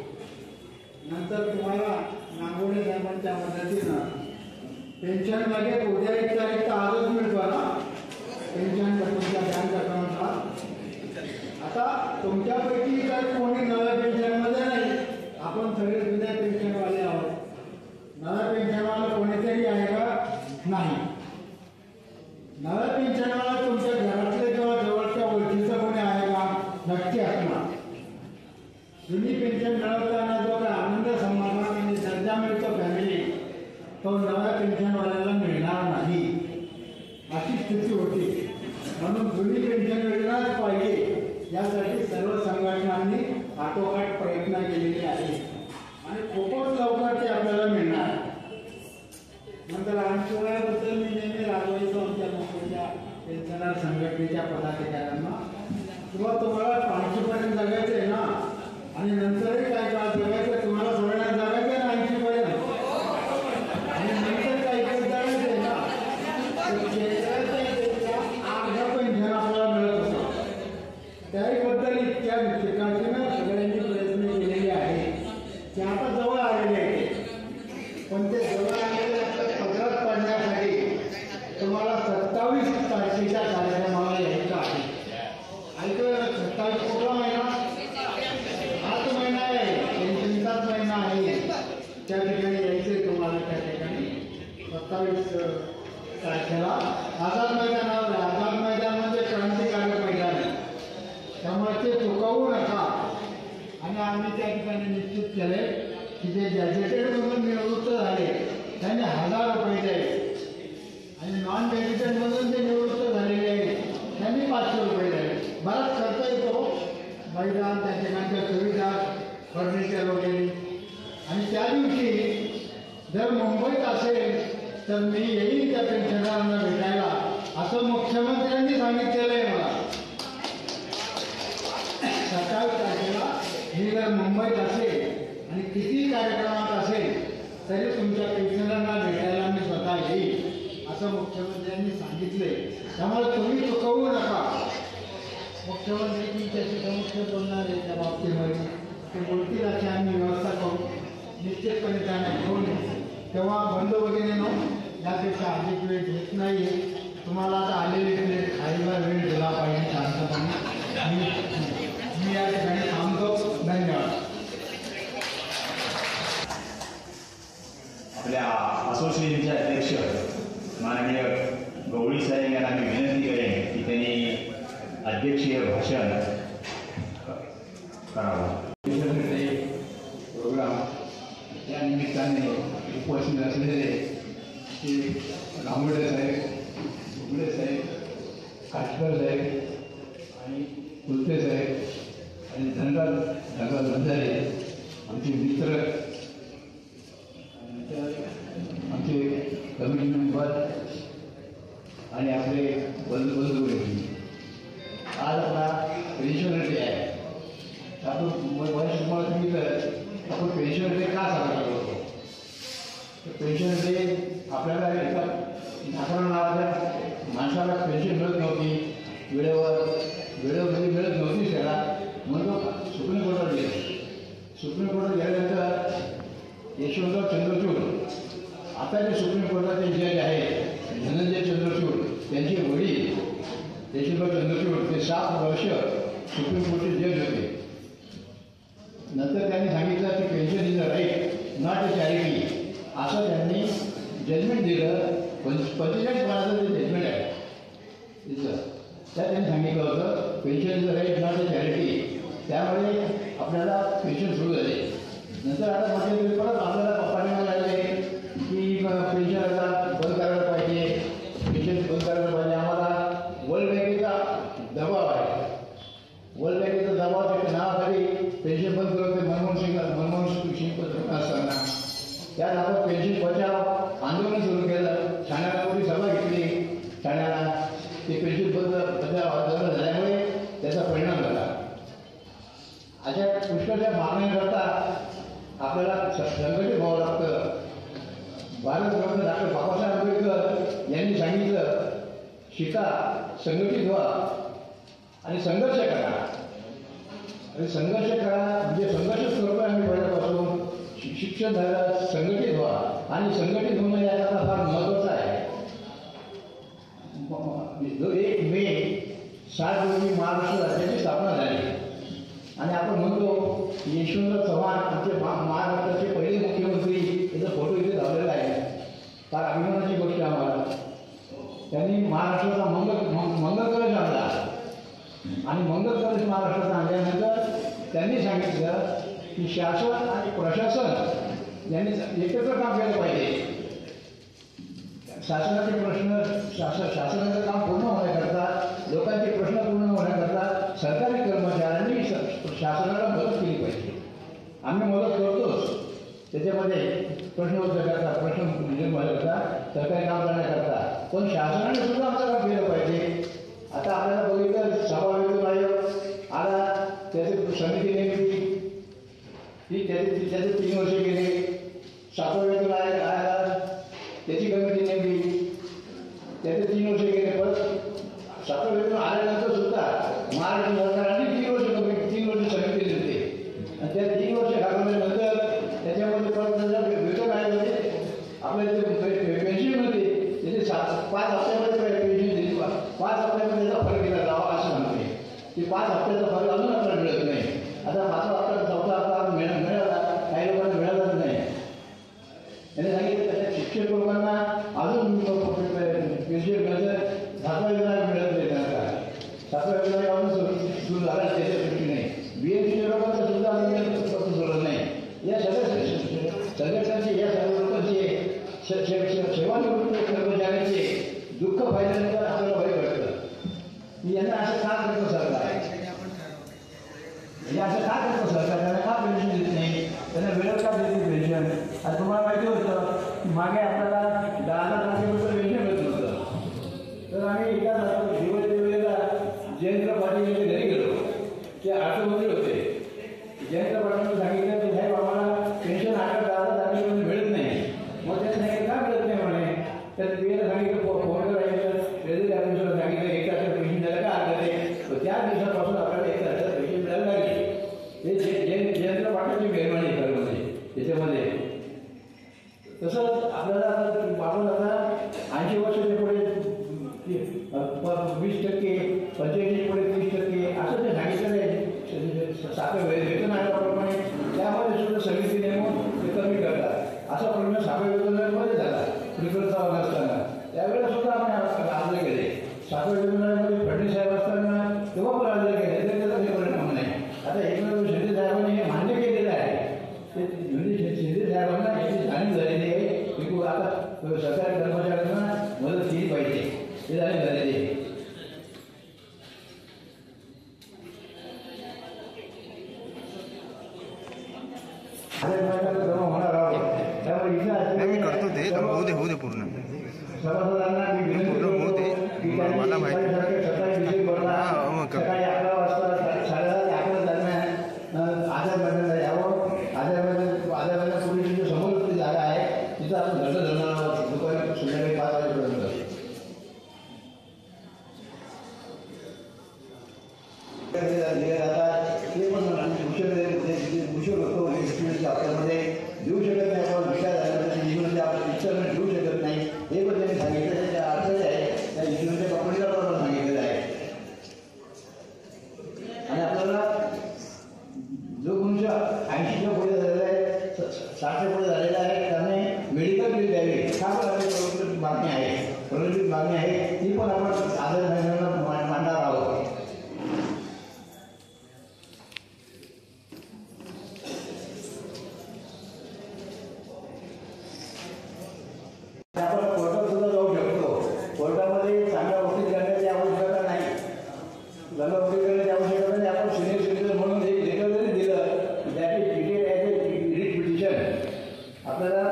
नंतर तुम्हाला नागोडे साहेबांच्या मदतीनं पेन्शन लगेच उद्या 1 तारीख आजच मिळतो ना पेन्शन तुमच्या बँक अकाउंटला. आता तुमच्यापैकी जर कोणी नव्या पेन्शनमध्ये नाही, आपण सगळे जुन्या पेन्शनवाले आहोत. नव्या पेन्शनवाला कोणीतरी आहे का? नाही. नव्या पेन्शनवाला तुमच्या घरातले किंवा जवळच्या ओळखीचं कोणी आहे का? नक्की असणार. जुनी पेन्शन मिळवताना जो काही आनंद समाधान आणि दर्जा मिळतो फॅमिली तो नव्या पेन्शनवाल्याला मिळणार नाही अशी स्थिती होती. म्हणून जुनी पेन्शन योजनाच पाहिजे यासाठी सर्व संघटनांनी आटोकाट प्रयत्न केलेले आहेत आणि खूपच लवकर ते आपल्याला मिळणार. नंतर अंशवायाबद्दल मी नेहमी रागवायचो आमच्या मुंबईच्या पेन्शनर संघटनेच्या पदाधिकाऱ्यांना किंवा तुम्हाला 80पर्यंत जगायचं आहे ना आणि नंतरही काय काळ जगायचं, तुम्हाला सोडण्यात जगायचं ना 80पर्यंत आणि नंतर काय जगायचं आहे ना अर्धा पेन्शन आपल्याला मिळत होतं. त्याबद्दल इतक्या ठिकाणीनं सगळ्यांनी प्रयत्न केलेले आहे ते आता जवळ आलेले आहे. पण ते जवळ आलेले पदरात पडण्यासाठी तुम्हाला 27 तारखेच्या कार्यक्रमाला यायचं आहे. ऐकलं, 27 कुठला महिना? हाच महिना आहे, पेन्शनचाच महिना आहे. त्या ठिकाणी यायचंय तुम्हाला. त्या ठिकाणी 27 तारखेला आझाद मैदानावर. आझाद मैदान म्हणजे क्रांतिकारक मैदान आहे, त्यामुळे ते चुकवू नका. आणि आम्ही त्या ठिकाणी निश्चित केले की जे गॅजेटेडमधून निवृत्त झाले त्यांनी 1000 रुपये द्यावे आणि नॉन गॅजेटेडमधून जे निवृत्त झालेले आहेत त्यांनी 500 रुपये द्यावे. बराच खर्च येतो, मैदान, त्या ठिकाणच्या सुविधा, फर्निचर वगैरे. आणि त्या दिवशी जर मुंबईत असेल तर मी येईन त्या पेन्शनरांना भेटायला, असं मुख्यमंत्र्यांनी सांगितलेलं आहे मला. 27 तारखेला मी जर मुंबईत असेल आणि किती कार्यक्रमात असेल तरी तुमच्या पेन्शनरांना भेटायला मी स्वतः येईल, असं मुख्यमंत्र्यांनी सांगितले. त्यामुळे तुम्ही चुकवू नका. मुख्यमंत्री तुमच्याशी समुख्य बोलणार आहे त्या बाबतीमध्ये, ते बोलतील अशी आम्ही व्यवस्था करू. निश्चितपणे त्यांना घेऊन तेव्हा बंद वगैरे नो, यापेक्षा अधिक वेळ घेत नाही. तुम्हाला आता आलेले प्लेट खायला वेळ दिला पाहिजे शांतपणे. मी या ठिकाणी थांबतो. धन्यवाद. आपल्या असोसिएशनचे अध्यक्ष माननीय गवळी साहेब यांना मी विनंती करेन की त्यांनी अध्यक्षीय भाषण करावं. प्रोग्राम या निमित्ताने उपस्थित असलेले श्री रामोडे साहेब, उघडे साहेब, काटकर साहेब आणि कुलते साहेब आणि धनराज बंधारे, आमचे मित्र, आमचे कमिटी मेंबर आणि आपले बंधू. आज आपला पेन्शन डे आहे. आपण वयस तुम्हाला सांगितलं आपण पेन्शन डे का साजरा करतो. पेन्शन डे आपल्याला एका नाकारा नावाच्या माणसाला पेन्शन मिळत नव्हती, वेळोवेळी मिळत नव्हती त्याला, म्हणून सुप्रीम कोर्टात गेले. सुप्रीम कोर्टात गेल्यानंतर यशवंतराव चंद्रचूड, आता जे सुप्रीम कोर्टाचे जज आहेत धनंजय चंद्रचूड, त्यांचे वडील यशवंतराव चंद्रचूड ते 7 वर्ष सुप्रीम कोर्टचे जज होते. नंतर त्यांनी सांगितलं की pension is a right not a charity, असं त्यांनी जजमेंट दिलं. 45 पानाचं ते जजमेंट आहे तिचं. त्यात त्यांनी सांगितलं होतं pension is a right not a charity. त्यामुळे आपल्याला पेन्शन सुरू झाले. नंतर आता मध्यंतरी परत आपल्याला पाठिंबा लागले की पेन्शन आता बंद करायला पाहिजे, पेन्शन बंद करायला पाहिजे. आम्हाला वर्ल्ड बँकेचा दबाव आहे. वर्ल्ड बँकेचा दबाव त्याच्या नावाखाली पेन्शन बंद करत मनमोहन सिंग असताना त्यात आपण पेन्शन बचाव आंदोलन सुरू केलं. ठाण्याला मोठी सभा घेतली. ठाण्याला ते पेन्शन बंद बचाव आंदोलन झाल्यामुळे त्याचा परिणाम झाला. अशा पुष्कळशा मागण्याकरता आपल्याला संघटित व्हावं लागतं. भारतरत्न डॉक्टर बाबासाहेब आंबेडकर यांनी सांगितलं शिका, संघटित व्हा आणि संघर्ष करा. आणि संघर्ष करा म्हणजे संघर्षच करतो आम्ही पहिल्यापासून. शिक्षण झालं, संघटित व्हा आणि संघटित होणं याचा फार महत्त्वाचा आहे. जो 1 मे 7 रोजी महाराष्ट्र राज्याची स्थापना झाली आणि आपण म्हणतो यशवंतराव चव्हाण आमचे महाराष्ट्राचे पहिले मुख्यमंत्री, याचा फोटो इथे लावलेला आहे. फार अभिमानाची गोष्ट आम्हाला. त्यांनी महाराष्ट्राचा मंगल कलश आणला आणि मंगल कलश महाराष्ट्रात आणल्यानंतर त्यांनी सांगितलं की शासन आणि प्रशासन यांनी एकत्र काम केलं पाहिजे. शासनाचे प्रश्न शासनाचं काम पूर्ण होण्याकरता, लोकांचे प्रश्न पूर्ण होण्याकरता सरकारी कर्मचाऱ्यांनी शासनाला मदत केली पाहिजे. आम्ही मदत करतोच. त्याच्यामध्ये प्रश्न करता, प्रश्न निर्माण करता, सरकारी काम करण्याकरता, पण शासनाने सुद्धा आमचं काम केलं पाहिजे. आता आपल्याला बघितलं सभा वेतन आयोग आला, त्याची समिती नेमली, त्याचे 3 वर्ष गेले. 7वा वेतन आयोग आला, त्याची कमिटी नेमली, त्याचे 3 वर्ष गेले. परत 7वा वेतन आल्यानंतर सुद्धा महाराष्ट्र सरकारने 3 वर्ष समिती नेमली आणि त्या 3 वर्ष घालवल्यानंतर त्याच्यामध्ये परत वेतन आयोगाचे आपल्या जे पेन्शन होते त्याचे 5 हप्त्यामध्ये 5 हप्त्यामध्ये त्याचा फरक दिला जावा असं म्हणते की 5 हप्त्याचा फरक अजून आपल्याला मिळत नाही. आता 5वा हप्ता 4था हप्ता मिळाला, काही लोकांना मिळालाच नाही. त्याने सांगितलं त्याच्या शिक्षक लोकांना अजून पेन्शन मिळतं, 7वा योजना मिळत नाही त्यांना. 7वा योजना अजून सुरू झाला त्याच्या सुट्टी नाही. BMC लोकांचा सुद्धा अजून सुरू नाही. या सगळ्या संघटनांचे या सर्व लोकांचे सेवानिवृत्त कर्मचाऱ्यांचे दुःख पाहिल्यानंतर आपल्याला वाईट वाटतं. यांना असं का करतं सरकार? हे असं का करतं सरकार? त्यांना का पेन्शन देत नाही? त्यांना वेळेवर का देत नाही पेन्शन? आता तुम्हाला माहिती होतं मागे आपल्याला 10,000 पेन्शन मिळत नव्हतं. तर आम्ही एका दिवाळीच्या वेळेला जयंत पाटील यांच्या घरी गेलो. ते आठवले होते. जयंत पाटील सांगितलं की साहेब आम्हाला पेन्शन 10,000 मिळत नाही. मग त्यांनी सांगितलं का मिळत नाही म्हणे. तर वेळेला सांगितलं फोन करायचं, रेल्वे ऑफिसरला सांगितलं 1 तासाचं पेन्शन द्यायला का हरकत आहे. त्या दिवसापासून आपल्याला 1 तासाचं पेन्शन मिळायला लागले. हे जयंत पाटीलची मेहरबानी आहे त्याच्यामध्ये. तसंच आपल्याला आपण आता 80 वर्षाच्या पुढे 20%, 85 पुढे 30% असं ते सांगितलेलं आहे. 7व्या वेतन आयोगाप्रमाणे त्यामध्ये सुद्धा समिती नेमून ते कमी करतात. असा प्रश्न 7व्या वेतन आयोगामध्ये झाला प्रिकरचा असताना. त्यावेळेला सुद्धा आम्ही अर्ज केले. 7व्या वेतन आयोगामध्ये फडणवीस साहेब असताना तेव्हा पण अर्ज केले, तरी त्याचा काही परिणाम नाही. आता एकनाथ शिंदे साहेबांनी हे मान्य केलेलं आहे. शिंदे साहेबांना याची जाणीव झालेली आहे की आता सरकारी कर्मचाऱ्यांना मदत केली पाहिजे, हे जाणीव झालेली आहे. होणार आहोत त्यामुळे मी करतो ते होऊ दे पूर्ण सभासदांना मी विनंती करतो की मला माहिती सकाळी 11 वाजता 11:30 दरम्यान आझाद मैदानाला यावं. आझाद मैदान समोर जी जागा आहे तिथं आपण घंटा धरणार आहोत दुपारी संध्याकाळी 5 वाजेपर्यंत. दिले जातात ते पण उशीर होतो हप्त्यामध्ये देऊ शकत नाही. आपण विचार झाल्यानंतर आपण इच्छा देऊ शकत नाही हे पण त्यांनी सांगितलं. त्याच्या अर्थ जे आहे त्या इन्शुरन्सच्या कंपनीला पण सांगितलेलं आहे. आणि आपल्याला जो मनुष्य 80च्या पुढे झालेला आहे, 60च्या पुढे झालेला आहे त्याने मेडिकल बिल द्यावे का पण आपली मागणी आहे. प्रलंबित मागणी आहे ती पण आपण आधार महिन्यांना मांडणार आहोत. आपण कोर्टात सुद्धा जाऊ शकतो. कोर्टामध्ये चांगला वकील करण्याची आवश्यकता नाही. चांगला वकील करण्याची आवश्यकता नाही. आपण सिनियर सिटीजन म्हणून एक लेटर जरी दिलं that is treated as A writ petition. आपल्याला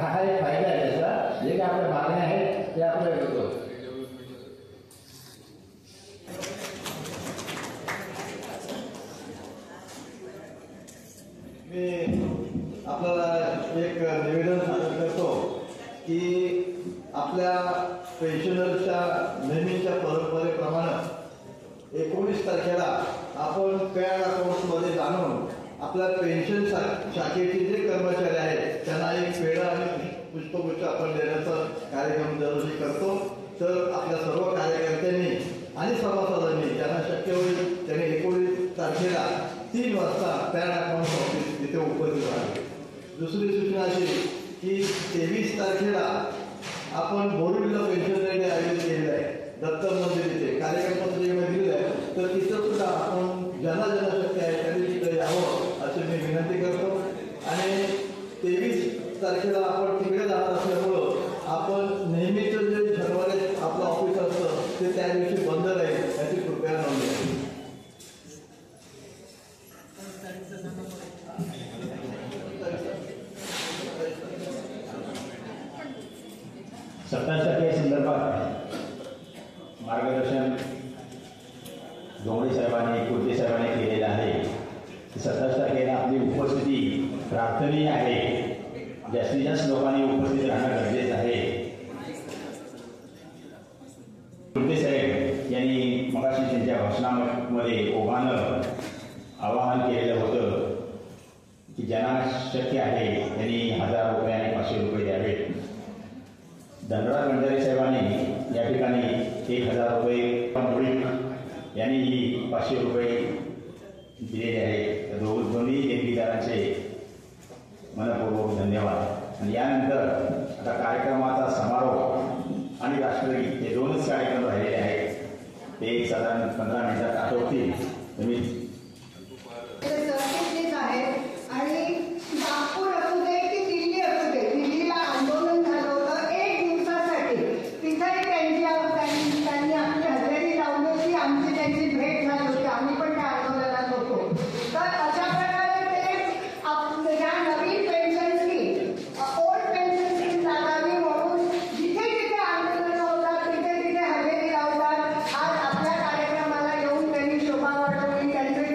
हा एक फायदा आहे त्याचा. जे काही आपल्या मागण्या आहेत ते आपल्याला करतो. मी आपल्याला एक निवेदन सादर करतो की आपल्या पेन्शनर्सच्या नेहमीच्या परंपरेप्रमाणे 19 तारखेला आपण पॅन अकाउंट्समध्ये जाणून आपल्या पेन्शन शाखेचे जे कर्मचारी आहेत त्यांना एक पेढा आणि पुष्पगुच्छ आपण देण्याचा कार्यक्रम दरवर्षी करतो. तर आपल्या सर्व कार्यकर्त्यांनी आणि सभासदांनी ज्यांना शक्य होईल त्यांनी 19 तारखेला 3 वाजता पॅन अकाउंट ऑफिस इथे उपस्थित राहावे. दुसरी सूचना अशी की 23 तारखेला आपण बोरिवलीला पेन्शन डे आयोजित केलेलं आहे. दत्त मंदिर इथे कार्यक्रम दिलेला आहे. तर तिथं सुद्धा आपण ज्यांना शक्य आहे त्यांनी तिथं यावं अशी मी विनंती करतो. आणि 23 तारखेला आपण तिकडे जाणार असल्यामुळं आपण नेहमीचं जे शनिवारी आपलं ऑफिस असतं ते त्या दिवशी बंद राहील याची कृपया नोंद घ्या. सत्ताच्या संदर्भात मार्गदर्शन डोंगरे साहेबांनी कुर्ते साहेबांनी केलेलं आहे. 27 तारखेला आपली उपस्थिती प्रार्थनीय आहे. जास्तीत जास्त लोकांनी उपस्थित राहणं गरजेचं आहे. कुर्ते साहेब यांनी मगाशी त्यांच्या भाषणामध्ये ओघानं आवाहन केलेलं होतं की ज्यांना शक्य आहे त्यांनी 1000 रुपये आणि 500 रुपये द्यावेत. धनराज भंडारी साहेबांनी या ठिकाणी 1000 रुपये मुळीक यांनी 500 रुपये दिलेले आहेत. दोन्ही देणगीदारांचे मनपूर्वक धन्यवाद. आणि यानंतर आता कार्यक्रमाचा समारोप आणि राष्ट्रगीत हे 2च कार्यक्रम राहिलेले आहेत. ते साधारण 15 मिनिटात आटोपतील. तुम्ही सरचिटणीस आहेत आणि नागपूर असू दे की दिल्ली असू दे, दिल्लीला आंदोलन झालं होतं 1 दिवसासाठी. तिथेही त्यांनी आपली हजेरी लावली होती. आमची त्यांची भेट झाली होती. आम्ही पण त्या आंदोलनात होतो. तर अशा प्रकारे ते या नवीन pension scheme, old pension scheme लागावी म्हणून जिथे जिथे आंदोलन होतात तिथे तिथे हजेरी लावतात. आज आपल्या कार्यक्रमाला येऊन त्यांनी शोभा वाढवली. त्यांचे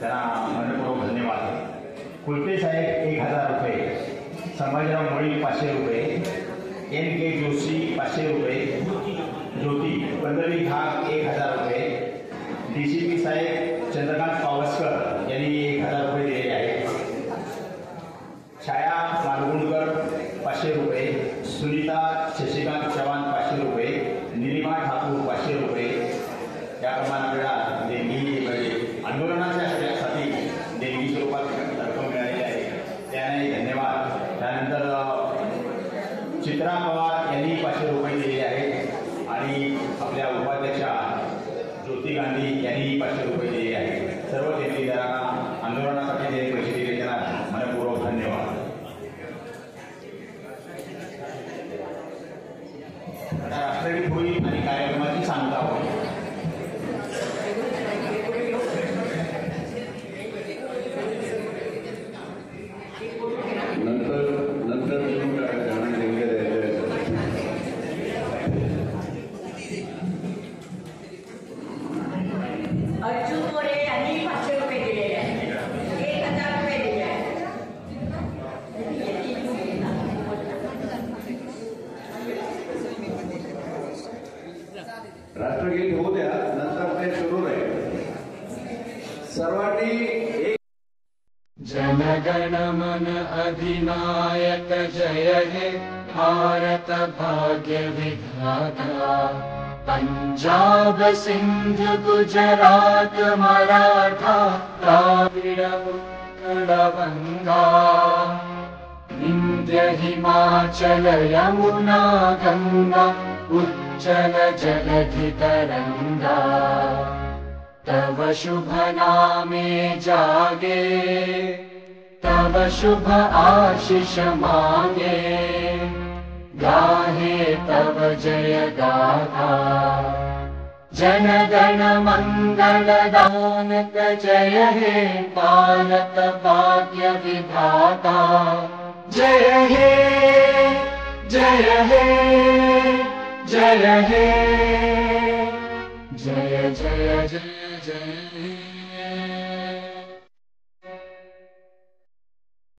त्यांना मनपूर्वक धन्यवाद. कुलते साहेब 1000 रुपये, संभाजीराव मोळी 500 रुपये, NK जोशी 500 रुपये, ज्योती पंढरी घाग 1000 रुपये, DCP साहेब चंद्रकांत पावसकर यांनी 1000 रुपये दिलेले आहेत. छाया मालगुणकर 500 रुपये, सुनीता शशिकांत चव्हाण 500 रुपये, निलिमा ठाकूर 500 रुपये. त्याप्रमाणे आपल्याला देणगी आंदोलनासाठी देणगी स्वरूपात रक्कम मिळालेली आहे, त्याने धन्यवाद. त्यानंतर चित्रा पवार यांनी 500 रुपये दिलेले आहेत आणि आपल्या उपाध्यक्षा ज्योती गांधी यांनी 500 रुपये दिलेले आहेत. सर्व देणगीदारांना आंदोलनासाठी जे पैसे दिले त्यांना मनपूर्वक धन्यवाद. आता राष्ट्रगीत होईल आणि कार्यक्रमाची सांगता होईल. अर्जुन मोरे यांनी 500 रुपये दिलेले आहेत. 1000 रुपये दिले आहेत. राष्ट्रगीत होऊ द्या, नंतर ते सुरू राहील. सर्वांनी एक जनगण मन अधिनायक जय हे भारत भाग्य विधाता. पंजाब सिंध गुजरात मराठा द्राविड उत्कल गंगा. विंध्य हिमाचल यमुना गंगा उच्चल जलधि तरंगा. तव शुभ नामे जागे, तव शुभ आशीष मांगे. गाहे तव जय गाथा. जन गण मंगल दानक जय हे भारत भाग्य विधाता. जय हे जय हे जय हे जय जय जय जय हे.